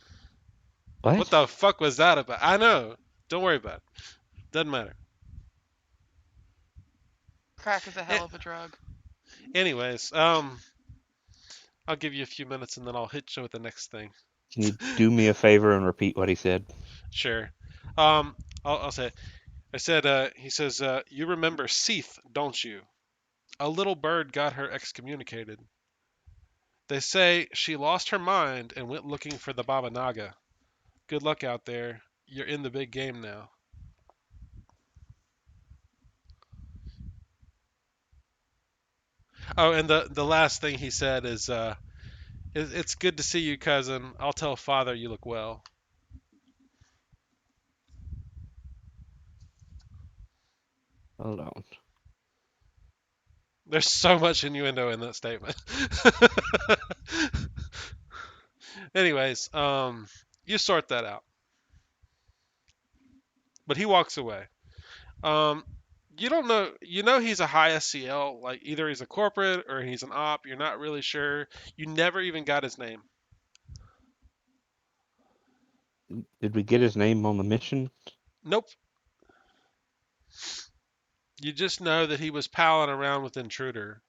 what? What the fuck was that about? I know. Don't worry about it. Doesn't matter. Crack is a hell of a drug. Anyways, I'll give you a few minutes and then I'll hit you with the next thing. Can you do me a favor and repeat what he said? Sure. I'll say it. I said, he says, you remember Seath, don't you? A little bird got her excommunicated. They say she lost her mind and went looking for the Baba Naga. Good luck out there. You're in the big game now. Oh, and the last thing he said is, it's good to see you, cousin. I'll tell father you look well. Hold on. There's so much innuendo in that statement. Anyways, you sort that out. But he walks away. Um, you don't know. You know he's a high SCL. Like either he's a corporate or he's an op. You're not really sure. You never even got his name. Did we get his name on the mission? Nope. You just know that he was palling around with Intruder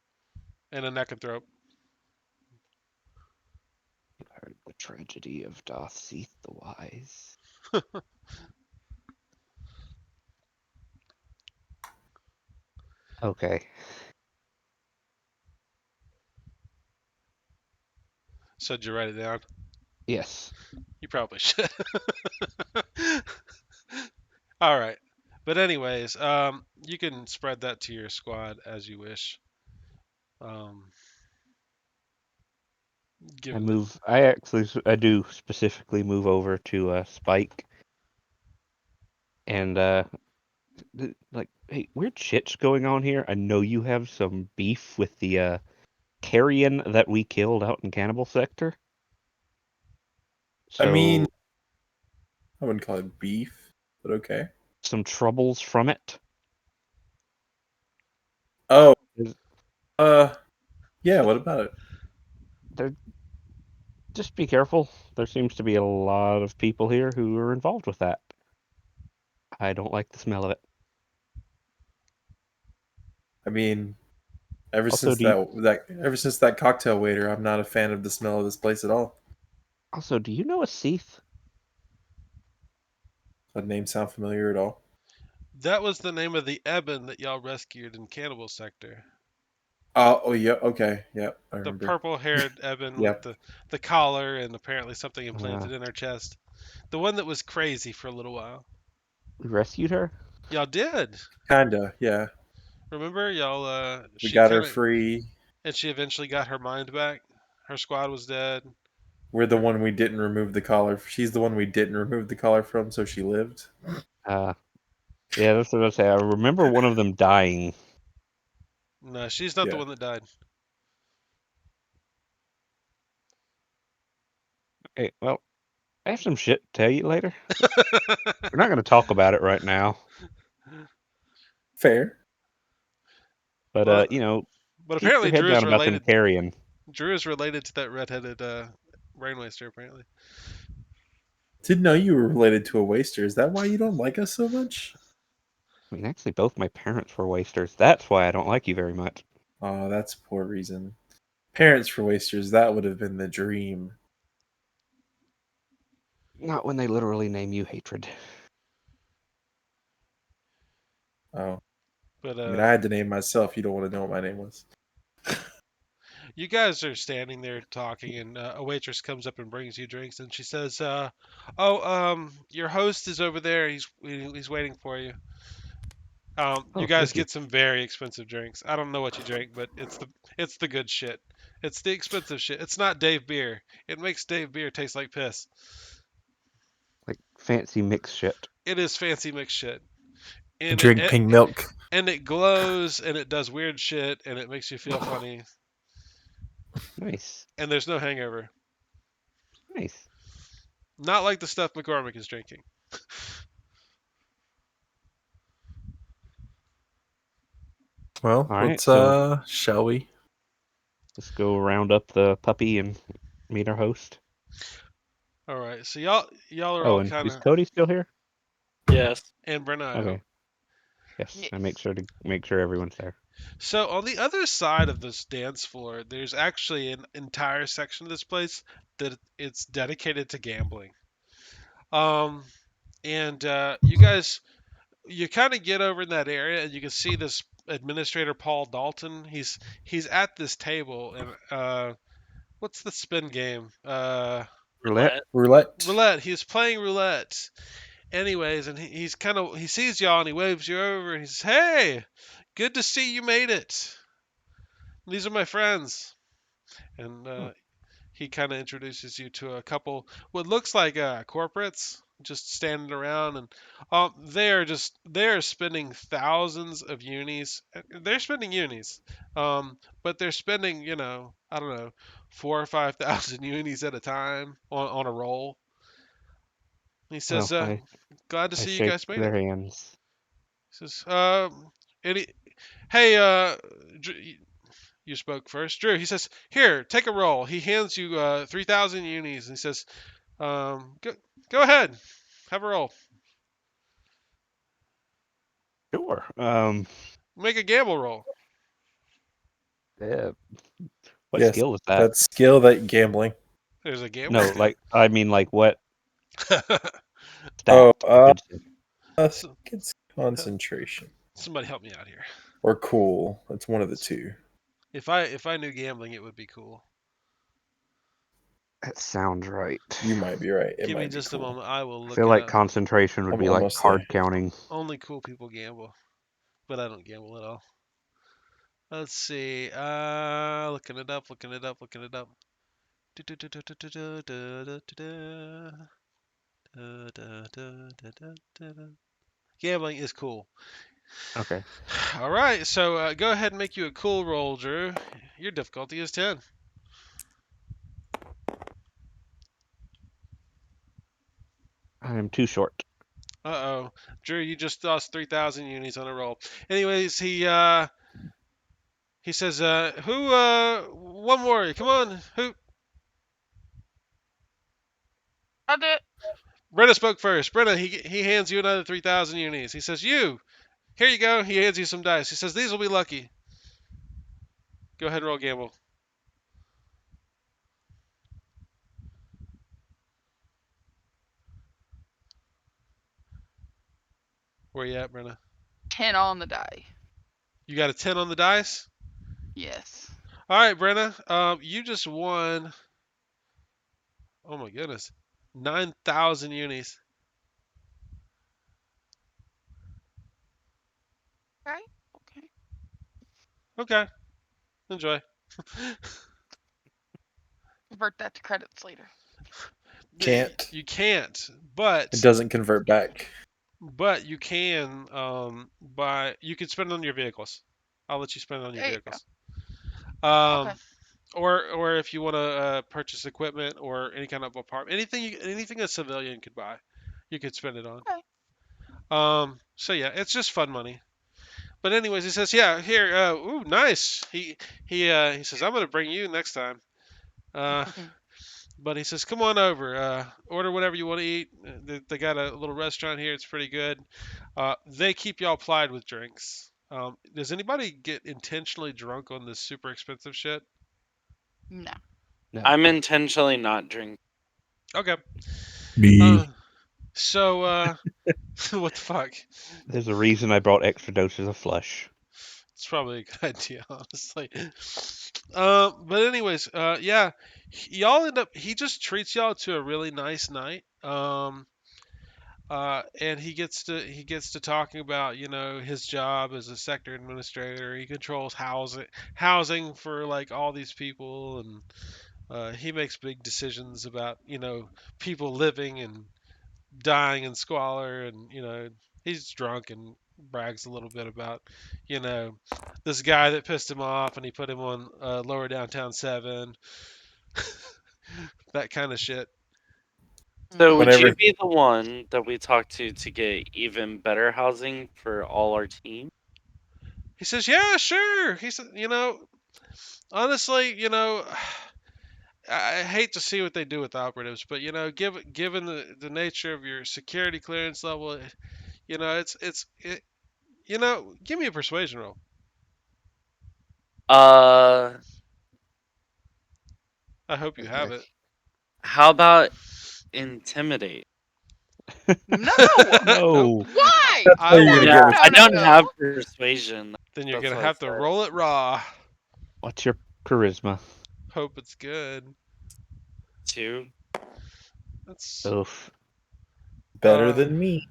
and a Necrothrope. You heard the tragedy of Darth Seath the Wise. Okay. So did you write it down? Yes. You probably should. All right. But anyways, you can spread that to your squad as you wish. Um, given that I do specifically move over to Spike and like, hey, weird shit's going on here. I know you have some beef with the carrion that we killed out in Cannibal Sector. I So mean, I wouldn't call it beef, but okay. some troubles from it. Oh, Is- yeah. What about it? There, just be careful. There seems to be a lot of people here who are involved with that. I don't like the smell of it. I mean, ever Also, since that cocktail waiter, I'm not a fan of the smell of this place at all. do you know a Seath? That name sound familiar at all? that was the name of the Eben that y'all rescued in Cannibal Sector. Oh, yeah. Okay, yeah, I The remember. purple-haired Eben with Yep. the collar and apparently something Uh, implanted in her chest. The one that was crazy for a little while. we rescued her? Y'all did. Kinda, yeah. Remember, y'all? We She got her kind of, free. and she eventually got her mind back. Her squad was dead. We're the one we didn't remove the collar. She's the one we didn't remove the collar from, so she lived. Yeah, that's what I was saying. I remember one of them dying. No, she's not the Yeah. one that died. Okay, well, I have some shit to tell you later. We're not going to talk about it right now, Fair. but Well, but keep your apparently head Drew is down about them related. carrion. Drew is related to that redheaded brain waster. Apparently. Didn't know you were related to a waster. Is that why you don't like us so much? I mean, actually, both my parents were wasters. That's why I don't like you very much. Oh, that's a poor reason. Parents for wasters, that would have been the dream. Not when they literally name you hatred. Oh. But I mean, I had to name myself. You don't want to know what my name was. you guys are standing there talking, and a waitress comes up and brings you drinks, and she says, your host is over there. He's waiting for you." You Oh, guys thank you. get some very expensive drinks. I don't know what you drink, but it's the good shit. It's the expensive shit. It's not Dave beer. It makes Dave beer taste like piss. Like fancy mix shit. It is fancy mixed shit, and Drink pink milk. it glows and it does weird shit and it makes you feel funny. Nice. And there's no hangover. Nice. Not like the stuff McCormick is drinking. Well, All right, let's so shall we? let's go round up the puppy and meet our host. All right, so y'all are Oh, all and kind is of Cody still here? Yes. and Bernardo. Okay. Yes, Yes. I make sure everyone's there. So on the other side of this dance floor, there's actually an entire section of this place that it's dedicated to gambling. Um, and you kind of get over in that area, and you can see this administrator Paul Dalton. He's at this table, and what's the spin game? Roulette. Roulette. Roulette. He was playing roulette. Anyways, and he sees y'all and he waves you over and he says, "Hey, good to see you made it. These are my friends." And he kind of introduces you to a couple, what looks like corporates, just standing around, and they're spending thousands of unis. They're spending unis, but they're spending, I don't know, 4 or 5 thousand unis at a time on a roll. He says, Well, "Glad to I see you shake guys made it." their hands. He says, any, "Hey, you spoke first, Drew." He says, "Here, take a roll." He hands you 3,000 unis, and he says, go ahead, have a roll, Sure. make a gamble roll." Yeah. What Yes, skill is that? that's skill that gambling. There's a gamble. No, I mean, what stat? Oh, I should say. it's concentration Somebody help me out here. or cool. It's one of the two. If I knew gambling, it would be cool. That sounds right. You might be right. It Give me might be just a cool. moment. I will I look feel it like up. concentration would I'm be like almost card there. counting. Only cool people gamble, but I don't gamble at all. Let's see. Looking it up. Gambling is cool. Okay. All right, so go ahead and make you a cool roll, Drew. Your difficulty is 10. I am too short. Uh-oh. Drew, you just lost 3,000 unis on a roll. Anyways, he says, one more. Come on. Who? I did. Brenna spoke first. Brenna, he hands you another 3,000 unis. He says, here you go. He hands you some dice. He says, these will be lucky. Go ahead and roll gamble. Where you at, Brenna? 10 on the die. You got a 10 on the dice? Yes. All right, Brenna. You just won. Oh my goodness, 9,000 unis. Right. Okay. Okay, enjoy. Convert that to credits later. Can't. You can't, but It doesn't convert back. you can buy. You can spend it on your vehicles. I'll let you spend it on your There you vehicles. Okay. Or if you want to purchase equipment or any kind of apartment, anything a civilian could buy, you could spend it on. Okay. So yeah, it's just fun money. But anyways, he says, yeah, here, ooh, nice. He says, I'm gonna bring you next time. But he says, come on over, order whatever you want to eat. They got a little restaurant here. It's pretty good. They keep y'all plied with drinks. Does anybody get intentionally drunk on this super expensive shit? No. No. I'm intentionally not drinking. Okay. Me. So, what the fuck? There's a reason I brought extra doses of flush. It's probably a good idea, honestly. But anyways, yeah, y'all end up. He just treats y'all to a really nice night. And he gets to talking about his job as a sector administrator. He controls housing for like all these people, and he makes big decisions about people living and dying in squalor, and he's drunk and brags a little bit about you know this guy that pissed him off and he put him on lower downtown 7, that kind of shit. So would Whenever you be the one that we talk to get even better housing for all our team? He says, yeah, sure. He said, honestly, I hate to see what they do with operatives, but given the nature of your security clearance level, give me a persuasion roll. Uh, I hope you have it. how about intimidate? No. No. Why? I you're want. gonna Yeah, get I No, don't no. have persuasion. Then you're That's gonna what I have to said. roll it raw. What's your charisma? Hope it's good. 2. That's Oof. Better uh. than me.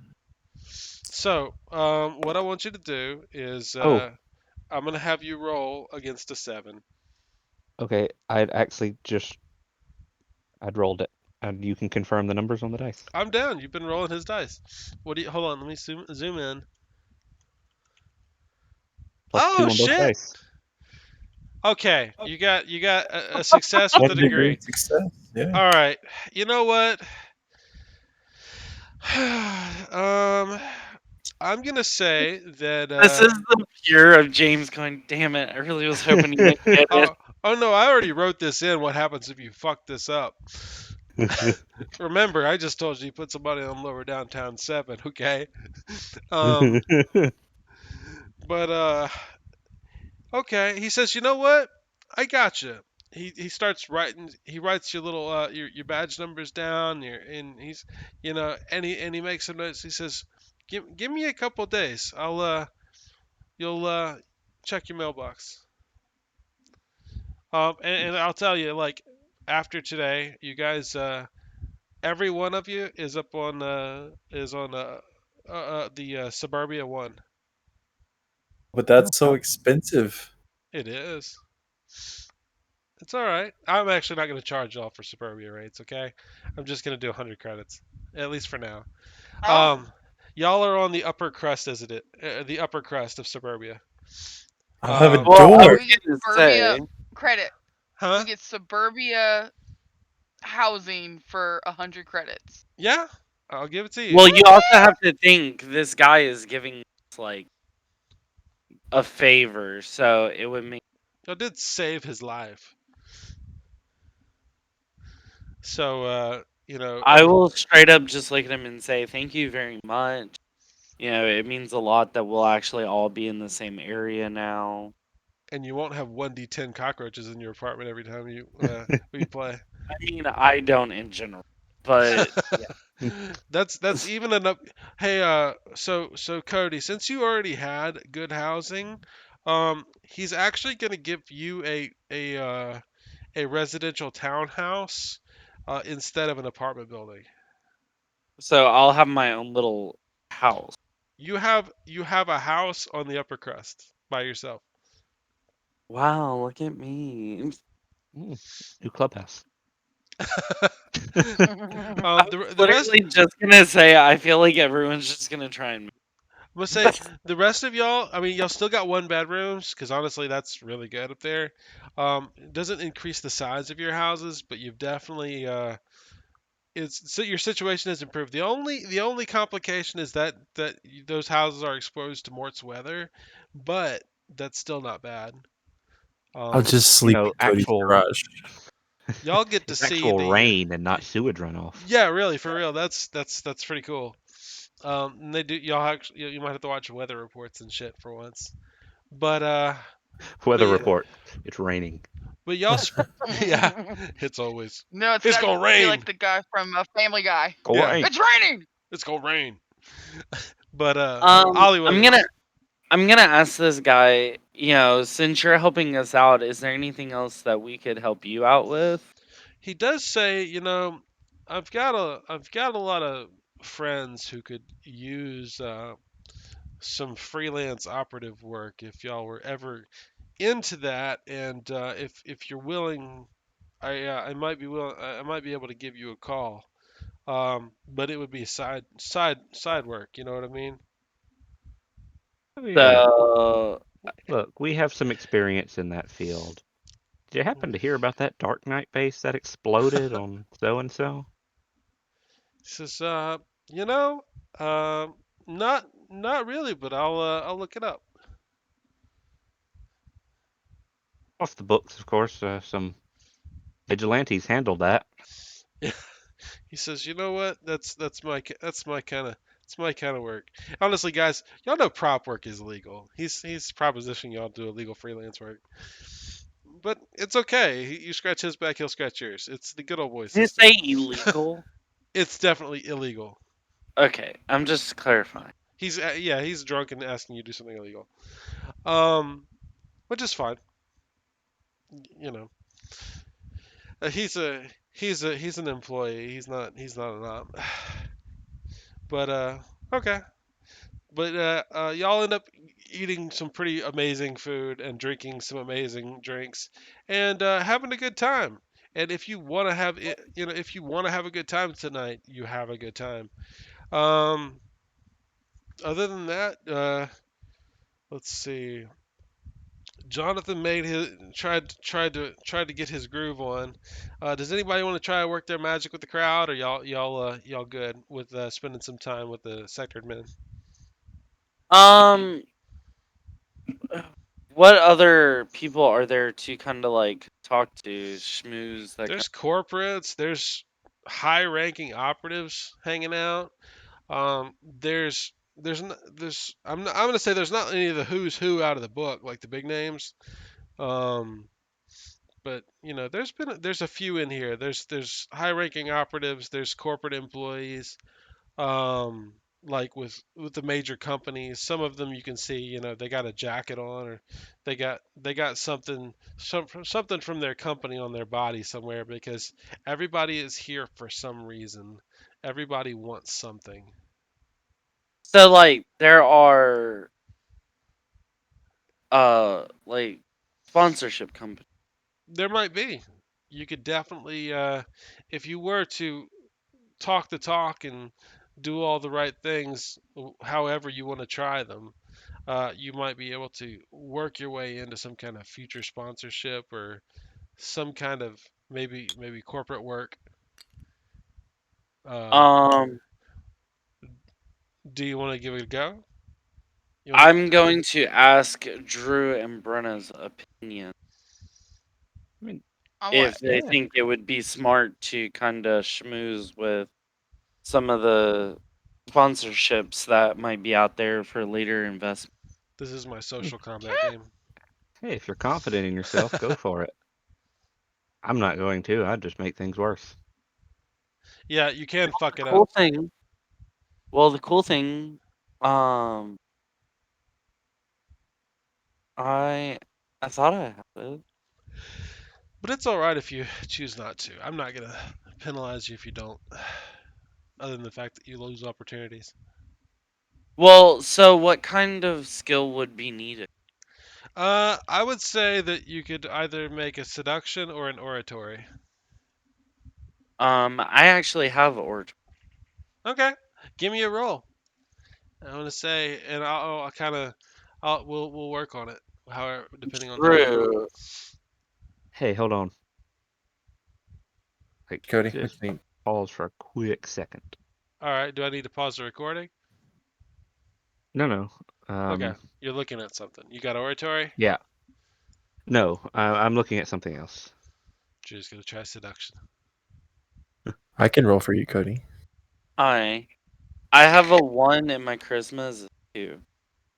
So, what I want you to do is Oh, I'm gonna have you roll against a 7. okay. I'd rolled it, and you can confirm the numbers on the dice. I'm down. You've been rolling his dice. What do you? Hold on. Let me zoom in. Plus Oh 2 on both shit. dice. Okay, you got a success with a One degree degree. of success. Yeah. All right. You know what? I'm gonna say that. This is the pure of James going, damn it, I really was hoping you would get it. Oh no, I already wrote this in. What happens if you fuck this up? Remember, I just told you put somebody on lower downtown 7. Okay. Um, but okay. He says, you know what? I got you. He starts writing. He writes your little your badge numbers down. And he's and he makes some notes. He says, give me a couple days. You'll check your mailbox. And I'll tell you, like, after today, you guys, every one of you is on the Suburbia one. But that's so expensive. It is. It's all right. I'm actually not going to charge y'all for Suburbia rates. Okay, I'm just going to do 100 credits, at least for now. Oh, Y'all are on the upper crust, the upper crust of Suburbia. I'll have a Um, Well, I door. was we get going to suburbia say, credit. huh? We get suburbia housing for 100 credits. Yeah, I'll give it to you. well, you also have to think this guy is giving us, like, a favor, so it would make. I did save his life. So, I will straight up just look at him and say, thank you very much. It means a lot that we'll actually all be in the same area now. and you won't have 1d10 cockroaches in your apartment every time you play. I mean, I don't in general, but That's even enough. Hey, so Cody, since you already had good housing, he's actually going to give you a residential townhouse instead of an apartment building. so I'll have my own little house. You have a house on the upper crust by yourself. Wow, look at me. New clubhouse. I was The rest, literally just gonna say, I feel like everyone's just gonna try and. I'm gonna say the rest of y'all. I mean, y'all still got one bedrooms because honestly, that's really good up there. It doesn't increase the size of your houses, but you've definitely it's so your situation has improved. The only complication is that those houses are exposed to Mort's weather, but that's still not bad. I'll Um, just sleep in Cody's Actual garage. y'all get to it's see actual the rain and not sewage runoff. yeah, really for real. That's pretty cool. And they do y'all actually you might have to watch weather reports and shit for once. But but Weather yeah, report. It's raining. but y'all yeah, it's always No, it's it's got to gonna be rain. like the guy from Family Guy. Go Yeah, rain. It's raining. it's gonna rain. But Ollie I'm gonna Williams, I'm gonna ask this guy. Since you're helping us out, is there anything else that we could help you out with? he does say, I've got a lot of friends who could use some freelance operative work if y'all were ever into that, and if you're willing, I might be willing, I might be able to give you a call. But it would be side work. You know what I mean? Oh yeah. So, Look, we have some experience in that field. Did you happen to hear about that Dark Knight base that exploded on so and so? He says, you know, um, not really, but I'll look it up. Off the books, of course. Some vigilantes handled that. He says, you know what? That's my kind of work. Honestly, guys, y'all know prop work is illegal. He's propositioning y'all to do illegal freelance work, but it's okay. You scratch his back, he'll scratch yours. It's the good old boy did you system. say illegal? It's definitely illegal. Okay, I'm just clarifying. He's drunk and asking you to do something illegal. Um, which is fine. You know. He's an employee. He's not an op. But okay. But y'all end up eating some pretty amazing food and drinking some amazing drinks and having a good time. And if you want to have it, if you want to have a good time tonight, you have a good time. Um, Other than that, let's see. Jonathan made his tried to get his groove on. Does anybody want to try to work their magic with the crowd, or y'all good with spending some time with the sector admin? Um, what other people are there to kind of like talk to, schmooze, that kind? There's corporates. There's high-ranking operatives hanging out. There's I'm gonna say there's not any of the who's who out of the book like the big names. Um, but there's a few in here. There's high-ranking operatives. There's corporate employees. Um, like with the major companies, some of them you can see, they got a jacket on, or they got something from their company on their body somewhere, because everybody is here for some reason. Everybody wants something. So like there are like sponsorship companies. There might be. You could definitely, if you were to talk the talk and do all the right things, however you want to try them, you might be able to work your way into some kind of future sponsorship, or some kind of maybe corporate work. Uh, Um, do you want to give it a go? You want I'm going to ask Drew and Brenna's opinion I mean, On what? if they yeah. think it would be smart to kind of schmooze with some of the sponsorships that might be out there for later investment. This is my Hey, social combat game. hey, if you're confident in yourself, go for it. I'm not going to. I'd just make things worse. Yeah, you can fuck The it cool up. thing, well, the cool thing, um, I I thought I had it. But it's all right if you choose not to. I'm not gonna penalize you if you don't, other than the fact that you lose opportunities. Well, so what kind of skill would be needed? I would say that you could either make a seduction or an oratory. I actually have oratory. Okay, give me a roll. I want to say, and I'll kind of, we'll work on it. However, depending on how you. Drew, Hey, hold on. Like, Cody, what just you need? pause for a quick second. All right, do I need to pause the recording? No, no. Okay, you're looking at something. You got oratory? Yeah. No, I'm looking at something else. You're just gonna try seduction. I can roll for you, Cody. I I have a 1 and my charisma is a 2.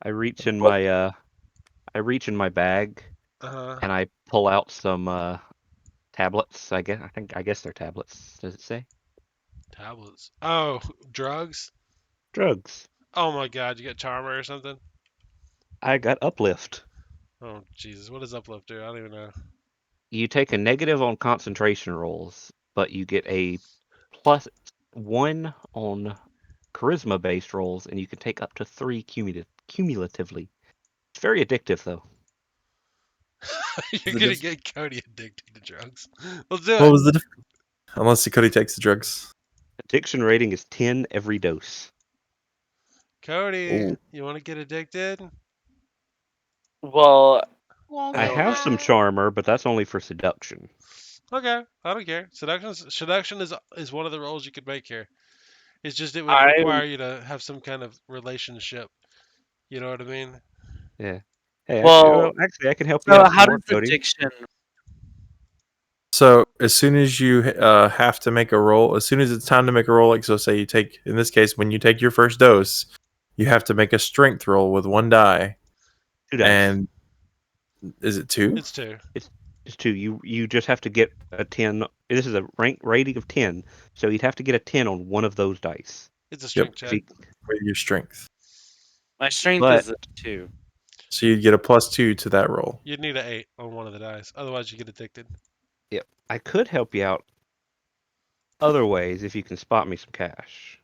I reach in What? my bag Uh huh. and I pull out some tablets. I guess they're tablets. Does it say? Tablets. Oh, drugs. Drugs. Oh my God, you got charmer or something? I got uplift. Oh Jesus, what does uplift do? I don't even know. You take a negative on concentration rolls, but you get a +1 on charisma based rolls, and you can take up to 3 cumulatively. It's very addictive, though. You're The gonna diff- get Cody addicted to drugs. Let's do what it. was the? Unless Cody takes the drugs. Addiction rating is 10 every dose. Cody, Ooh. you want to get addicted? Well, Won't I go have some back. charmer, but that's only for seduction. Okay, I don't care. Seduction is one of the roles you could make here. It's just it would I require you to have some kind of relationship. You know what I mean? Yeah. Hey, well, actually, I can help you so out some how more, does Cody. addiction So as soon as you have to make a roll, as soon as it's time to make a roll, like so, say you take in this case when you take your first dose, you have to make a strength roll with 1 die. 2 dice. And is it 2? It's two. It's 2. You just have to get a 10. This is a rank rating of 10, so you'd have to get a 10 on one of those dice. It's a Yep, strength If check. you, with your strength. my strength but is a 2. So you'd get a +2 to that roll. You'd need an 8 on one of the dice. Otherwise, you get addicted. Yep. I could help you out other ways if you can spot me some cash.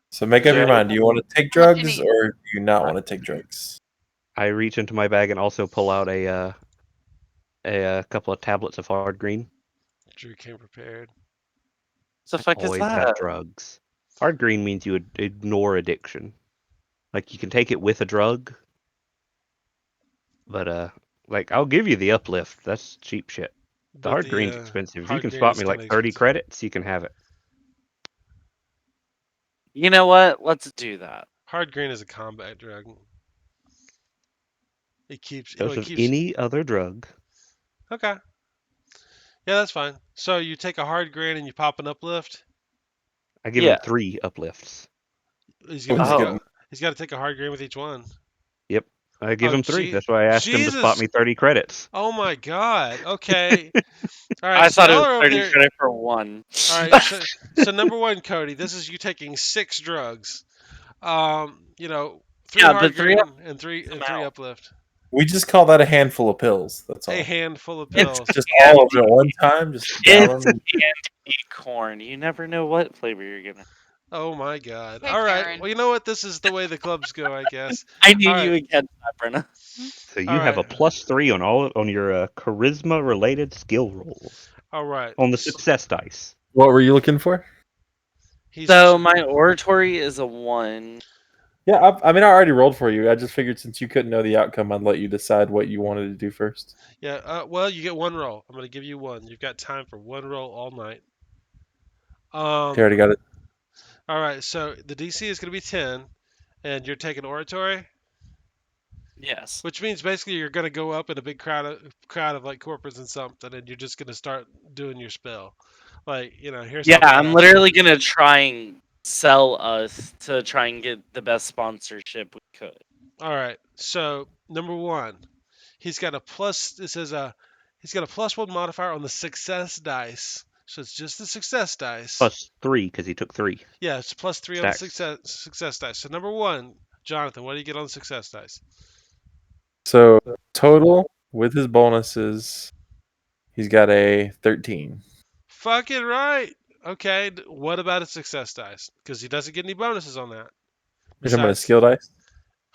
So make up your Okay. mind. Do you want to take How much you drugs need? or do you not want to take drugs? I reach into my bag and also pull out a couple of tablets of hard green. Drew came prepared. What the fuck is Always have that? drugs. Hard green means you would ignore addiction. Like you can take it with a drug, but like I'll give you the uplift. That's cheap shit. The But hard the green's expensive. If you hard can green spot is me kind like of 30 expensive. credits, you can have it. You know what? Let's do that. Hard green is a combat drug. It keeps. Well, Just it as keeps. any other drug. Okay. Yeah, that's fine. So you take a hard green and you pop an uplift. I give him Yeah. 3 uplifts. He's Oh, gonna he's take Oh. a. He's got to take a hard green with each one. Yep. I give Oh, him 3. That's why I asked him to spot Jesus! me 30 credits. Oh my God. Okay. All right. I So thought it y'all was are over 30 there. credit for one. All right. So number one, Cody, this is you taking 6 drugs. You know, 3 Yeah, the hard 3 green and three amount. uplift. We just call that a handful of pills. That's A all. handful of It's pills. Just all of it at one time. Just down it's them. corn. You never know what flavor you're gonna. Oh my God. Hey, All right. Karen. Well, you know what? This is the way the clubs go, I guess. I knew All you right. would catch that, Brenna. So All you have a right. +3 on on your charisma related skill rolls All right. on the success dice. What were you looking for? He's So my oratory is a 1. Yeah, I mean, I already rolled for you. I just figured since you couldn't know the outcome, I'd let you decide what you wanted to do first. yeah. Well, you get one roll. I'm gonna give you one. You've got time for one roll all night. You already got it. All right. So the DC is gonna be 10, and you're taking oratory, Yes. which means basically you're gonna go up in a big crowd of like corporates and something, and you're just gonna start doing your spell. Like, here's Yeah, how I'm badass you are. literally gonna try and sell us to try and get the best sponsorship we could. All right. So number one, he's got a plus. It says he's got a +1 modifier on the success dice. So it's just the success dice. +3 because he took 3 Yeah, it's +3 on the stacks. success dice. So number one, Jonathan, what do you get on the success dice? So total with his bonuses, he's got a 13. Fucking right. Okay. What about his success dice? Because he doesn't get any bonuses on that. You're talking about a Besides, skill dice?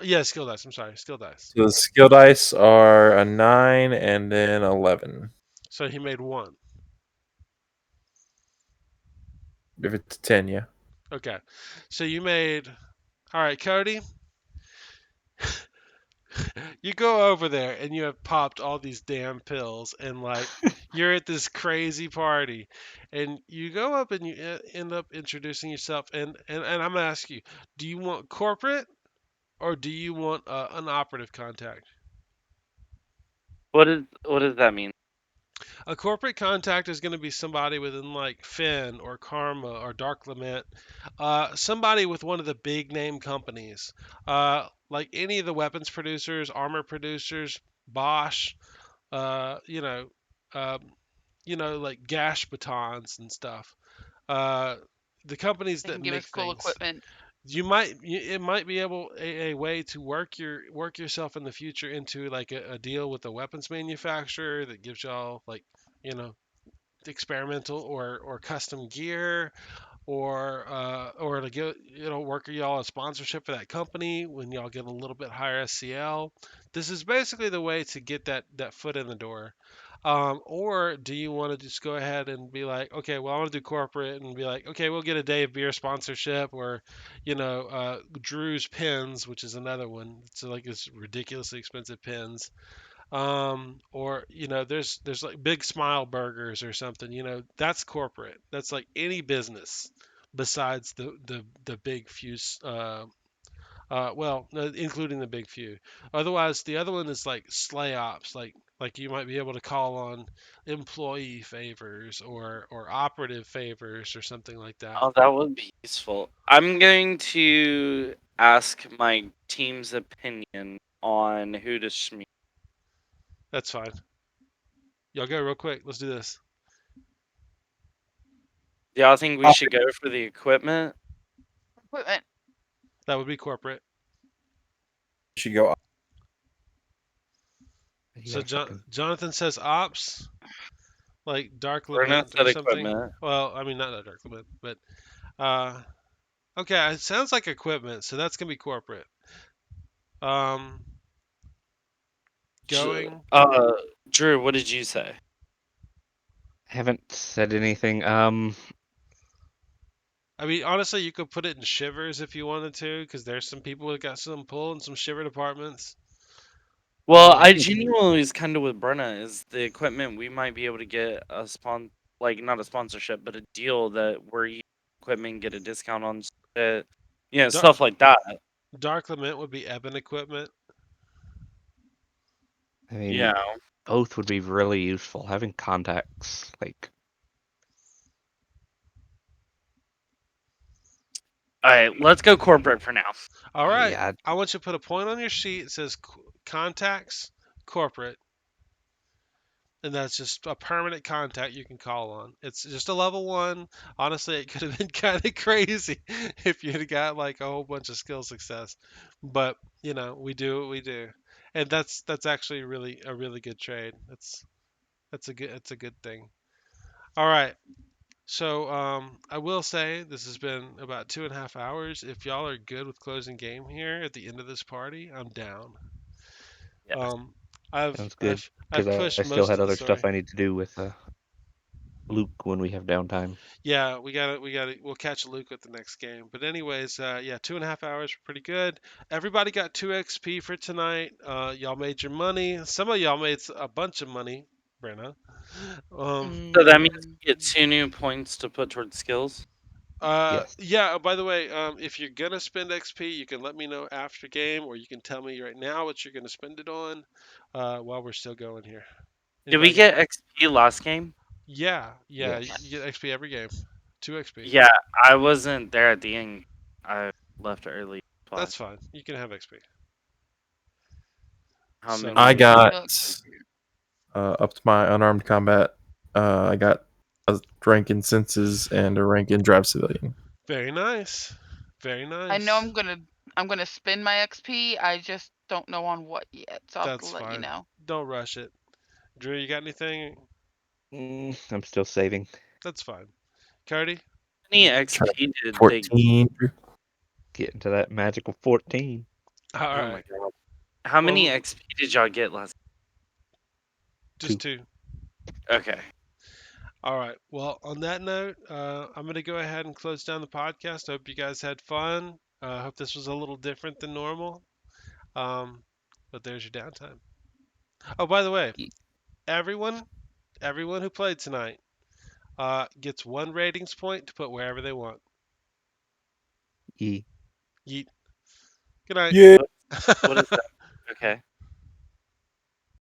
yeah, skill dice. I'm sorry, skill dice. So the skill dice are a 9 and then 11. So he made one. If it's 10, yeah. Okay. So you made. All right, Cody. You go over there and you have popped all these damn pills and like you're at this crazy party and you go up and you end up introducing yourself and I'm gonna ask you, do you want corporate or do you want an operative contact? What does that mean? A corporate contact is going to be somebody within like Finn or Karma or Dark Lament, somebody with one of the big name companies, like any of the weapons producers, armor producers, Bosch, uh, you know, um, like Gash batons and stuff. Uh, the companies They that can give make us cool things. equipment. It might be a way to work yourself in the future into like a deal with a weapons manufacturer that gives y'all like you know experimental or custom gear or to get work y'all a sponsorship for that company when y'all get a little bit higher SCL. This is basically the way to get that foot in the door. Or do you want to just go ahead and be like, okay, well, I want to do corporate and be like, okay, we'll get a day of beer sponsorship or, Drew's pins, which is another one. It's like this ridiculously expensive pins. Or there's like Big Smile Burgers or something. That's corporate. That's like any business besides the big few. Well, including the big few. Otherwise, the other one is like slay ops. Like you might be able to call on employee favors or operative favors or something like that. Oh, that would be useful. I'm going to ask my team's opinion on who to schmear. That's fine. Y'all go real quick. Let's do this. Do y'all think we should go for the equipment? Equipment. That would be corporate. Should go. So Yeah, fucking. Jonathan says ops, like Dark Brenna Lament or said something. equipment. Well, I mean not that Dark Lament, but uh, okay, it sounds like equipment, so that's gonna be corporate. Um, J- going. Uh, Drew, what did you say? Haven't said anything. I mean, honestly, you could put it in shivers if you wanted to, because there's some people that got some pull in some shiver departments. Well, Um, I genuinely was kind of with Brenna. Is the equipment we might be able to get a like not a sponsorship, but a deal that where you equipment get a discount on shit, Dark, stuff like that. Dark Lament would be Ebon equipment. I mean, Yeah. both would be really useful. Having contacts, like, All right, let's go corporate for now. All right, yeah, I want you to put a point on your sheet. It says contacts, corporate, and that's just a permanent contact you can call on. It's just a level 1. Honestly, it could have been kind of crazy if you'd got like a whole bunch of skill success, but we do what we do, and that's actually really a really good trade. That's a good thing. All right. So I will say this has been about 2.5 hours. If y'all are good with closing game here at the end of this party, I'm down. Yes. Um, I've sounds good. I've Because I've I pushed still most had of the other stuff story. I need to do with Luke when we have downtime. Yeah, we'll catch Luke at the next game. But anyways, yeah, 2.5 hours were pretty good. Everybody got 2 XP for tonight. Y'all made your money. Some of y'all made a bunch of money, Brenna. So that means Mm. we get 2 new points to put towards skills. Yes. Yeah. By the way, if you're gonna spend XP, you can let me know after game, or you can tell me right now what you're gonna spend it on, while we're still going here. Did we Anybody got? get XP last game? Yeah. You Yes. get XP every game. 2 XP. Yeah, I wasn't there at the end. I left early. That's why. That's fine. You can have XP. How So, I many? got Look, up to my unarmed combat. I got a rank in senses and a rank in drive civilian. very nice. Very I know nice. I'm gonna spend my XP. I just don't know on what yet, so I'll have to That's let you fine. know. Don't rush it. Drew, you got anything? I'm still saving. That's fine. Cody? How many Try XP did they? 14. Getting to that magical 14. All Oh my right. god! How many Well, XP did y'all get last? just 2. 2. Okay. All right. Well, on that note, I'm going to go ahead and close down the podcast. I hope you guys had fun. I hope this was a little different than normal. Um, but there's your downtime. Oh, by the way, Ye- everyone, everyone who played tonight, gets 1 ratings point to put wherever they want. ye- Yeet. Good night. Yeah. What is that? Okay.